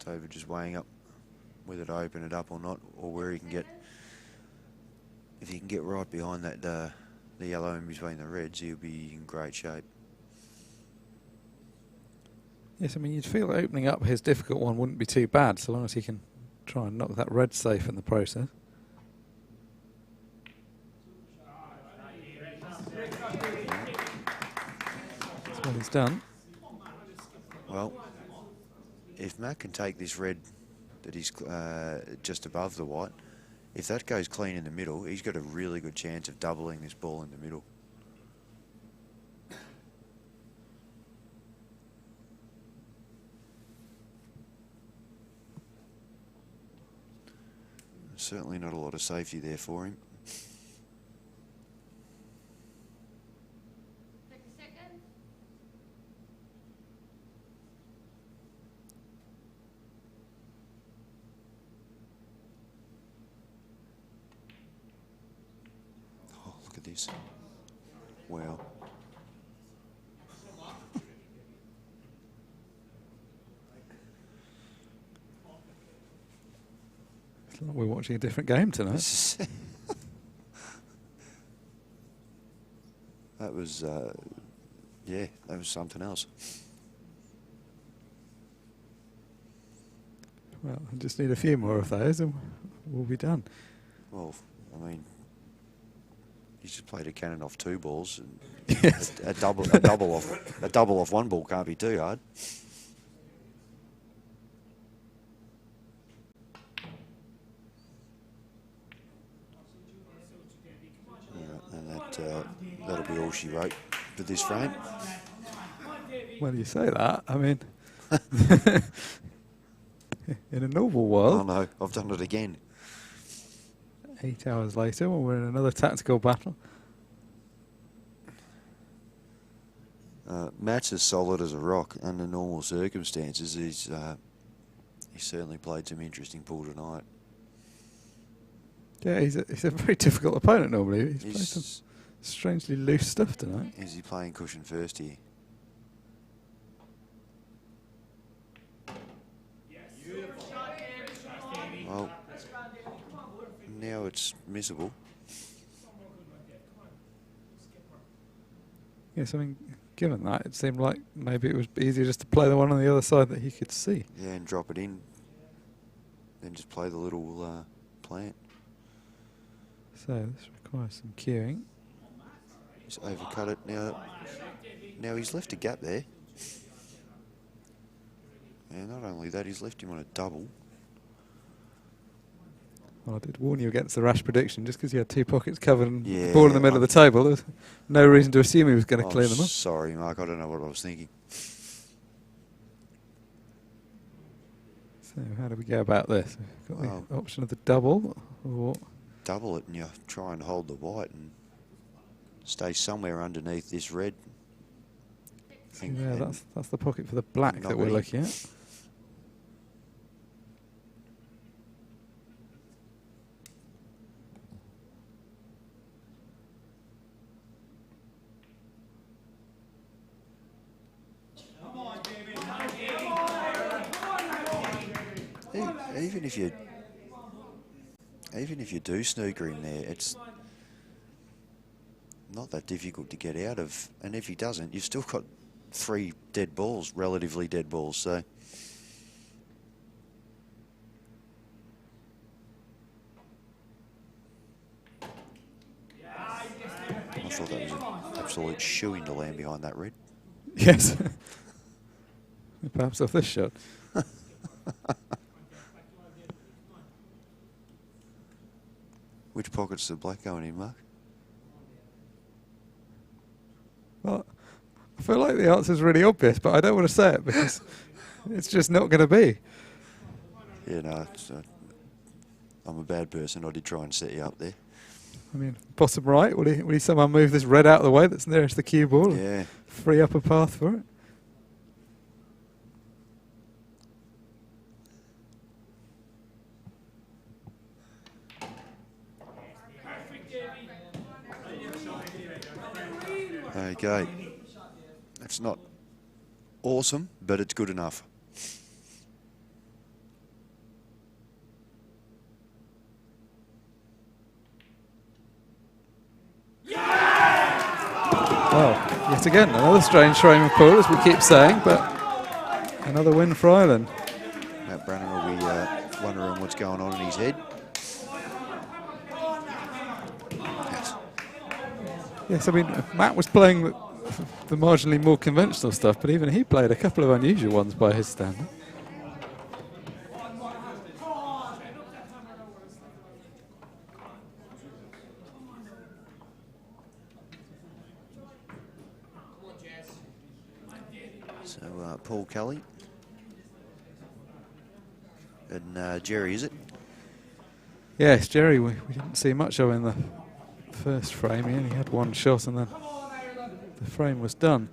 David just weighing up whether to open it up or not, or where he can get. If he can get right behind that the yellow in between the reds, he'll be in great shape. Yes, I mean, you'd feel opening up his difficult one wouldn't be too bad, so long as he can try and knock that red safe in the process. That's what he's done. Well, if Matt can take this red that is just above the white, if that goes clean in the middle, he's got a really good chance of doubling this ball in the middle. Certainly not a lot of safety there for him. Oh, look at this. Wow. It's like we're watching a different game tonight. That was, yeah, that was something else. Well, I just need a few more of those and we'll be done. Well, I mean, you just played a cannon off 2 balls. And Yes. a double off 1 ball can't be too hard. And that'll be all she wrote for this frame. Well, you say that. I mean, in a normal Oh world, no, I've done it again. 8 hours later, when we're in another tactical battle. Matt's as solid as a rock under normal circumstances. He certainly played some interesting pool tonight. Yeah, he's a very difficult opponent normally. He's played some Is, strangely loose stuff tonight. is he playing cushion first here? Well, now it's missable. Yes, I mean, given that, it seemed like maybe it was easier just to play the one on the other side that he could see. Yeah, and drop it in. Then just play the little plant. So this requires some cueing. He's overcut it now. Now he's left a gap there. And not only that, he's left him on a double. Well, I did warn you against the rash prediction. Just because he had two pockets covered and Yeah, the ball in the middle of the table, there's no reason to assume he was going to clear them off. Sorry, Mark, I don't know what I was thinking. So how do we go about this? We've got the option of the double, or Double it and you try and hold the white and stay somewhere underneath this red. so yeah, that's the pocket for the black that we're looking at. Even if you do snooker him there, it's not that difficult to get out of. And if he doesn't, you've still got 3 dead balls, relatively dead balls. So I thought that was an absolute shoo-in to land behind that red. Yes. Perhaps off this shot. Which pocket's the black going in, Mark? Well, I feel like the answer's really obvious, but I don't want to say it because it's just not going to be. Yeah, no, I'm a bad person. I did try and set you up there. I mean, bottom right, will he somehow move this red out of the way that's nearest the cue ball? Yeah. And free up a path for it? Okay. That's not awesome, but it's good enough. Well, yet again, another strange frame of pool, as we keep saying, but another win for Ireland. Matt Brannan will be wondering what's going on in his head. Yes, I mean, Matt was playing the marginally more conventional stuff, but even he played a couple of unusual ones by his standard. So Paul Kelly and Jerry, is it? Yes, Jerry, we didn't see much of in the first frame. He only had one shot and then the frame was done.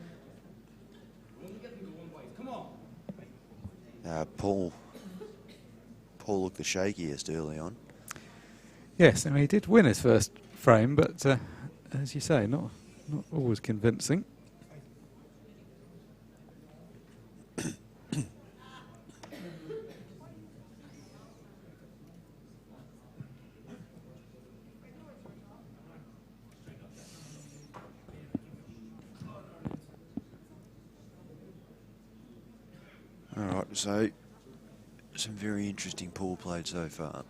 Paul looked the shakiest early on. Yes, I mean, he did win his first frame, but as you say, not always convincing. All right, so some very interesting pool played so far.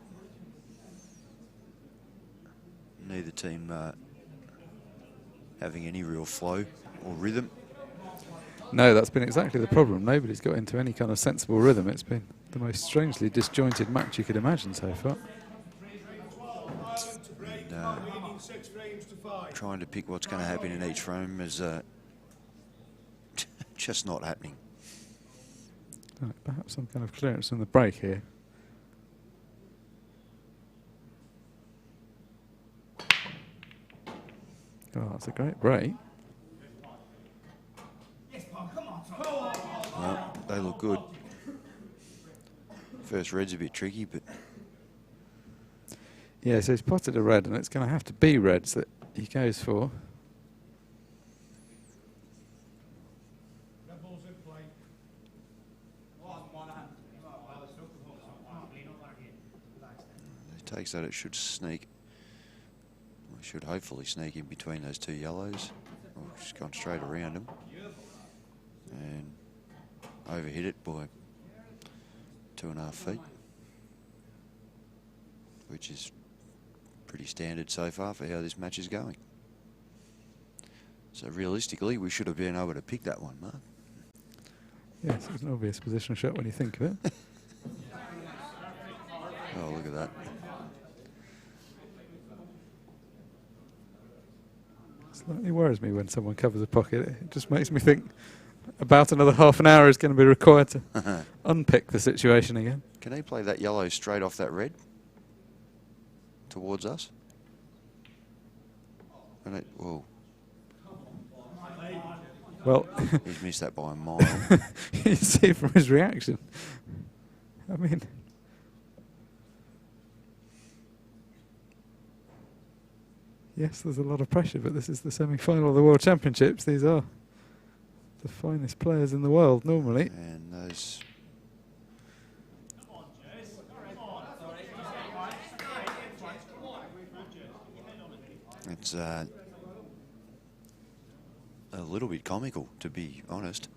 Neither team having any real flow or rhythm. No, that's been exactly the problem. Nobody's got into any kind of sensible rhythm. It's been the most strangely disjointed match you could imagine so far. And, trying to pick what's going to happen in each frame is just not happening. Right, perhaps some kind of clearance in the break here. Oh, that's a great break. Well, they look good. First red's a bit tricky, but Yeah, so he's potted a red, and it's going to have to be reds that he goes for. Red ball's in play. he takes that, it should sneak. Well, should hopefully sneak in between those two yellows. Oh, she's gone straight around him. And overhit it by 2.5 feet. Which is pretty standard so far for how this match is going. So realistically, we should have been able to pick that one, Mark. Yes, it's an obvious positional shot when you think of it. Oh, look at that. Slightly worries me when someone covers a pocket. It just makes me think about another half an hour is going to be required to unpick the situation again. Can he play that yellow straight off that red? Towards us? And it, whoa, Well, he's missed that by a mile. you see from his reaction. I mean, yes, there's a lot of pressure, but this is the semi-final of the World Championships. These are the finest players in the world normally. And those... It's a little bit comical, to be honest.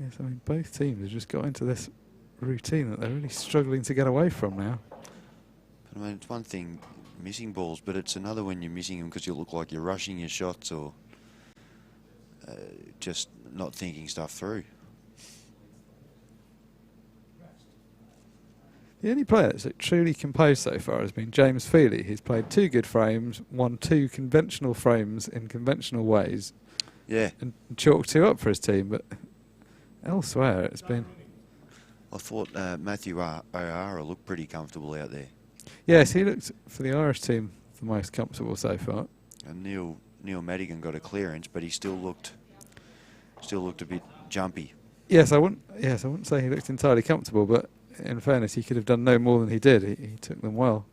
Yes, I mean, both teams have just got into this routine that they're really struggling to get away from now. But, I mean, it's one thing missing balls, but it's another when you're missing them because you look like you're rushing your shots or just not thinking stuff through. The only player that's truly composed so far has been James Feely. He's played 2 good frames, won 2 conventional frames in conventional ways. Yeah. And chalked 2 up for his team, but elsewhere it's been... I thought Matthew O'Hara looked pretty comfortable out there. Yes, he looked, for the Irish team, the most comfortable so far. And Neil Madigan got a clearance, but he still looked a bit jumpy. Yes, I wouldn't say he looked entirely comfortable, but in fairness, he could have done no more than he did. He took them well.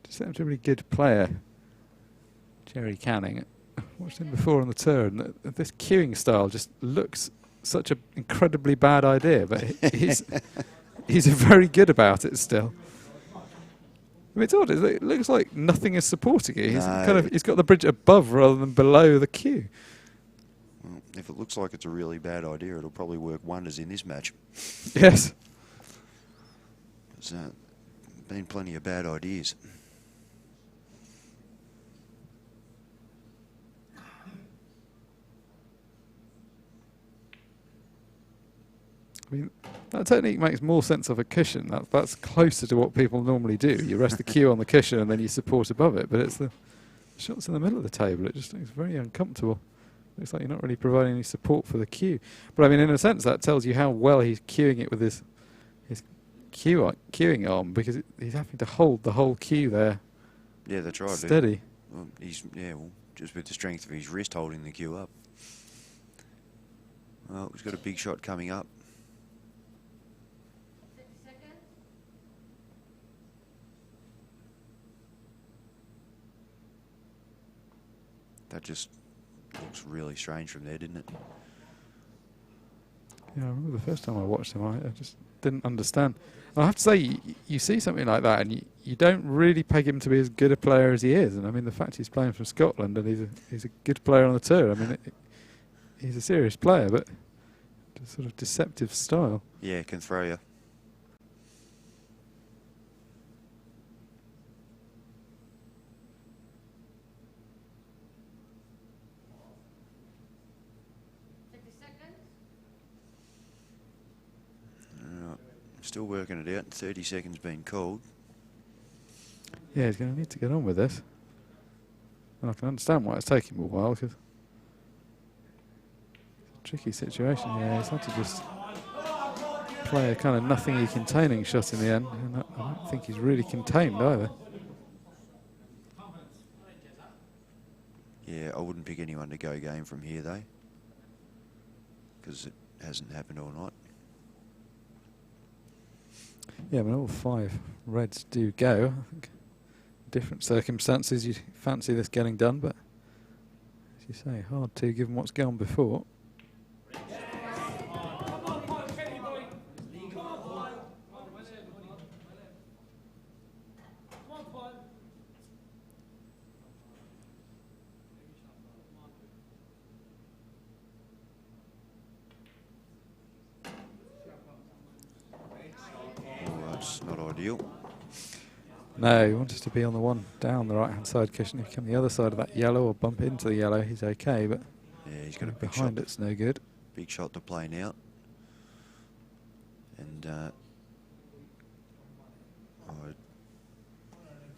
Just seems to be a really good player, Jerry Canning. I watched him before on the tour, and this queuing style just looks such an incredibly bad idea, but he's very good about it still. I mean, it's odd. It looks like nothing is supporting it. He's got the bridge above rather than below the queue. Well, if it looks like it's a really bad idea, it'll probably work wonders in this match. Yes. There's been plenty of bad ideas. I mean, that technique makes more sense of a cushion. That's closer to what people normally do. You rest the cue on the cushion and then you support above it. But it's the shots in the middle of the table. It just looks very uncomfortable. Looks like you're not really providing any support for the cue. But I mean, in a sense, that tells you how well he's cueing it with his cueing arm, because he's having to hold the whole cue there. Yeah, that's right. Steady. Well, just with the strength of his wrist holding the cue up. Well, he's got a big shot coming up. That just looks really strange from there, didn't it? Yeah, I remember the first time I watched him, I just didn't understand. And I have to say, you see something like that, and you don't really peg him to be as good a player as he is. And I mean, the fact he's playing from Scotland and he's a good player on the tour. I mean, he's a serious player, but a sort of deceptive style. Yeah, can throw you. Still working it out. 30 seconds been called. Yeah, he's going to need to get on with this. And I can understand why it's taking him a while, because it's a tricky situation. Yeah, he's had to just play a kind of nothing-y containing shot in the end, and I don't think he's really contained either. Yeah, I wouldn't pick anyone to go game from here though, because it hasn't happened all night. Yeah, I mean, all 5 Reds do go. I think different circumstances you'd fancy this getting done, but as you say, hard to given what's gone before. Oh, that's not ideal. No, he wanted to be on the one down the right-hand side cushion. If he come the other side of that yellow or bump into the yellow, he's okay, but Yeah, he's got a big behind shot. it's no good. Big shot to play now. And I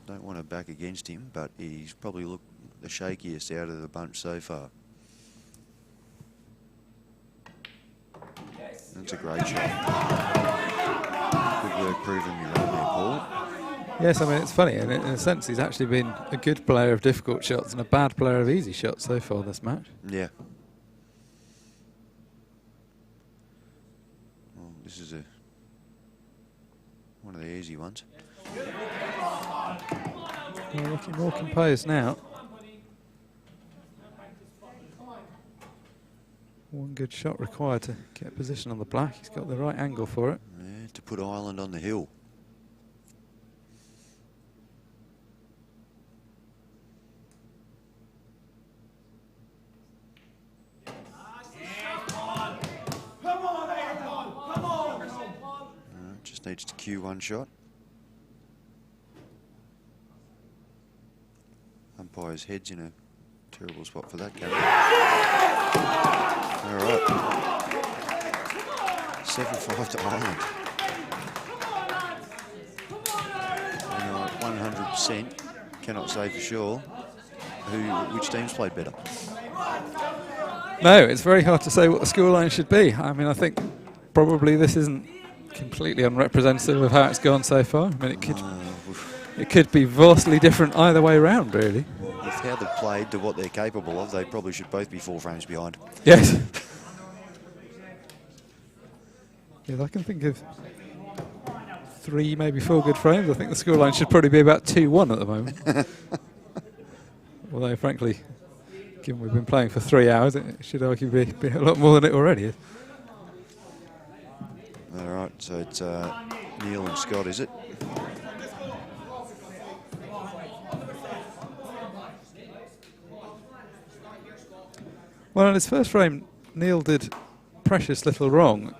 don't want to back against him, but he's probably looked the shakiest out of the bunch so far. That's a great shot. Good work proving me wrong there, Paul. Yes, I mean, it's funny, and in a sense he's actually been a good player of difficult shots and a bad player of easy shots so far this match. Yeah. Well, this is one of the easy ones. Well, looking more composed now. One good shot required to get position on the black. He's got the right angle for it. Yeah, to put Ireland on the hill. Just needs to cue one shot. Umpire's head's in a terrible spot for that camera. All right. 7-5 to Ireland. And 100% cannot say for sure which team's played better. No, it's very hard to say what the scoreline should be. I mean, I think probably this isn't completely unrepresentative of how it's gone so far. I mean, it could be vastly different either way around, really. With how they've played to what they're capable of, they probably should both be 4 frames behind. Yes. Yes, I can think of 3, maybe 4 good frames. I think the scoreline should probably be about 2-1 at the moment. Although, frankly, given we've been playing for 3 hours, it should arguably be a lot more than it already is. All right, so it's Neil and Scott, is it? Well, in his first frame, Neil did precious little wrong.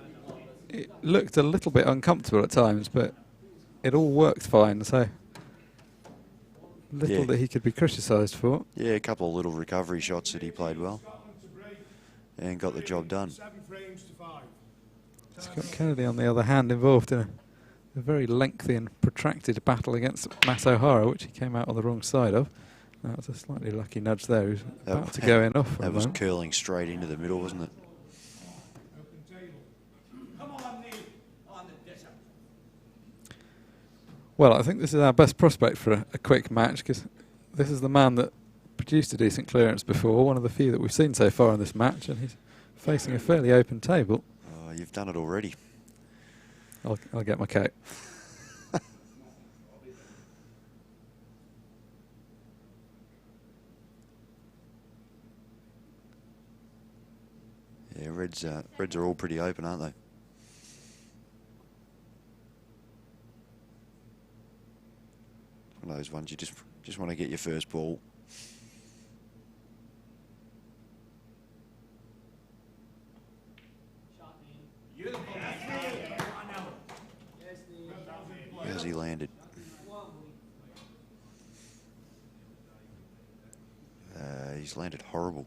It looked a little bit uncomfortable at times, but it all worked fine, so little that he could be criticised for. Yeah, a couple of little recovery shots that he played well and got the job done. 7 frames to 5. Scott Kennedy, on the other hand, involved in a very lengthy and protracted battle against Matt O'Hara, which he came out on the wrong side of. That was a slightly lucky nudge there. He was about to go in off for a That was moment. curling straight into the middle, wasn't it? Open table. Come on, Neil. On the desert. Well, I think this is our best prospect for a quick match, because this is the man that produced a decent clearance before, one of the few that we've seen so far in this match, and he's facing a fairly open table. Oh, you've done it already. I'll get my coat. Yeah, Reds are all pretty open, aren't they? One of those ones you just want to get your first ball. How's he landed? He's landed horrible.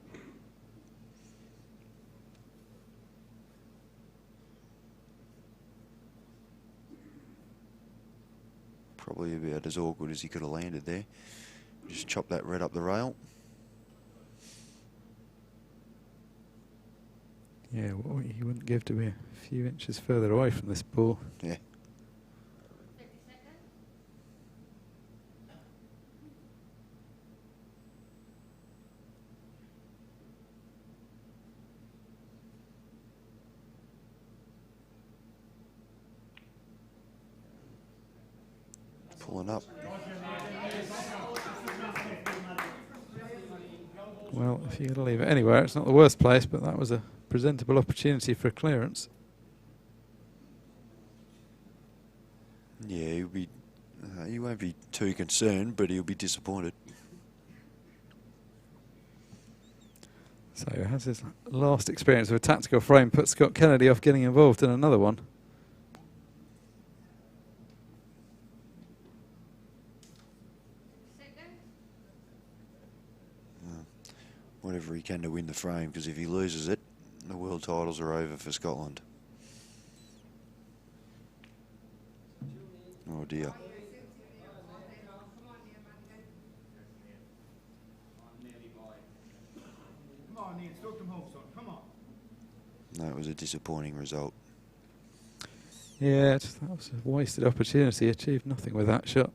Probably about as awkward as he could have landed there. Just chop that red up the rail. Yeah, what you wouldn't give to be a few inches further away from this ball. Yeah. Pulling up. Well, if you're going to leave it anywhere, it's not the worst place, but that was a presentable opportunity for a clearance. Yeah, he won't be too concerned, but he'll be disappointed. So has his last experience of a tactical frame put Scott Kennedy off getting involved in another one? Whatever he can to win the frame, because if he loses it, the world titles are over for Scotland. Oh dear. Come on, Ian, stroke them home, son. Come on. That was a disappointing result. Yeah, that was a wasted opportunity. Achieved nothing with that shot.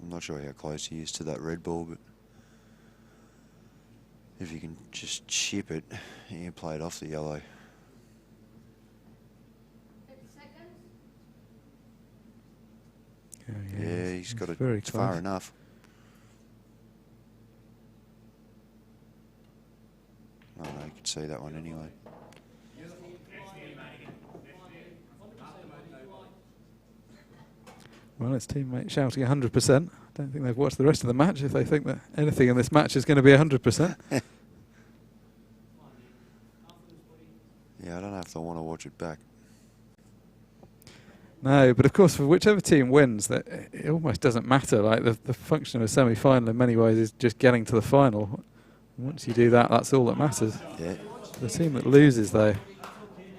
I'm not sure how close he is to that red ball, but if you can just chip it, he can play it off the yellow. 50 seconds. Oh, Yeah, he's got it very far close. enough. Oh no, you can see that one anyway. Well, his teammate shouting 100%. I don't think they've watched the rest of the match if they think that anything in this match is going to be 100%. Yeah, I don't know if I want to watch it back. No, but of course, for whichever team wins, that it almost doesn't matter. Like the function of a semi-final in many ways is just getting to the final. Once you do that, that's all that matters. Yeah. The team that loses, though,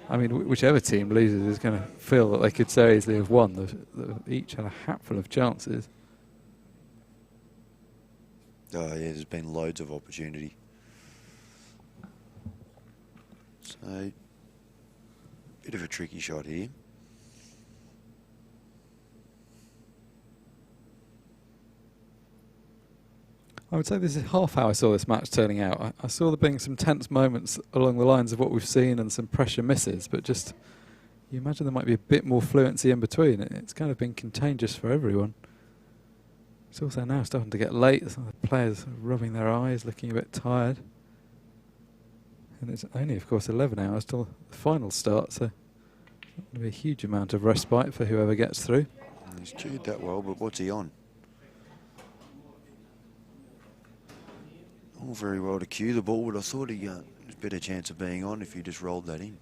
I mean, whichever team loses is going to feel that they could so easily have won. They each had a hatful of chances. Oh yeah, there's been loads of opportunity. So, bit of a tricky shot here. I would say this is half how I saw this match turning out. I saw there being some tense moments along the lines of what we've seen and some pressure misses, but just, you imagine there might be a bit more fluency in between. It's kind of been contagious for everyone. It's also now starting to get late. Some of the players are rubbing their eyes, looking a bit tired. And it's only, of course, 11 hours till the final starts, so it's not going to be a huge amount of respite for whoever gets through. He's cued that well, but what's he on? All very well to cue the ball, but I thought he had a better chance of being on if you just rolled that in.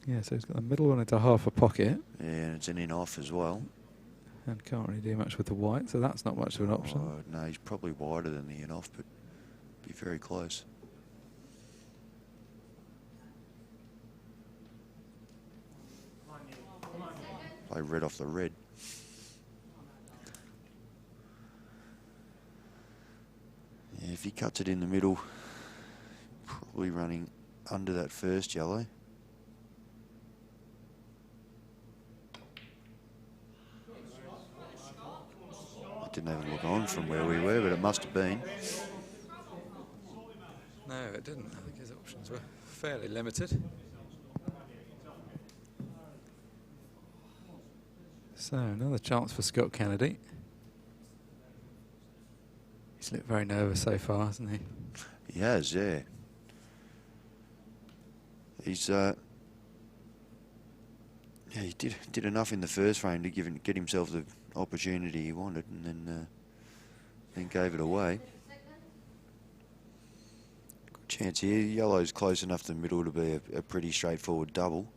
Yeah, so he's got the middle one into half a pocket. Yeah, and it's an in off as well. And can't really do much with the white, so that's not much of an option. Oh, no, he's probably wider than the in off, but be very close. Play red off the red. Yeah, if he cuts it in the middle, probably running under that first yellow. I didn't have a look on from where we were, but it must have been. No, it didn't. I think his options were fairly limited. So, another chance for Scott Kennedy. He's looked very nervous so far, hasn't he? He has, yeah. He's yeah, he did enough in the first frame to get himself the opportunity he wanted, and then gave it away. Good chance here. Yellow's close enough to the middle to be a pretty straightforward double.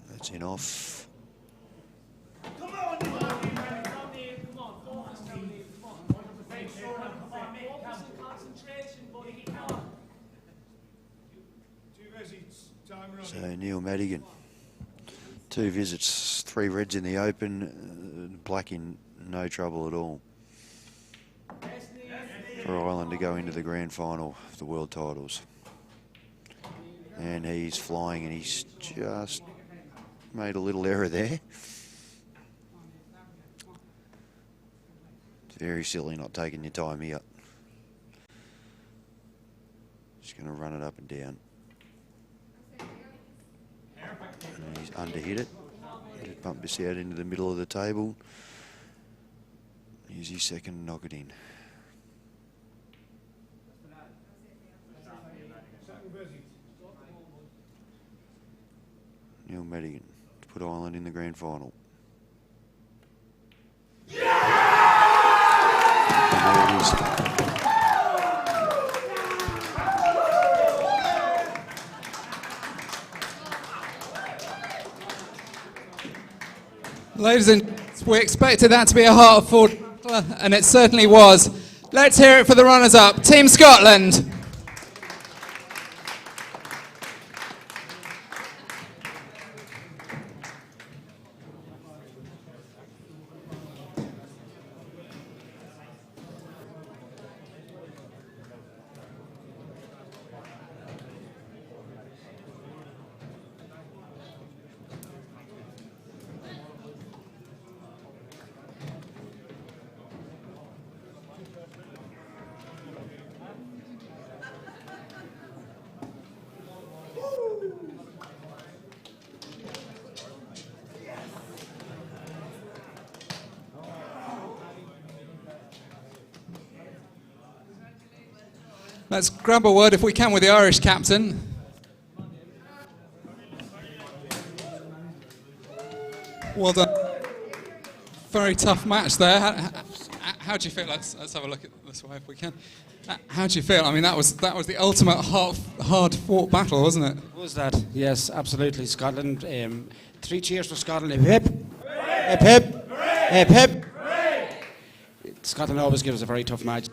That's in off. So Neil Madigan, 2 visits, 3 reds in the open, black in no trouble at all. For Ireland to go into the grand final of the world titles. And he's flying, and he's just made a little error there. It's very silly not taking your time here. Just going to run it up and down. And he's underhit it. Just bump this out into the middle of the table. Here's his second, knock it in. Neil Madigan to put Ireland in the grand final. And there it is. Ladies and gentlemen, we expected that to be a hard-fought, and it certainly was. Let's hear it for the runners-up, Team Scotland. Let's grab a word, if we can, with the Irish captain. Well done. Very tough match there. How do you feel? Let's have a look at this way if we can. How do you feel? I mean, that was the ultimate hard-fought battle, wasn't it? Was that? Yes, absolutely. Scotland. 3 cheers for Scotland. Hip hip. Hip hip. Hip hip. Scotland always gives us a very tough match.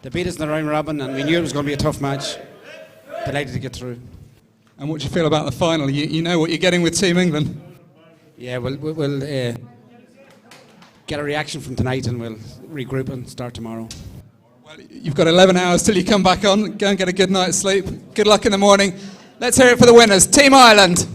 They beat us in the round robin, and we knew it was going to be a tough match. Delighted to get through. And what do you feel about the final? You know what you're getting with Team England. Yeah, we'll get a reaction from tonight, and we'll regroup and start tomorrow. Well, you've got 11 hours till you come back on. Go and get a good night's sleep. Good luck in the morning. Let's hear it for the winners. Team Ireland.